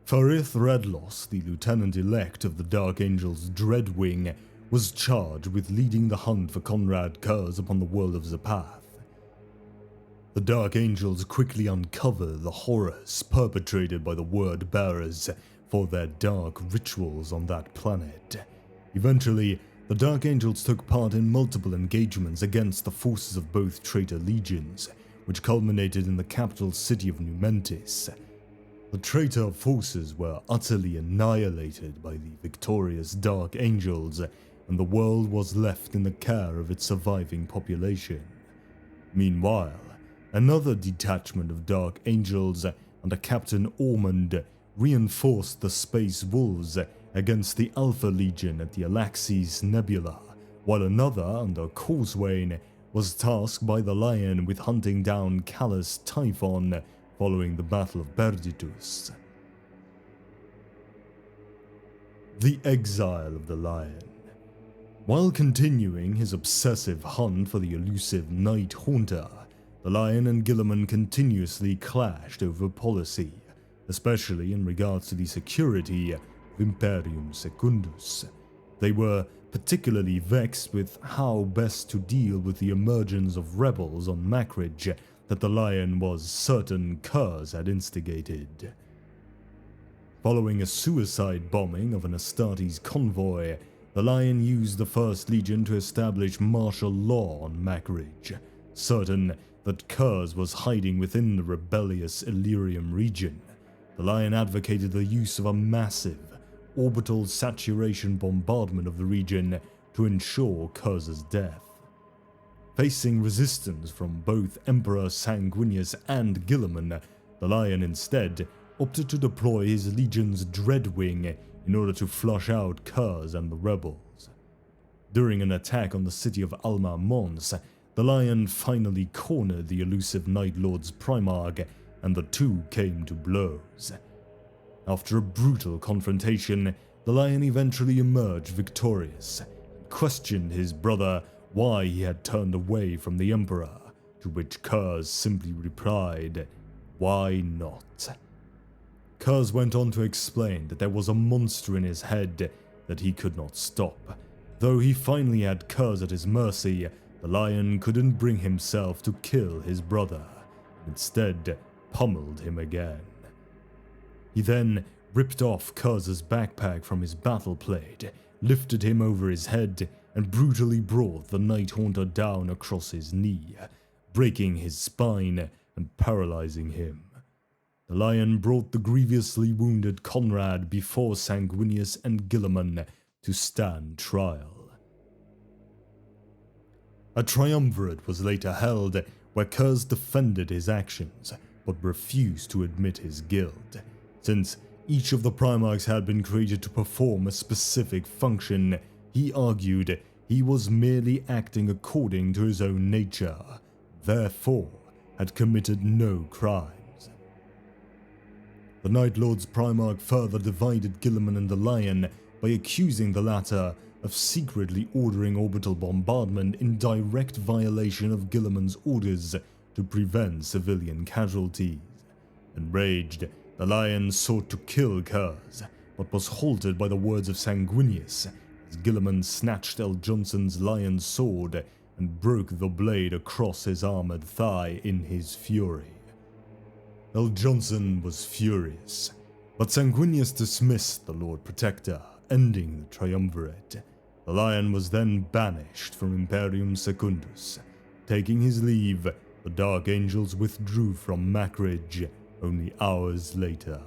Farith Redlos, the Lieutenant-elect of the Dark Angel's Dreadwing, was charged with leading the hunt for Conrad Kurz upon the world of Zapath. The Dark Angels quickly uncover the horrors perpetrated by the Word Bearers for their dark rituals on that planet. Eventually, the Dark Angels took part in multiple engagements against the forces of both traitor legions, which culminated in the capital city of Numentis. The traitor forces were utterly annihilated by the victorious Dark Angels, and the world was left in the care of its surviving population. Meanwhile, another detachment of Dark Angels under Captain Ormond reinforced the Space Wolves against the Alpha Legion at the Alaxis Nebula, while another under Corswain was tasked by the Lion with hunting down Callus Typhon following the Battle of Berditus. The Exile of the Lion. While continuing his obsessive hunt for the elusive Night Haunter, the Lion and Guilliman continuously clashed over policy, especially in regards to the security of Imperium Secundus. They were particularly vexed with how best to deal with the emergence of rebels on Makridge that the Lion was certain Kurz had instigated. Following a suicide bombing of an Astartes convoy, the Lion used the First Legion to establish martial law on Makridge, certain that Kurz was hiding within the rebellious Illyrium region. The Lion advocated the use of a massive, orbital saturation bombardment of the region to ensure Kurz's death. Facing resistance from both Emperor Sanguinius and Guilliman, the Lion instead opted to deploy his legion's Dreadwing in order to flush out Kurz and the rebels. During an attack on the city of Alma Mons, the Lion finally cornered the elusive Night Lord's Primarch, and the two came to blows. After a brutal confrontation, the Lion eventually emerged victorious, and questioned his brother why he had turned away from the Emperor, to which Kurz simply replied, "Why not?" Kurz went on to explain that there was a monster in his head that he could not stop. Though he finally had Kurz at his mercy, the Lion couldn't bring himself to kill his brother, and instead pummeled him again. He then ripped off Kurz's backpack from his battle plate, lifted him over his head, and brutally brought the Night Haunter down across his knee, breaking his spine and paralyzing him. The Lion brought the grievously wounded Conrad before Sanguinius and Guilliman to stand trial. A triumvirate was later held where Kurz defended his actions, but refused to admit his guilt. Since each of the Primarchs had been created to perform a specific function, he argued he was merely acting according to his own nature, therefore had committed no crimes. The Night Lord's Primarch further divided Guilliman and the Lion by accusing the latter of secretly ordering orbital bombardment in direct violation of Guilliman's orders to prevent civilian casualties. Enraged, the Lion sought to kill Kurz, but was halted by the words of Sanguinius, as Guilliman snatched El Johnson's Lion's sword and broke the blade across his armored thigh in his fury. El Johnson was furious, but Sanguinius dismissed the Lord Protector, ending the triumvirate. The Lion was then banished from Imperium Secundus. Taking his leave, the Dark Angels withdrew from Makridge, only hours later.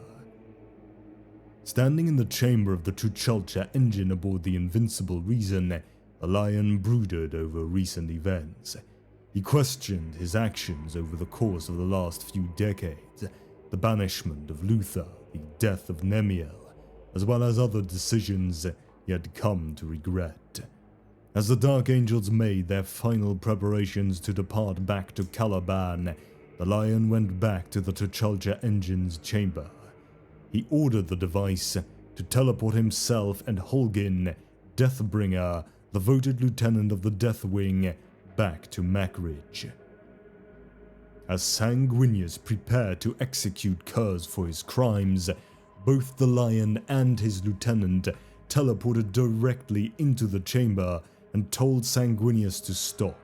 Standing in the chamber of the Tzeentch engine aboard the Invincible Reason, the Lion brooded over recent events. He questioned his actions over the course of the last few decades, the banishment of Luther, the death of Nemiel, as well as other decisions he had come to regret. As the Dark Angels made their final preparations to depart back to Caliban, the Lion went back to the Tzeentch engine's chamber. He ordered the device to teleport himself and Holgin, Deathbringer, the voted lieutenant of the Deathwing, back to Macridge. As Sanguinius prepared to execute Curse for his crimes, both the Lion and his lieutenant teleported directly into the chamber and told Sanguinius to stop.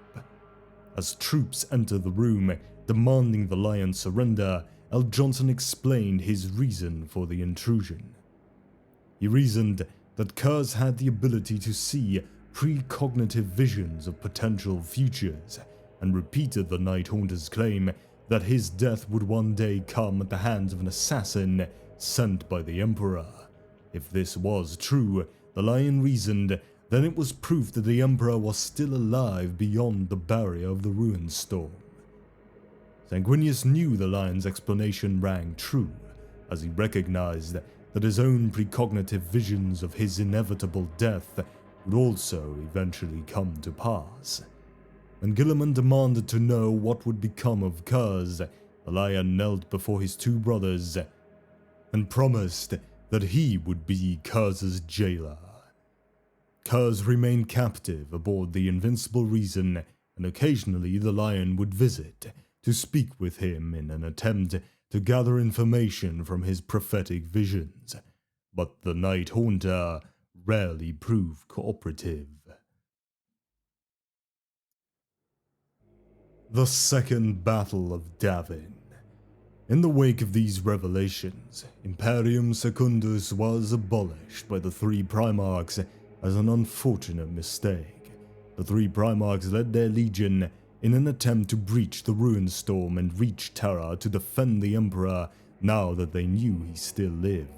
As troops entered the room, demanding the Lion's surrender, L. Johnson explained his reason for the intrusion. He reasoned that Curse had the ability to see precognitive visions of potential futures, and repeated the Night Haunter's claim that his death would one day come at the hands of an assassin sent by the Emperor. If this was true, the Lion reasoned that it was proof that the Emperor was still alive beyond the barrier of the Ruin Storm. Sanguinius knew the Lion's explanation rang true, as he recognized that his own precognitive visions of his inevitable death would also eventually come to pass. When Guilliman demanded to know what would become of Curse, the Lion knelt before his two brothers and promised that he would be Curse's jailer. Curse remained captive aboard the Invincible Reason, and occasionally the Lion would visit to speak with him in an attempt to gather information from his prophetic visions, but the Night Haunter rarely proved cooperative. The Second Battle of Davin. In the wake of these revelations, Imperium Secundus was abolished by the three Primarchs as an unfortunate mistake. The three Primarchs led their legion in an attempt to breach the Ruin Storm and reach Terra to defend the Emperor now that they knew he still lived.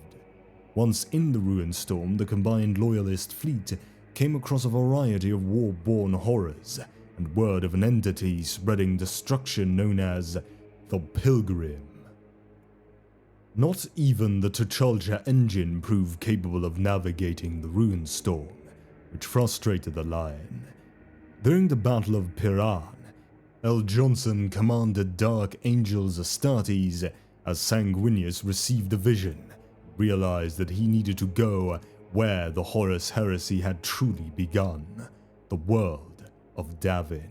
Once in the Ruin Storm, the combined Loyalist fleet came across a variety of war-born horrors and word of an entity spreading destruction known as the Pilgrim. Not even the Tzeentch engine proved capable of navigating the Ruin Storm, which frustrated the Lion. During the Battle of Piran, L. Johnson commanded Dark Angels Astartes as Sanguinius received a vision, realized that he needed to go where the Horus Heresy had truly begun, the world of Davin.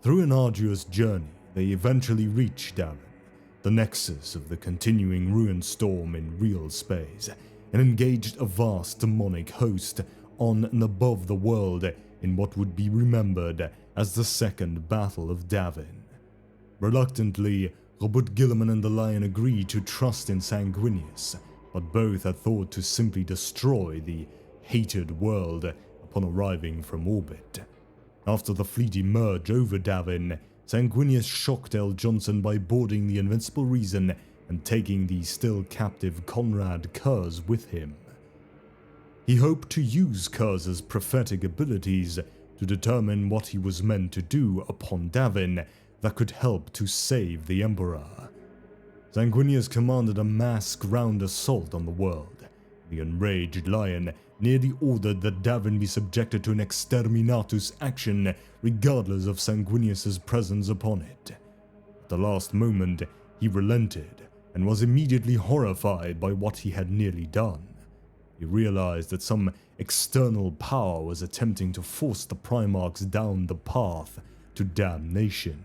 Through an arduous journey, they eventually reached Davin, the nexus of the continuing Ruin Storm in real space, and engaged a vast demonic host on and above the world in what would be remembered as the Second Battle of Davin. Reluctantly, Robert Guilliman and the Lion agreed to trust in Sanguinius, but both had thought to simply destroy the hated world upon arriving from orbit. After the fleet emerged over Davin, Sanguinius shocked L. Johnson by boarding the Invincible Reason and taking the still captive Conrad Curse with him. He hoped to use Curse's prophetic abilities to determine what he was meant to do upon Davin that could help to save the Emperor. Sanguinius commanded a mass ground assault on the world. The enraged Lion nearly ordered that Davin be subjected to an exterminatus action regardless of Sanguinius's presence upon it. At the last moment, he relented and was immediately horrified by what he had nearly done. He realized that some external power was attempting to force the Primarchs down the path to damnation,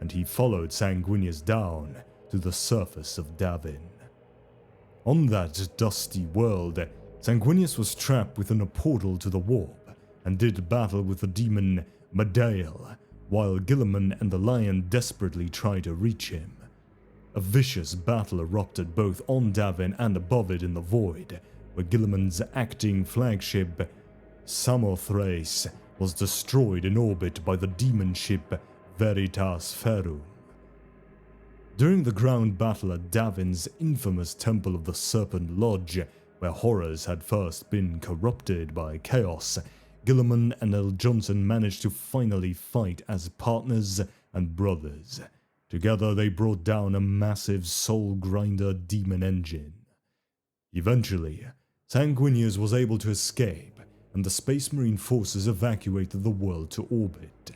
and he followed Sanguinius down to the surface of Davin. On that dusty world, Sanguinius was trapped within a portal to the warp and did battle with the demon Madail, while Guilliman and the Lion desperately tried to reach him. A vicious battle erupted both on Davin and above it in the void, where Guilliman's acting flagship, Samothrace, was destroyed in orbit by the demon ship Veritas Ferrum. During the ground battle at Davin's infamous Temple of the Serpent Lodge, where Horus had first been corrupted by chaos, Guilliman and L. Johnson managed to finally fight as partners and brothers. Together they brought down a massive soul-grinder demon engine. Eventually, Sanguinius was able to escape, and the Space Marine forces evacuated the world to orbit.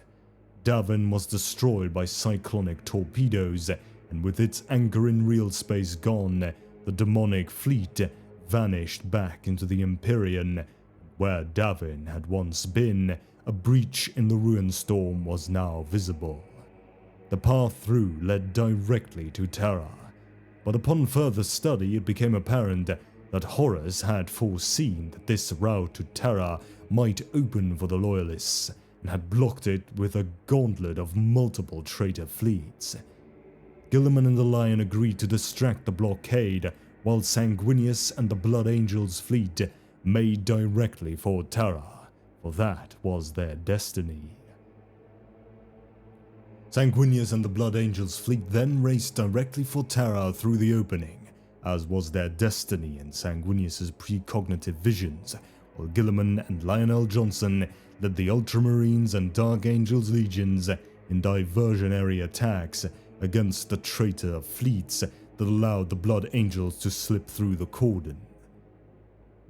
Davin was destroyed by cyclonic torpedoes, and with its anchor in real space gone, the demonic fleet vanished back into the Imperium. Where Davin had once been, a breach in the ruin storm was now visible. The path through led directly to Terra, but upon further study it became apparent that Horus had foreseen that this route to Terra might open for the Loyalists, and had blocked it with a gauntlet of multiple traitor fleets. Guilliman and the Lion agreed to distract the blockade, while Sanguinius and the Blood Angels' fleet made directly for Terra, for that was their destiny. Sanguinius and the Blood Angels' fleet then raced directly for Terra through the opening, as was their destiny in Sanguinius' precognitive visions, while Guilliman and Lionel Johnson led the Ultramarines and Dark Angels legions in diversionary attacks against the traitor fleets that allowed the Blood Angels to slip through the cordon.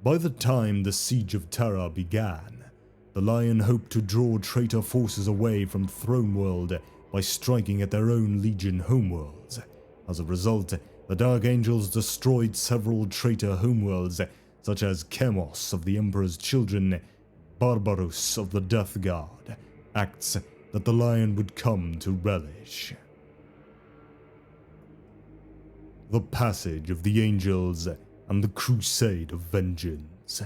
By the time the Siege of Terra began, the Lion hoped to draw traitor forces away from the Throne World by striking at their own legion homeworlds. As a result, the Dark Angels destroyed several traitor homeworlds such as Chemos of the Emperor's Children, Barbarus of the Death Guard, acts that the Lion would come to relish. The Passage of the Angels and the Crusade of Vengeance.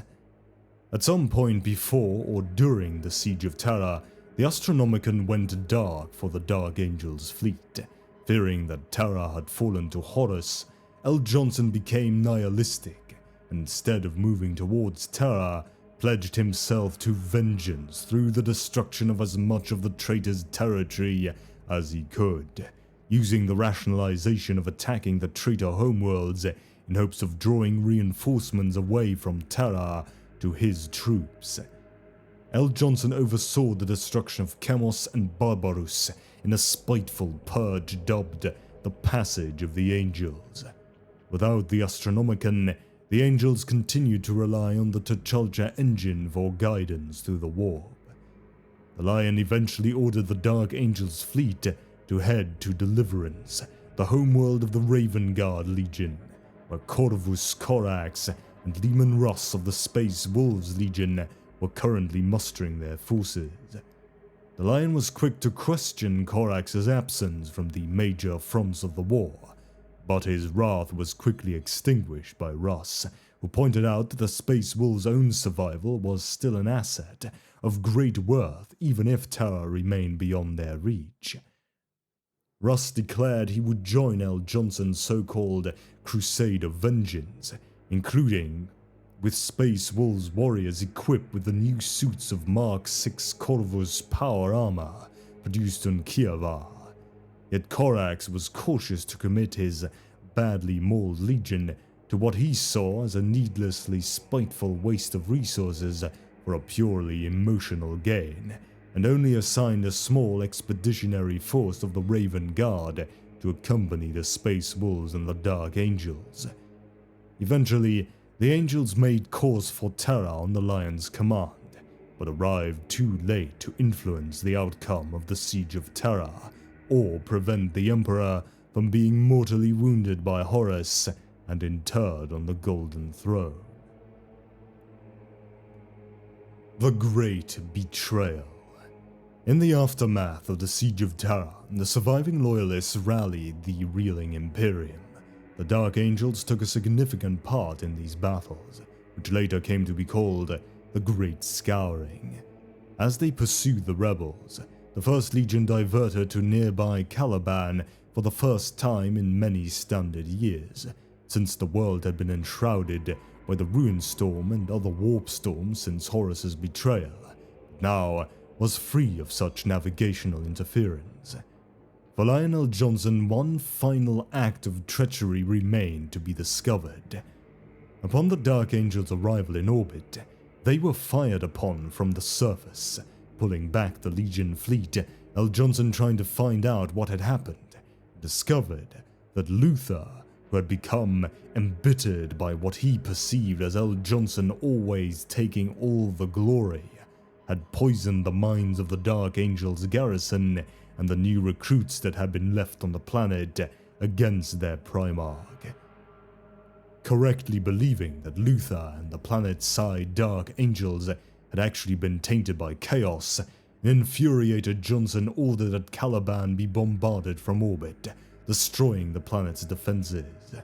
At some point before or during the Siege of Terra, the Astronomicon went dark for the Dark Angels' fleet. Fearing that Terra had fallen to Horus, L. Johnson became nihilistic, and instead of moving towards Terra, pledged himself to vengeance through the destruction of as much of the traitor's territory as he could, using the rationalization of attacking the traitor homeworlds in hopes of drawing reinforcements away from Terra to his troops. L. Johnson oversaw the destruction of Chemos and Barbarus in a spiteful purge dubbed the Passage of the Angels. Without the Astronomicon, the Angels continued to rely on the T'Challa engine for guidance through the warp. The Lion eventually ordered the Dark Angels' fleet to head to Deliverance, the homeworld of the Raven Guard Legion, where Corvus Corax and Leman Russ of the Space Wolves Legion were currently mustering their forces. The Lion was quick to question Corax's absence from the major fronts of the war, but his wrath was quickly extinguished by Russ, who pointed out that the Space Wolves' own survival was still an asset of great worth even if Terra remained beyond their reach. Russ declared he would join L. Johnson's so-called Crusade of Vengeance, including with Space Wolves warriors equipped with the new suits of Mark VI Corvus power armor produced on Kievar. Yet Corax was cautious to commit his badly mauled legion to what he saw as a needlessly spiteful waste of resources for a purely emotional gain, and only assigned a small expeditionary force of the Raven Guard to accompany the Space Wolves and the Dark Angels. Eventually, the Angels made course for Terra on the Lion's command, but arrived too late to influence the outcome of the Siege of Terra, or prevent the Emperor from being mortally wounded by Horus and interred on the Golden Throne. The Great Betrayal. In the aftermath of the Siege of Terra, the surviving Loyalists rallied the reeling Imperium. The Dark Angels took a significant part in these battles, which later came to be called the Great Scouring. As they pursued the rebels, the First Legion diverted to nearby Caliban for the first time in many standard years, since the world had been enshrouded by the Ruin Storm and other warp storms since Horus's betrayal, now was free of such navigational interference. For Lionel Johnson, one final act of treachery remained to be discovered. Upon the Dark Angel's arrival in orbit, they were fired upon from the surface. Pulling back the Legion fleet, L. Johnson, trying to find out what had happened, discovered that Luther, who had become embittered by what he perceived as L. Johnson always taking all the glory, had poisoned the minds of the Dark Angel's garrison and the new recruits that had been left on the planet against their Primarch. Correctly believing that Luther and the planet-side Dark Angels had actually been tainted by chaos, an infuriated Johnson ordered that Caliban be bombarded from orbit, destroying the planet's defenses.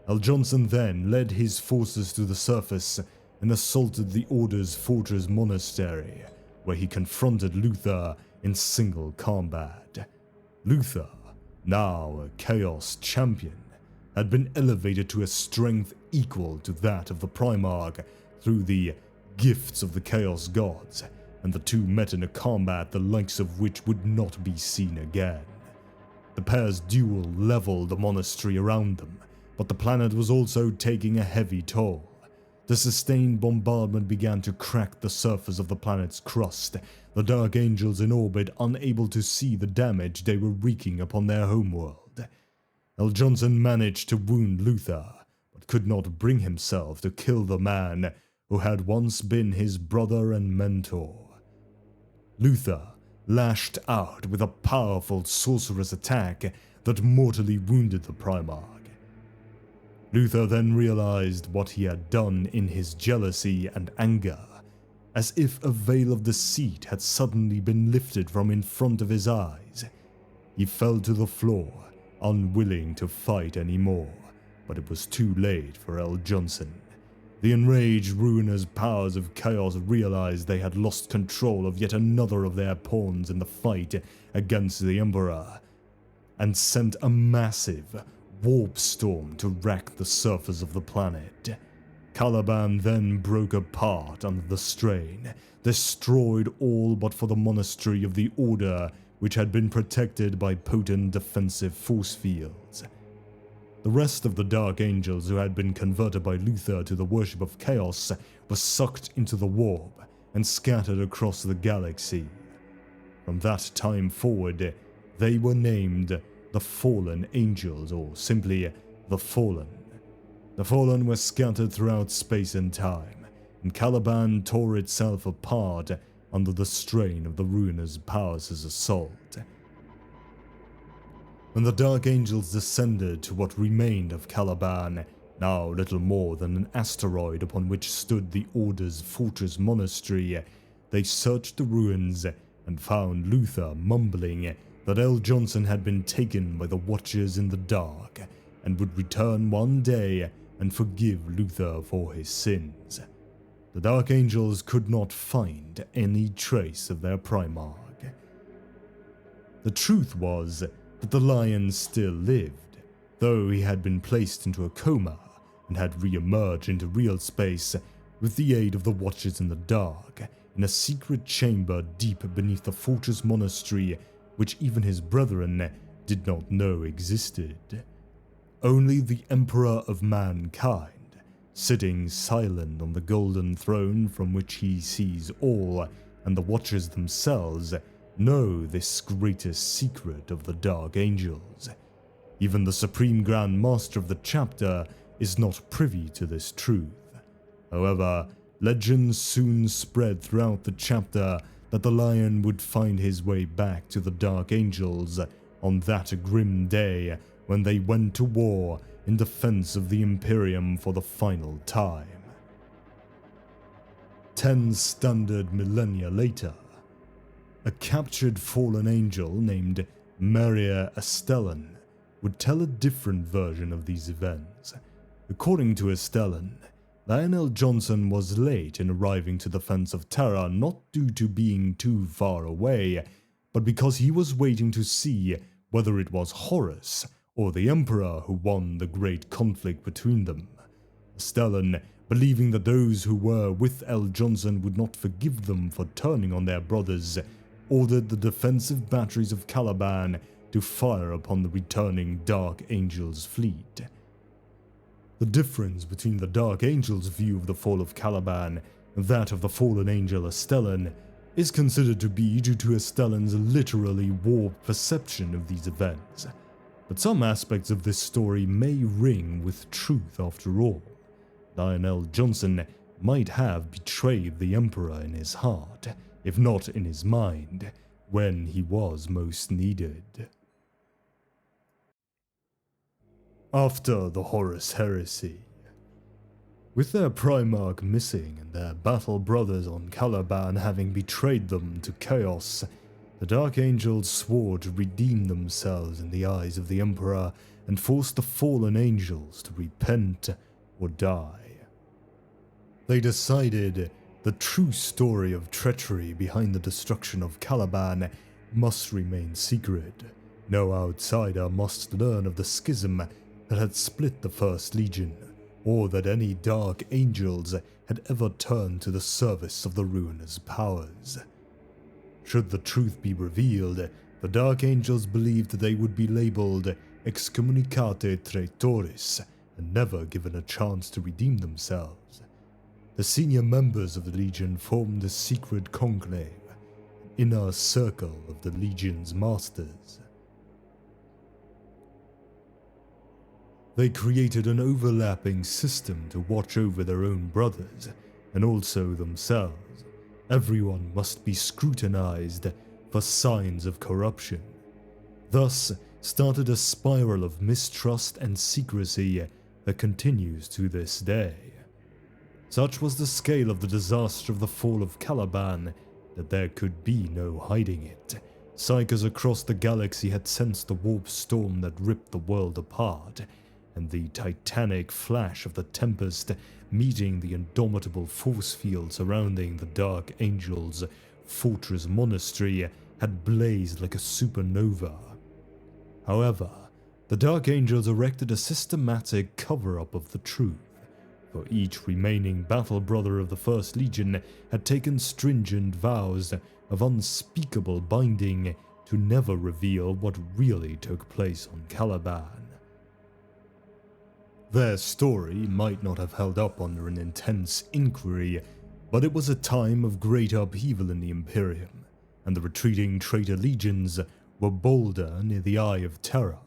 L. Johnson then led his forces to the surface and assaulted the Order's fortress monastery, where he confronted Luther in single combat. Luther, now a Chaos champion, had been elevated to a strength equal to that of the Primarch through the gifts of the Chaos Gods, and the two met in a combat the likes of which would not be seen again. The pair's duel leveled the monastery around them, but the planet was also taking a heavy toll. The sustained bombardment began to crack the surface of the planet's crust, the Dark Angels in orbit unable to see the damage they were wreaking upon their homeworld. L. Johnson managed to wound Luther, but could not bring himself to kill the man who had once been his brother and mentor. Luther lashed out with a powerful sorceress attack that mortally wounded the Primarch. Luther then realized what he had done in his jealousy and anger, as if a veil of deceit had suddenly been lifted from in front of his eyes. He fell to the floor, unwilling to fight anymore, but it was too late for L. Johnson. The enraged ruinous powers of chaos realized they had lost control of yet another of their pawns in the fight against the Emperor, and sent a massive warp storm to rack the surface of the planet. Caliban then broke apart under the strain, destroyed all but for the monastery of the Order, which had been protected by potent defensive force fields. The rest of the Dark Angels who had been converted by Luther to the worship of chaos were sucked into the warp and scattered across the galaxy. From that time forward, they were named the Fallen Angels, or simply the Fallen. The Fallen were scattered throughout space and time, and Caliban tore itself apart under the strain of the ruinous powers' assault. When the Dark Angels descended to what remained of Caliban, now little more than an asteroid upon which stood the Order's fortress monastery, they searched the ruins and found Luther mumbling that L. Johnson had been taken by the Watchers in the Dark and would return one day and forgive Luther for his sins. The Dark Angels could not find any trace of their Primarch. The truth was that the Lion still lived, though he had been placed into a coma and had re-emerged into real space with the aid of the Watchers in the Dark in a secret chamber deep beneath the fortress monastery which even his brethren did not know existed. Only the Emperor of Mankind, sitting silent on the golden throne from which he sees all, and the Watchers themselves, know this greatest secret of the Dark Angels. Even the Supreme Grand Master of the chapter is not privy to this truth. However, legends soon spread throughout the chapter that the Lion would find his way back to the Dark Angels on that grim day when they went to war in defense of the Imperium for the final time. 10 standard millennia later, a captured fallen angel named Maria Estellan would tell a different version of these events. According to Estellan, Lionel Johnson was late in arriving to the fence of Terra, not due to being too far away, but because he was waiting to see whether it was Horus or the Emperor who won the great conflict between them. Estellan, believing that those who were with L. Johnson would not forgive them for turning on their brothers, ordered the defensive batteries of Caliban to fire upon the returning Dark Angel's fleet. The difference between the Dark Angel's view of the fall of Caliban and that of the fallen angel Astellan is considered to be due to Astellan's literally warped perception of these events, but some aspects of this story may ring with truth after all. Lionel Johnson might have betrayed the Emperor in his heart, if not in his mind, when he was most needed. After the Horus Heresy. With their Primarch missing and their battle brothers on Caliban having betrayed them to chaos, the Dark Angels swore to redeem themselves in the eyes of the Emperor and force the fallen angels to repent or die. They decided the true story of treachery behind the destruction of Caliban must remain secret. No outsider must learn of the schism that had split the First Legion, or that any Dark Angels had ever turned to the service of the ruinous powers. Should the truth be revealed, the Dark Angels believed that they would be labeled excommunicate traitores and never given a chance to redeem themselves. The senior members of the Legion formed a secret conclave, an inner circle of the Legion's masters. They created an overlapping system to watch over their own brothers, and also themselves. Everyone must be scrutinized for signs of corruption. Thus started a spiral of mistrust and secrecy that continues to this day. Such was the scale of the disaster of the fall of Caliban that there could be no hiding it. Psykers across the galaxy had sensed the warp storm that ripped the world apart, and the titanic flash of the Tempest meeting the indomitable force field surrounding the Dark Angels' fortress monastery had blazed like a supernova. However, the Dark Angels erected a systematic cover-up of the truth, for each remaining battle brother of the First Legion had taken stringent vows of unspeakable binding to never reveal what really took place on Caliban. Their story might not have held up under an intense inquiry, but it was a time of great upheaval in the Imperium, and the retreating traitor legions were bolder near the Eye of Terror.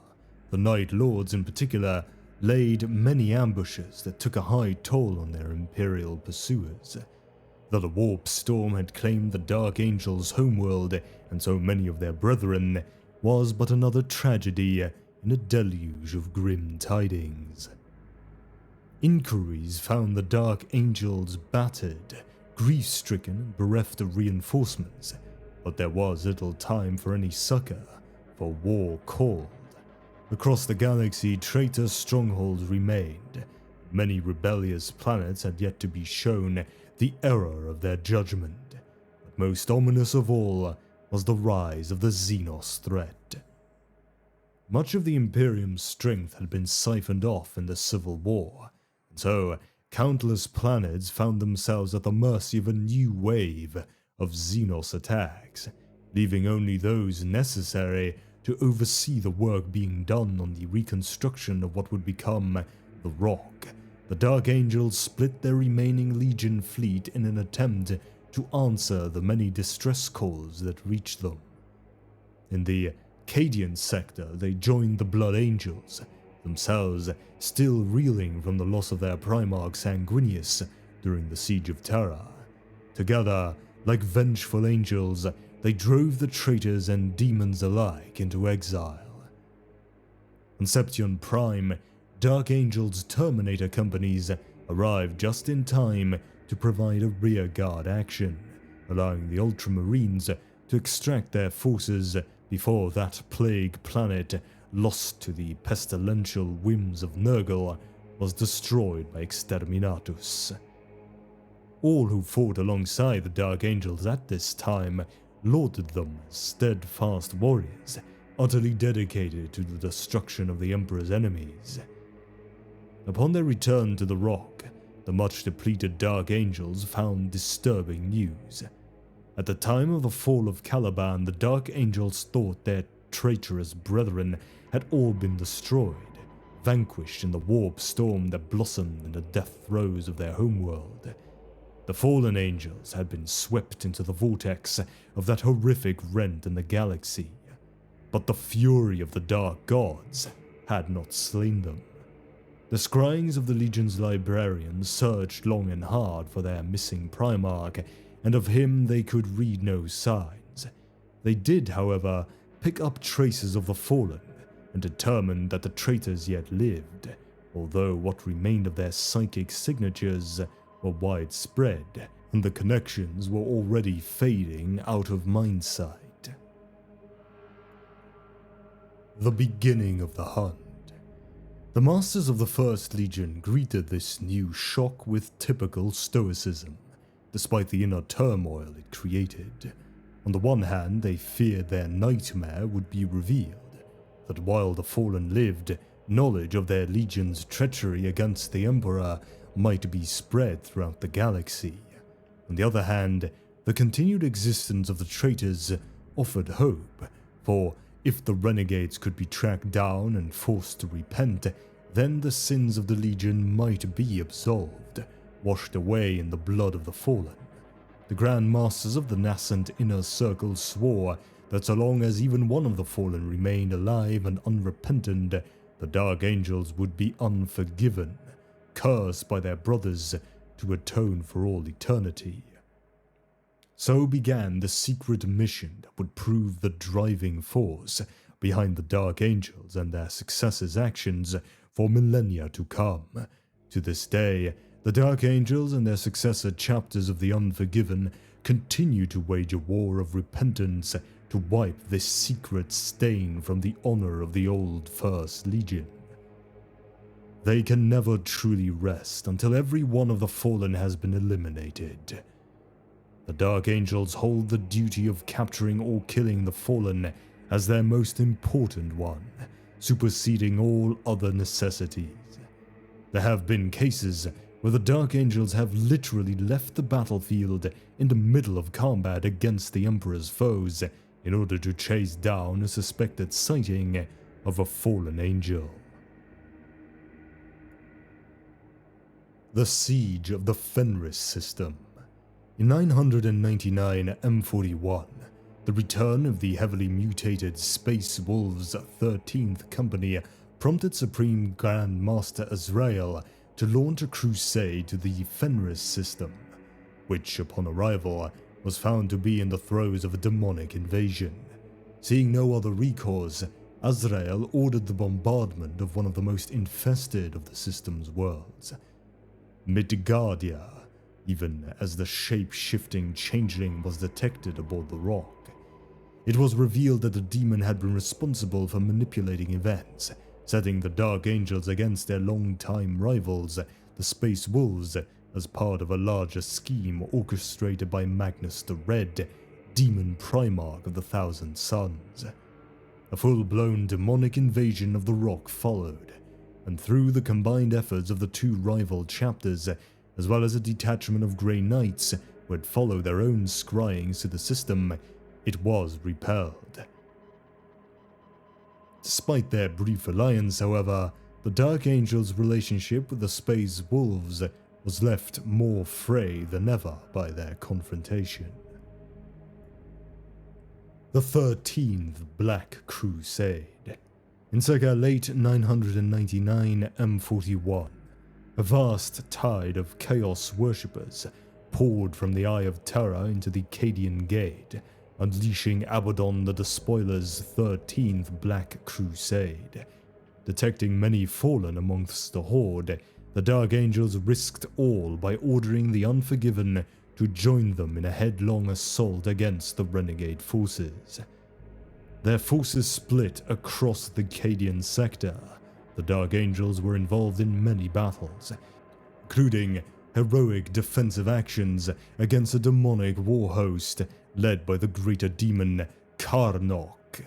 The Night Lords in particular laid many ambushes that took a high toll on their Imperial pursuers. Though the warp storm had claimed the Dark Angels' homeworld and so many of their brethren, was but another tragedy in a deluge of grim tidings. Inquiries found the Dark Angels battered, grief-stricken and bereft of reinforcements, but there was little time for any succor, for war called. Across the galaxy, traitor strongholds remained. Many rebellious planets had yet to be shown the error of their judgment, but most ominous of all was the rise of the Xenos threat. Much of the Imperium's strength had been siphoned off in the Civil War, and so countless planets found themselves at the mercy of a new wave of Xenos attacks, leaving only those necessary to oversee the work being done on the reconstruction of what would become the Rock. The Dark Angels split their remaining Legion fleet in an attempt to answer the many distress calls that reached them. In the Cadian sector, they joined the Blood Angels, themselves still reeling from the loss of their Primarch Sanguinius during the Siege of Terra. Together, like vengeful angels, they drove the traitors and demons alike into exile. On Seption Prime, Dark Angels Terminator companies arrived just in time to provide a rearguard action, allowing the Ultramarines to extract their forces before that plague planet, lost to the pestilential whims of Nurgle, was destroyed by Exterminatus. All who fought alongside the Dark Angels at this time lauded them as steadfast warriors, utterly dedicated to the destruction of the Emperor's enemies. Upon their return to the Rock, the much-depleted Dark Angels found disturbing news. At the time of the fall of Caliban, the Dark Angels thought their traitorous brethren had all been destroyed, vanquished in the warp storm that blossomed in the death throes of their homeworld. The fallen angels had been swept into the vortex of that horrific rent in the galaxy, but the fury of the dark gods had not slain them. The scryings of the Legion's librarians searched long and hard for their missing Primarch, and of him they could read no signs. They did, however, pick up traces of the fallen, and determined that the traitors yet lived, although what remained of their psychic signatures were widespread, and the connections were already fading out of mindsight. The beginning of the hunt. The masters of the First Legion greeted this new shock with typical stoicism, despite the inner turmoil it created. On the one hand, they feared their nightmare would be revealed, that while the fallen lived, knowledge of their legion's treachery against the Emperor might be spread throughout the galaxy. On the other hand, the continued existence of the traitors offered hope, for if the renegades could be tracked down and forced to repent, then the sins of the Legion might be absolved, washed away in the blood of the fallen. The Grand Masters of the nascent Inner Circle swore that so long as even one of the fallen remained alive and unrepentant, the Dark Angels would be unforgiven, cursed by their brothers to atone for all eternity. So began the secret mission that would prove the driving force behind the Dark Angels and their successors' actions for millennia to come. To this day, the Dark Angels and their successor chapters of the Unforgiven continue to wage a war of repentance to wipe this secret stain from the honor of the old First Legion. They can never truly rest until every one of the fallen has been eliminated. The Dark Angels hold the duty of capturing or killing the fallen as their most important one, superseding all other necessities. There have been cases where the Dark Angels have literally left the battlefield in the middle of combat against the Emperor's foes in order to chase down a suspected sighting of a fallen angel. The Siege of the Fenris System. In 999 M41, the return of the heavily mutated Space Wolves 13th Company prompted Supreme Grand Master Azrael to launch a crusade to the Fenris system, which, upon arrival, was found to be in the throes of a demonic invasion. Seeing no other recourse, Azrael ordered the bombardment of one of the most infested of the system's worlds, Midgardia, even as the shape-shifting changeling was detected aboard the rock. It was revealed that the demon had been responsible for manipulating events, setting the Dark Angels against their long-time rivals, the Space Wolves, as part of a larger scheme orchestrated by Magnus the Red, demon Primarch of the Thousand Suns. A full-blown demonic invasion of the rock followed, and through the combined efforts of the two rival chapters, as well as a detachment of Grey Knights who had followed their own scryings to the system, it was repelled. Despite their brief alliance, however, the Dark Angels' relationship with the Space Wolves was left more fray than ever by their confrontation. The 13th Black Crusade. In circa late 999 M41, a vast tide of Chaos worshippers poured from the Eye of Terror into the Cadian Gate, unleashing Abaddon the Despoiler's 13th Black Crusade. Detecting many fallen amongst the horde, the Dark Angels risked all by ordering the Unforgiven to join them in a headlong assault against the renegade forces. Their forces split across the Cadian sector. The Dark Angels were involved in many battles, including heroic defensive actions against a demonic war host led by the greater demon Karnok.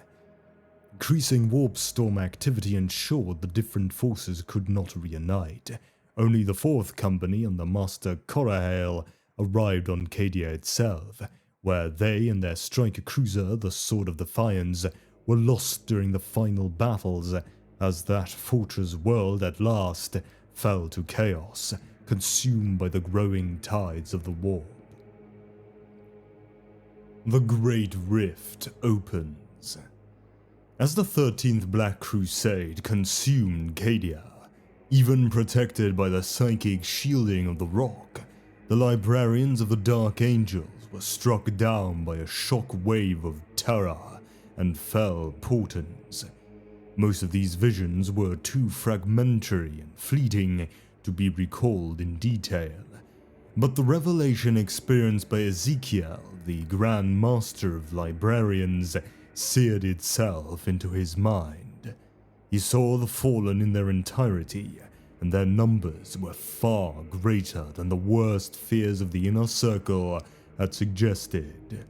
Increasing warp storm activity ensured the different forces could not reunite. Only the 4th Company and the Master Korahale arrived on Cadia itself, where they and their striker cruiser, the Sword of Defiance, were lost during the final battles, as that fortress world at last fell to chaos, consumed by the growing tides of the war. The Great Rift opens. As the 13th Black Crusade consumed Cadia, even protected by the psychic shielding of the rock, the librarians of the Dark Angels were struck down by a shock wave of terror and fell portents. Most of these visions were too fragmentary and fleeting to be recalled in detail, but the revelation experienced by Ezekiel, the Grand Master of Librarians, seared itself into his mind. He saw the fallen in their entirety, and their numbers were far greater than the worst fears of the Inner Circle had suggested.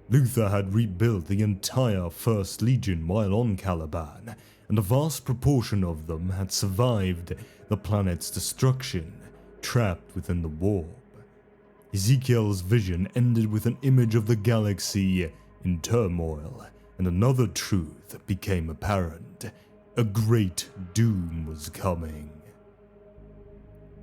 Luther had rebuilt the entire First Legion while on Caliban, and a vast proportion of them had survived the planet's destruction, trapped within the warp. Ezekiel's vision ended with an image of the galaxy in turmoil, and another truth became apparent. A great doom was coming.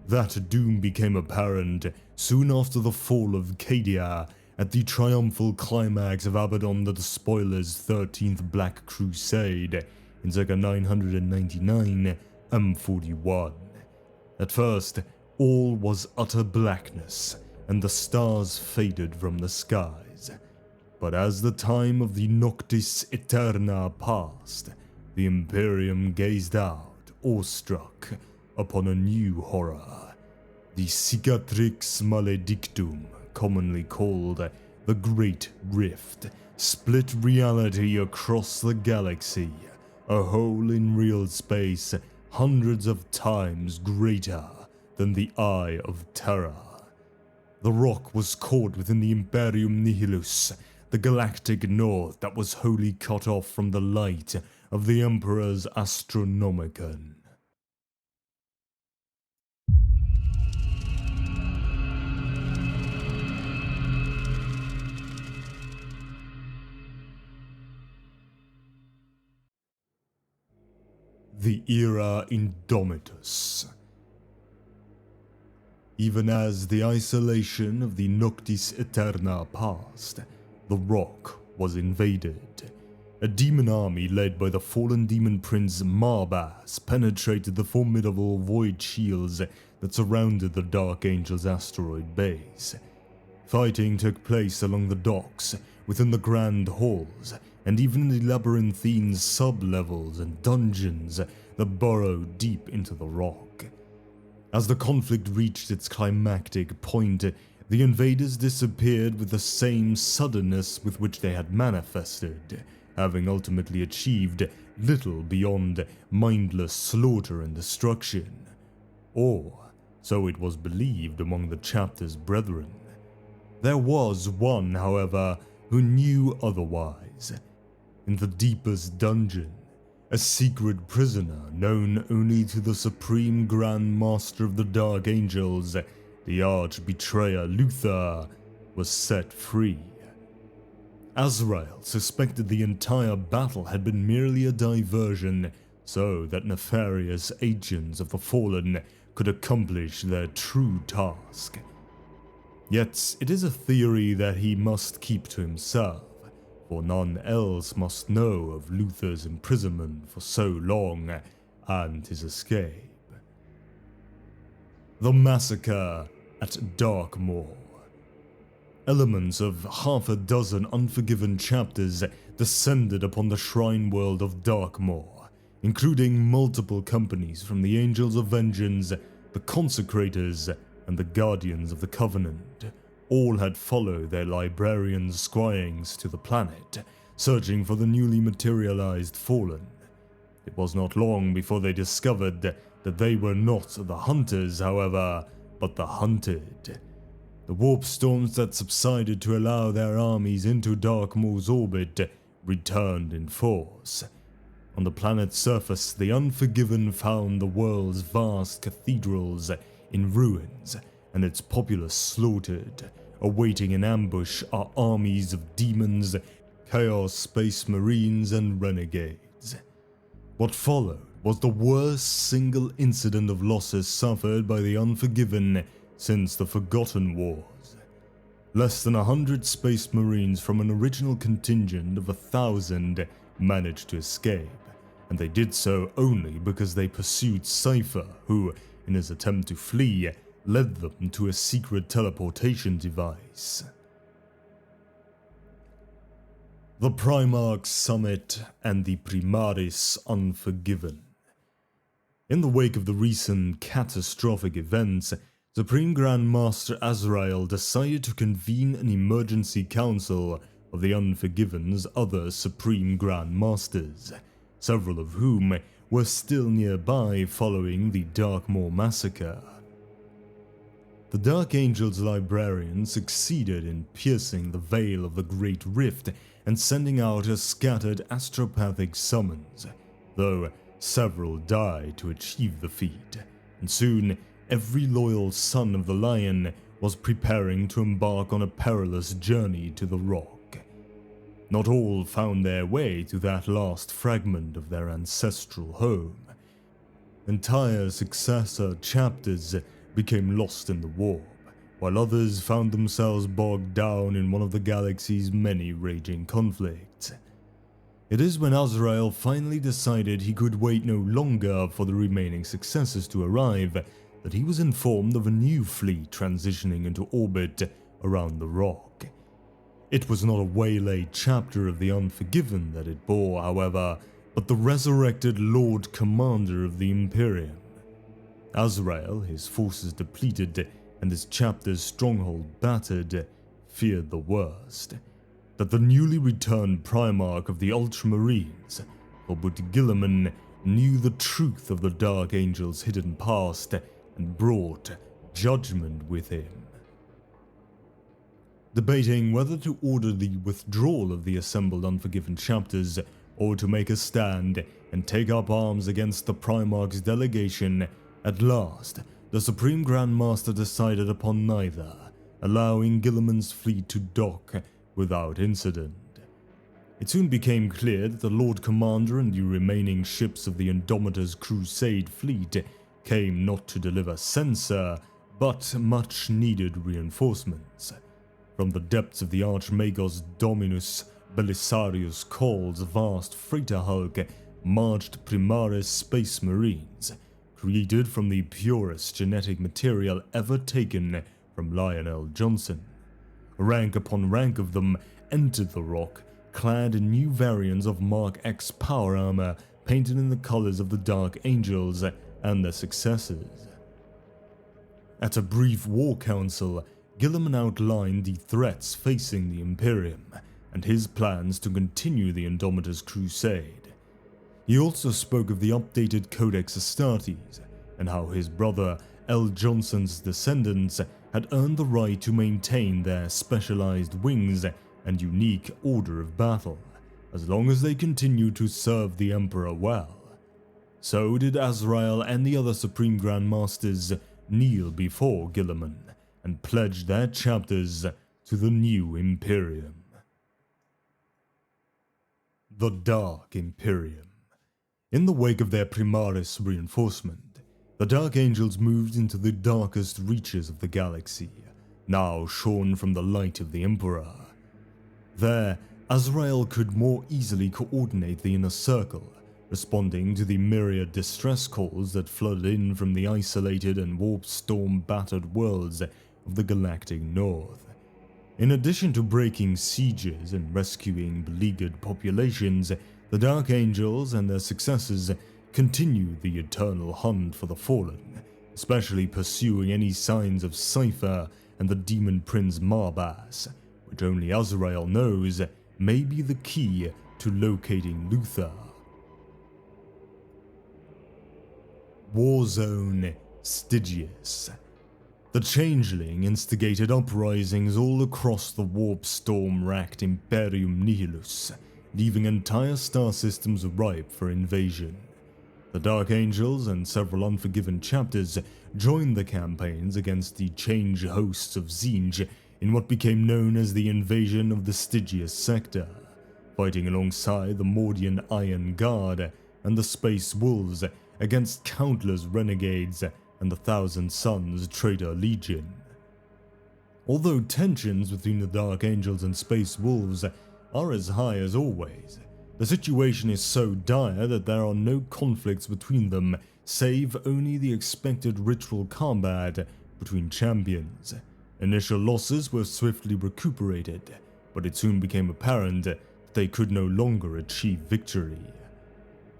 That doom became apparent soon after the fall of Cadia at the triumphal climax of Abaddon the Despoiler's 13th Black Crusade in circa 999 M41. At first, all was utter blackness, and the stars faded from the skies. But as the time of the Noctis Aeterna passed, the Imperium gazed out, awestruck, upon a new horror. The Cicatrix Maledictum, commonly called the Great Rift, split reality across the galaxy, a hole in real space hundreds of times greater than the Eye of Terror. The rock was caught within the Imperium Nihilus, the galactic north that was wholly cut off from the light of the Emperor's Astronomicon. The Era Indomitus. Even as the isolation of the Noctis Aeterna passed, the rock was invaded. A demon army led by the fallen demon prince Marbas penetrated the formidable void shields that surrounded the Dark Angel's asteroid base. Fighting took place along the docks, within the grand halls, and even in the labyrinthine sub-levels and dungeons that burrowed deep into the rock. As the conflict reached its climactic point, the invaders disappeared with the same suddenness with which they had manifested, having ultimately achieved little beyond mindless slaughter and destruction. Or, so it was believed among the chapter's brethren. There was one, however, who knew otherwise. In the deepest dungeon, a secret prisoner known only to the Supreme Grand Master of the Dark Angels, the arch-betrayer Luther, was set free. Azrael suspected the entire battle had been merely a diversion so that nefarious agents of the Fallen could accomplish their true task. Yet it is a theory that he must keep to himself, for none else must know of Luther's imprisonment for so long and his escape. The Massacre at Darkmoor. Elements of half a dozen Unforgiven chapters descended upon the shrine world of Darkmoor, including multiple companies from the Angels of Vengeance, the Consecrators, and the Guardians of the Covenant. All had followed their librarians' squirings to the planet, searching for the newly materialized Fallen. It was not long before they discovered that they were not the hunters, however, but the hunted. The warp storms that subsided to allow their armies into Darkmoor's orbit returned in force. On the planet's surface, the Unforgiven found the world's vast cathedrals in ruins and its populace slaughtered. Awaiting in ambush are armies of demons, Chaos Space Marines and Renegades. What followed was the worst single incident of losses suffered by the Unforgiven since the Forgotten Wars. Less than 100 Space Marines from an original contingent of 1,000 managed to escape, and they did so only because they pursued Cypher, who, in his attempt to flee, led them to a secret teleportation device. The Primarchs Summit and the Primaris Unforgiven. In the wake of the recent catastrophic events, Supreme Grand Master Azrael decided to convene an emergency council of the Unforgiven's other Supreme Grand Masters, several of whom were still nearby following the Darkmoor massacre. The Dark Angel's librarian succeeded in piercing the veil of the Great Rift and sending out her scattered astropathic summons, though several died to achieve the feat, and soon every loyal son of the Lion was preparing to embark on a perilous journey to the Rock. Not all found their way to that last fragment of their ancestral home. Entire successor chapters became lost in the warp, while others found themselves bogged down in one of the galaxy's many raging conflicts. It is when Azrael finally decided he could wait no longer for the remaining successors to arrive that he was informed of a new fleet transitioning into orbit around the Rock. It was not a waylaid chapter of the Unforgiven that it bore, however, but the resurrected Lord Commander of the Imperium. Azrael, his forces depleted and his chapter's stronghold battered, feared the worst. That the newly returned Primarch of the Ultramarines, Robert Guilliman, knew the truth of the Dark Angel's hidden past and brought judgment with him. Debating whether to order the withdrawal of the assembled Unforgiven chapters or to make a stand and take up arms against the Primarch's delegation, at last, the Supreme Grand Master decided upon neither, allowing Guilliman's fleet to dock without incident. It soon became clear that the Lord Commander and the remaining ships of the Indomitor's Crusade fleet came not to deliver censor, but much-needed reinforcements. From the depths of the Archmagos Dominus Belisarius Call's vast freighter hulk marched Primaris Space Marines, created from the purest genetic material ever taken from Lionel Johnson. Rank upon rank of them entered the Rock, clad in new variants of Mark X power armor painted in the colors of the Dark Angels and their successors. At a brief war council, Guilliman outlined the threats facing the Imperium and his plans to continue the Indomitor's crusade. He also spoke of the updated Codex Astartes and how his brother L. Johnson's descendants had earned the right to maintain their specialized wings and unique order of battle, as long as they continued to serve the Emperor well. So did Azrael and the other Supreme Grand Masters kneel before Guilliman and pledge their chapters to the new Imperium. The Dark Imperium. In the wake of their Primaris reinforcement, the Dark Angels moved into the darkest reaches of the galaxy, now shorn from the light of the Emperor. There, Azrael could more easily coordinate the inner circle, responding to the myriad distress calls that flooded in from the isolated and warp-storm-battered worlds of the galactic north. In addition to breaking sieges and rescuing beleaguered populations, the Dark Angels and their successors continued the eternal hunt for the fallen, especially pursuing any signs of Cypher and the Demon Prince Marbas, which only Azrael knows may be the key to locating Luthor. Warzone Stygius. The Changeling instigated uprisings all across the warp-storm-racked Imperium Nihilus, leaving entire star systems ripe for invasion. The Dark Angels and several Unforgiven chapters joined the campaigns against the Change hosts of Tzeentch in what became known as the Invasion of the Stygius Sector. fighting alongside the Mordian Iron Guard and the Space Wolves against countless renegades and the Thousand Sons Traitor Legion. Although tensions between the Dark Angels and Space Wolves are as high as always, the situation is so dire that there are no conflicts between them, save only the expected ritual combat between champions. Initial losses were swiftly recuperated, but it soon became apparent that they could no longer achieve victory.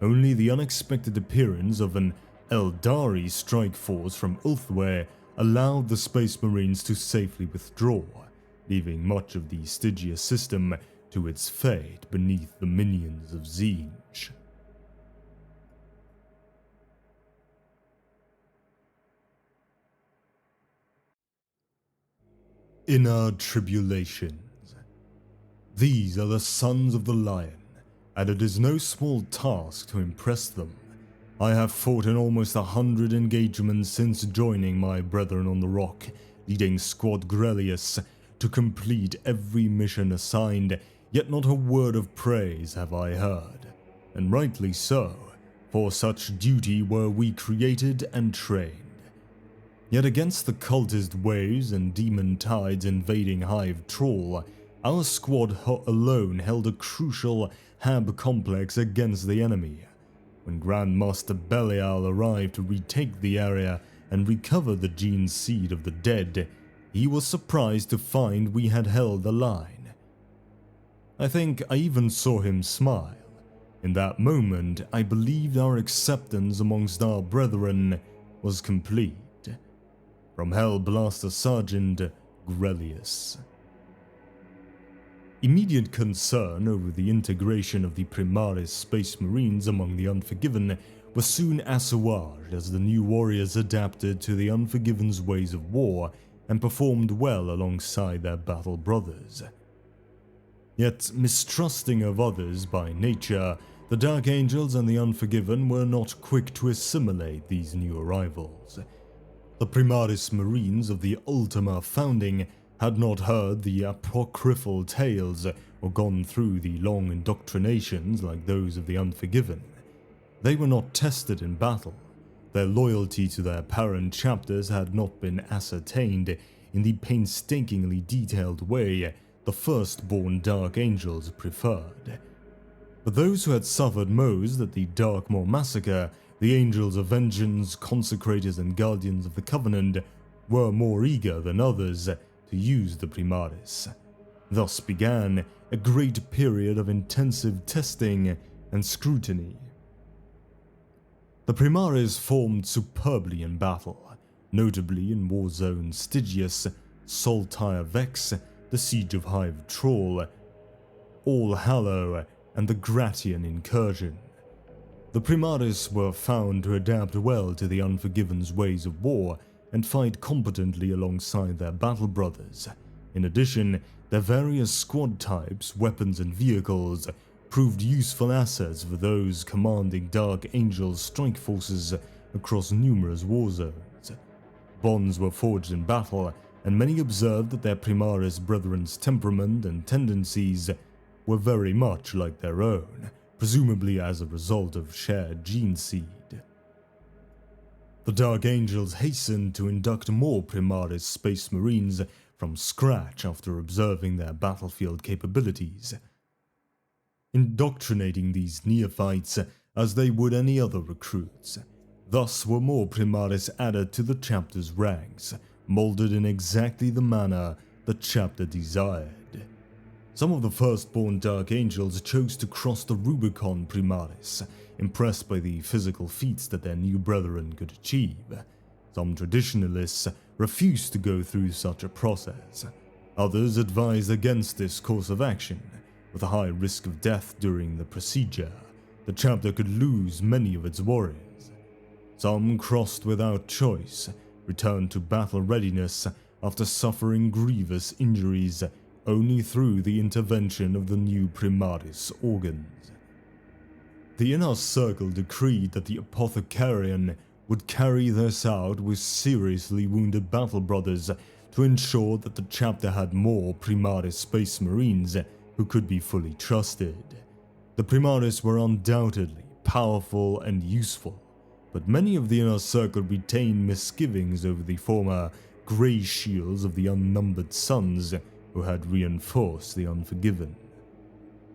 Only the unexpected appearance of an Eldari strike force from Ulthwé allowed the Space Marines to safely withdraw, leaving much of the Stygia system to its fate beneath the minions of Tzeentch. Inner Tribulations. These are the sons of the Lion, and it is no small task to impress them. I have fought in almost 100 engagements since joining my brethren on the Rock, leading Squad Grelius to complete every mission assigned, yet not a word of praise have I heard, and rightly so, for such duty were we created and trained. Yet against the cultist waves and demon tides invading Hive Troll, our squad alone held a crucial hab complex against the enemy. When Grandmaster Belial arrived to retake the area and recover the gene seed of the dead, he was surprised to find we had held the line. I think I even saw him smile. In that moment, I believed our acceptance amongst our brethren was complete. From Hellblaster Sergeant Grelius. Immediate concern over the integration of the Primaris Space Marines among the Unforgiven was soon assuaged as the new warriors adapted to the Unforgiven's ways of war and performed well alongside their battle brothers. Yet, mistrusting of others by nature, the Dark Angels and the Unforgiven were not quick to assimilate these new arrivals. The Primaris Marines of the Ultima founding had not heard the apocryphal tales or gone through the long indoctrinations like those of the Unforgiven. They were not tested in battle. Their loyalty to their parent chapters had not been ascertained in the painstakingly detailed way the firstborn Dark Angels preferred. But those who had suffered most at the Darkmoor massacre, the Angels of Vengeance, Consecrators and Guardians of the Covenant, were more eager than others to use the Primaris. Thus began a great period of intensive testing and scrutiny. The Primaris formed superbly in battle, notably in war zones Stygius, Saltire Vex, the Siege of Hive Troll, All Hallow, and the Gratian Incursion. The Primaris were found to adapt well to the Unforgiven's ways of war and fight competently alongside their battle brothers. In addition, their various squad types, weapons and vehicles proved useful assets for those commanding Dark Angel strike forces across numerous war zones. Bonds were forged in battle, and many observed that their Primaris brethren's temperament and tendencies were very much like their own, presumably as a result of shared gene seed. The Dark Angels hastened to induct more Primaris Space Marines from scratch after observing their battlefield capabilities, indoctrinating these neophytes as they would any other recruits. Thus were more Primaris added to the chapter's ranks, molded in exactly the manner the chapter desired. Some of the firstborn Dark Angels chose to cross the Rubicon Primaris, impressed by the physical feats that their new brethren could achieve. Some traditionalists refused to go through such a process. Others advised against this course of action, with a high risk of death during the procedure. The chapter could lose many of its warriors. Some crossed without choice, returned to battle readiness after suffering grievous injuries only through the intervention of the new Primaris organs. The Inner Circle decreed that the Apothecarian would carry this out with seriously wounded battle brothers to ensure that the chapter had more Primaris Space Marines who could be fully trusted. The Primarchs were undoubtedly powerful and useful, but many of the inner circle retained misgivings over the former grey shields of the unnumbered sons who had reinforced the Unforgiven.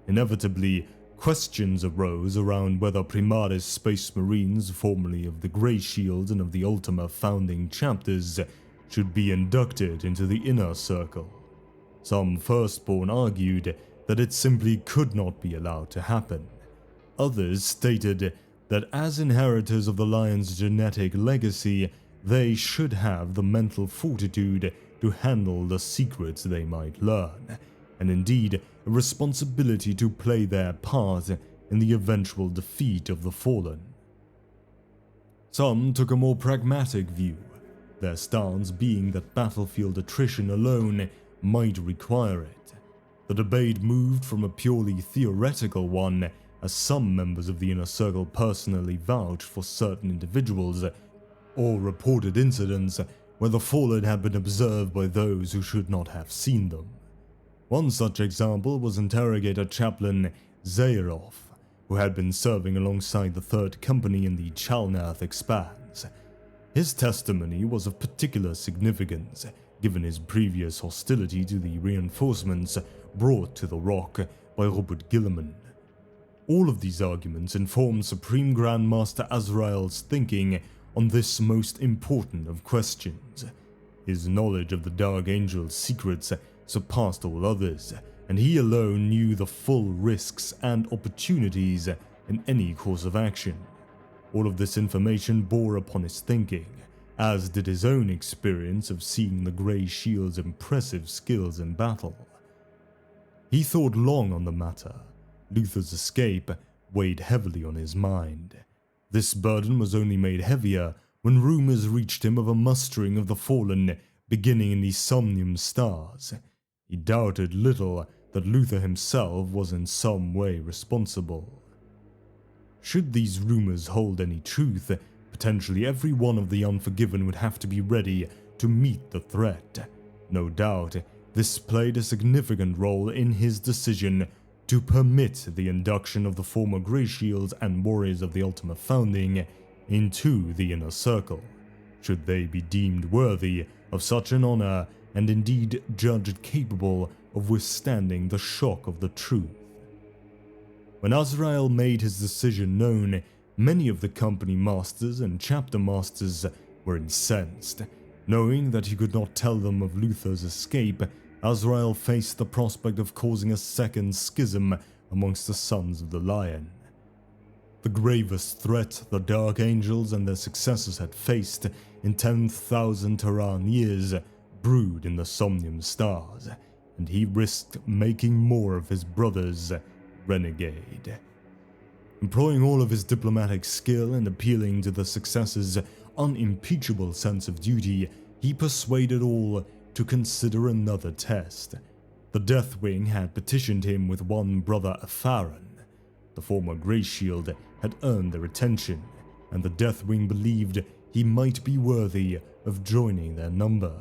Inevitably, questions arose around whether Primaris Space Marines, formerly of the Grey Shield and of the Ultima founding chapters, should be inducted into the inner circle. Some Firstborn argued that it simply could not be allowed to happen. Others stated that as inheritors of the Lion's genetic legacy, they should have the mental fortitude to handle the secrets they might learn, and indeed a responsibility to play their part in the eventual defeat of the Fallen. Some took a more pragmatic view, their stance being that battlefield attrition alone might require it. The debate moved from a purely theoretical one, as some members of the Inner Circle personally vouched for certain individuals, or reported incidents where the Fallen had been observed by those who should not have seen them. One such example was Interrogator Chaplain Zairov, who had been serving alongside the 3rd Company in the Chalnath Expanse. His testimony was of particular significance, given his previous hostility to the reinforcements brought to the Rock by Robert Gilliman. All of these arguments informed Supreme Grand Master Azrael's thinking on this most important of questions. His knowledge of the Dark Angel's secrets surpassed all others, and he alone knew the full risks and opportunities in any course of action. All of this information bore upon his thinking, as did his own experience of seeing the Grey Shield's impressive skills in battle. He thought long on the matter. Luther's escape weighed heavily on his mind. This burden was only made heavier when rumors reached him of a mustering of the Fallen beginning in the Somnium Stars. He doubted little that Luther himself was in some way responsible. Should these rumors hold any truth, potentially every one of the Unforgiven would have to be ready to meet the threat. No doubt, this played a significant role in his decision to permit the induction of the former Grey Shields and warriors of the Ultima Founding into the Inner Circle, should they be deemed worthy of such an honor and indeed judged capable of withstanding the shock of the truth. When Azrael made his decision known, many of the company masters and chapter masters were incensed. Knowing that he could not tell them of Luther's escape, Azrael faced the prospect of causing a second schism amongst the Sons of the Lion. The gravest threat the Dark Angels and their successors had faced in 10,000 Terran years brewed in the Somnium Stars, and he risked making more of his brothers renegade. Employing all of his diplomatic skill and appealing to the successors' unimpeachable sense of duty, he persuaded all to consider another test. The Deathwing had petitioned him with one brother Apharan. The former Grey Shield had earned their attention, and the Deathwing believed he might be worthy of joining their number.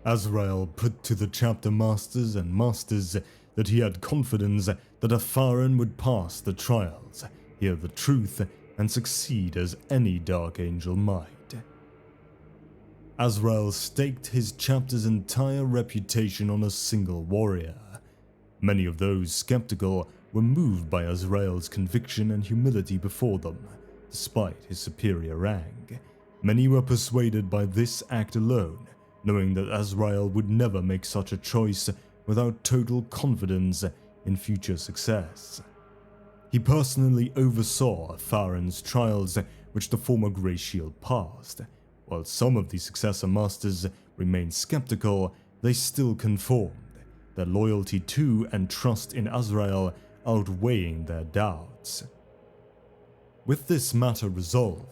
Azrael put to the chapter masters and masters that he had confidence that Apharan would pass the trials, hear the truth, and succeed as any Dark Angel might. Azrael staked his chapter's entire reputation on a single warrior. Many of those skeptical were moved by Azrael's conviction and humility before them, despite his superior rank. Many were persuaded by this act alone, knowing that Azrael would never make such a choice without total confidence in future success. He personally oversaw Apharan's trials, which the former Grey Shield passed. While some of the successor masters remained skeptical, they still conformed, their loyalty to and trust in Azrael outweighing their doubts. With this matter resolved,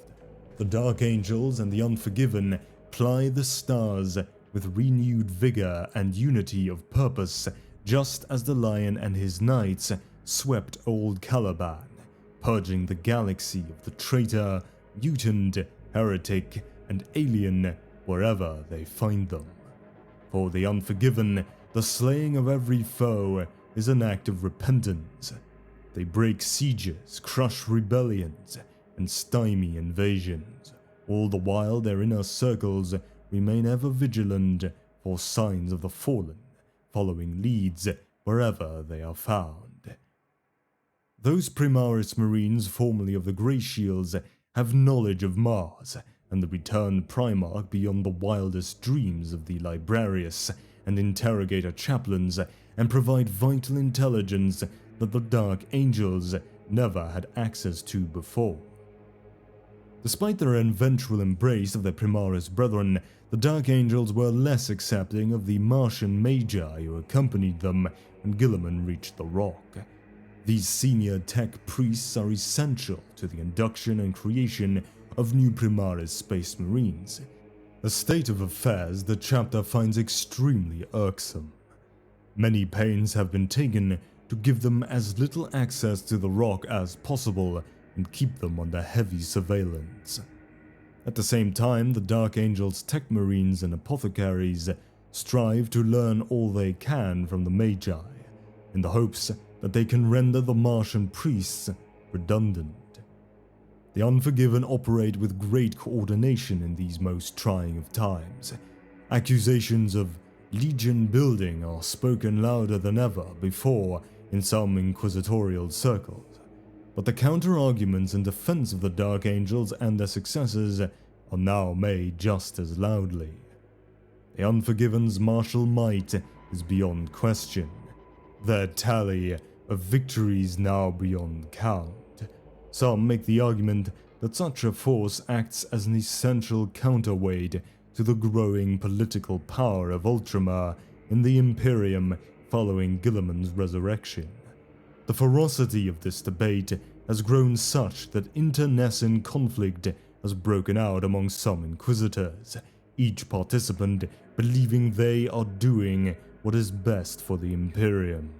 the Dark Angels and the Unforgiven ply the stars with renewed vigor and unity of purpose, just as the Lion and his knights swept Old Caliban, purging the galaxy of the traitor, mutant, heretic, and alien wherever they find them. For the Unforgiven, the slaying of every foe is an act of repentance. They break sieges, crush rebellions, and stymie invasions, all the while their inner circles remain ever vigilant for signs of the fallen, following leads wherever they are found. Those Primaris Marines formerly of the Grey Shields have knowledge of Mars and the returned Primarch beyond the wildest dreams of the Librarius and Interrogator chaplains, and provide vital intelligence that the Dark Angels never had access to before. Despite their eventual embrace of their Primaris brethren, the Dark Angels were less accepting of the Martian Magi who accompanied them when Guilliman reached the Rock. These senior tech priests are essential to the induction and creation of new Primaris Space Marines, a state of affairs the chapter finds extremely irksome. Many pains have been taken to give them as little access to the Rock as possible and keep them under heavy surveillance. At the same time, the Dark Angels Tech Marines and Apothecaries strive to learn all they can from the Magi, in the hopes that they can render the Martian priests redundant. The Unforgiven operate with great coordination in these most trying of times. Accusations of legion building are spoken louder than ever before in some inquisitorial circles, but the counter-arguments in defense of the Dark Angels and their successors are now made just as loudly. The Unforgiven's martial might is beyond question, their tally of victories now beyond count. Some make the argument that such a force acts as an essential counterweight to the growing political power of Ultramar in the Imperium following Guilliman's resurrection. The ferocity of this debate has grown such that internecine conflict has broken out among some Inquisitors, each participant believing they are doing what is best for the Imperium.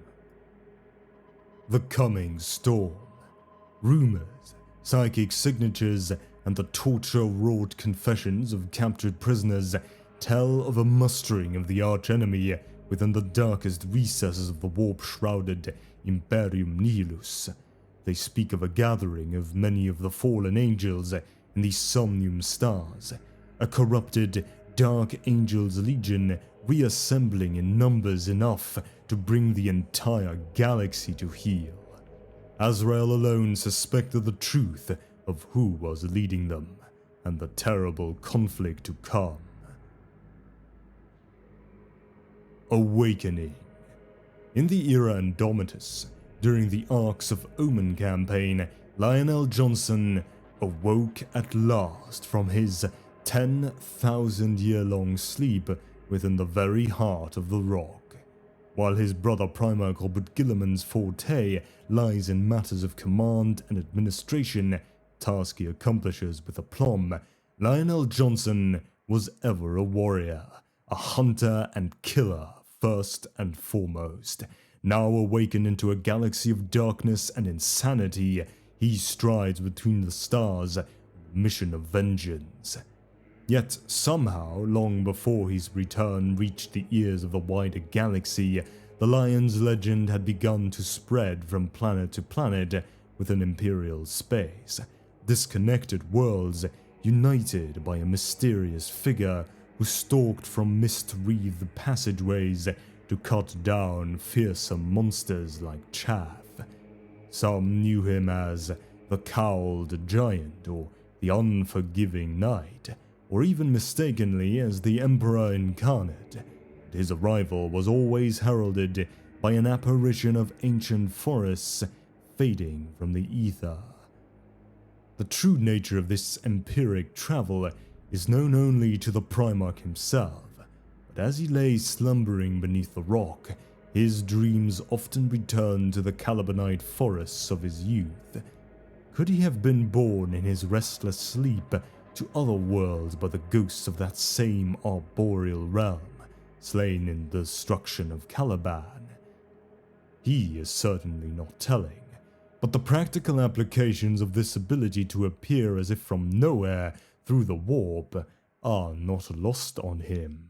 The coming storm. Rumors, psychic signatures, and the torture-wrought confessions of captured prisoners tell of a mustering of the arch-enemy within the darkest recesses of the warp-shrouded Imperium Nihilus. They speak of a gathering of many of the fallen angels in the Somnium Stars, a corrupted Dark Angels Legion reassembling in numbers enough to bring the entire galaxy to heel. Azrael alone suspected the truth of who was leading them, and the terrible conflict to come. Awakening. In the era Indomitus, during the Arcs of Omen campaign, Lionel Johnson awoke at last from his 10,000-year-long sleep within the very heart of the Rock. While his brother Primarch Robert Guilliman's forte lies in matters of command and administration, task he accomplishes with aplomb, Lionel Johnson was ever a warrior, a hunter and killer first and foremost. Now awakened into a galaxy of darkness and insanity, he strides between the stars on a mission of vengeance. Yet somehow, long before his return reached the ears of the wider galaxy, the Lion's legend had begun to spread from planet to planet within Imperial space. Disconnected worlds united by a mysterious figure who stalked from mist-wreathed passageways to cut down fearsome monsters like chaff. Some knew him as the Cowled Giant or the Unforgiving Knight, or even mistakenly as the Emperor Incarnate. His arrival was always heralded by an apparition of ancient forests fading from the ether. The true nature of this empiric travel is known only to the Primarch himself, but as he lay slumbering beneath the rock, his dreams often returned to the Calibanite forests of his youth. Could he have been born in his restless sleep to other worlds by the ghosts of that same arboreal realm, slain in the destruction of Caliban? He is certainly not telling, but the practical applications of this ability to appear as if from nowhere through the warp are not lost on him.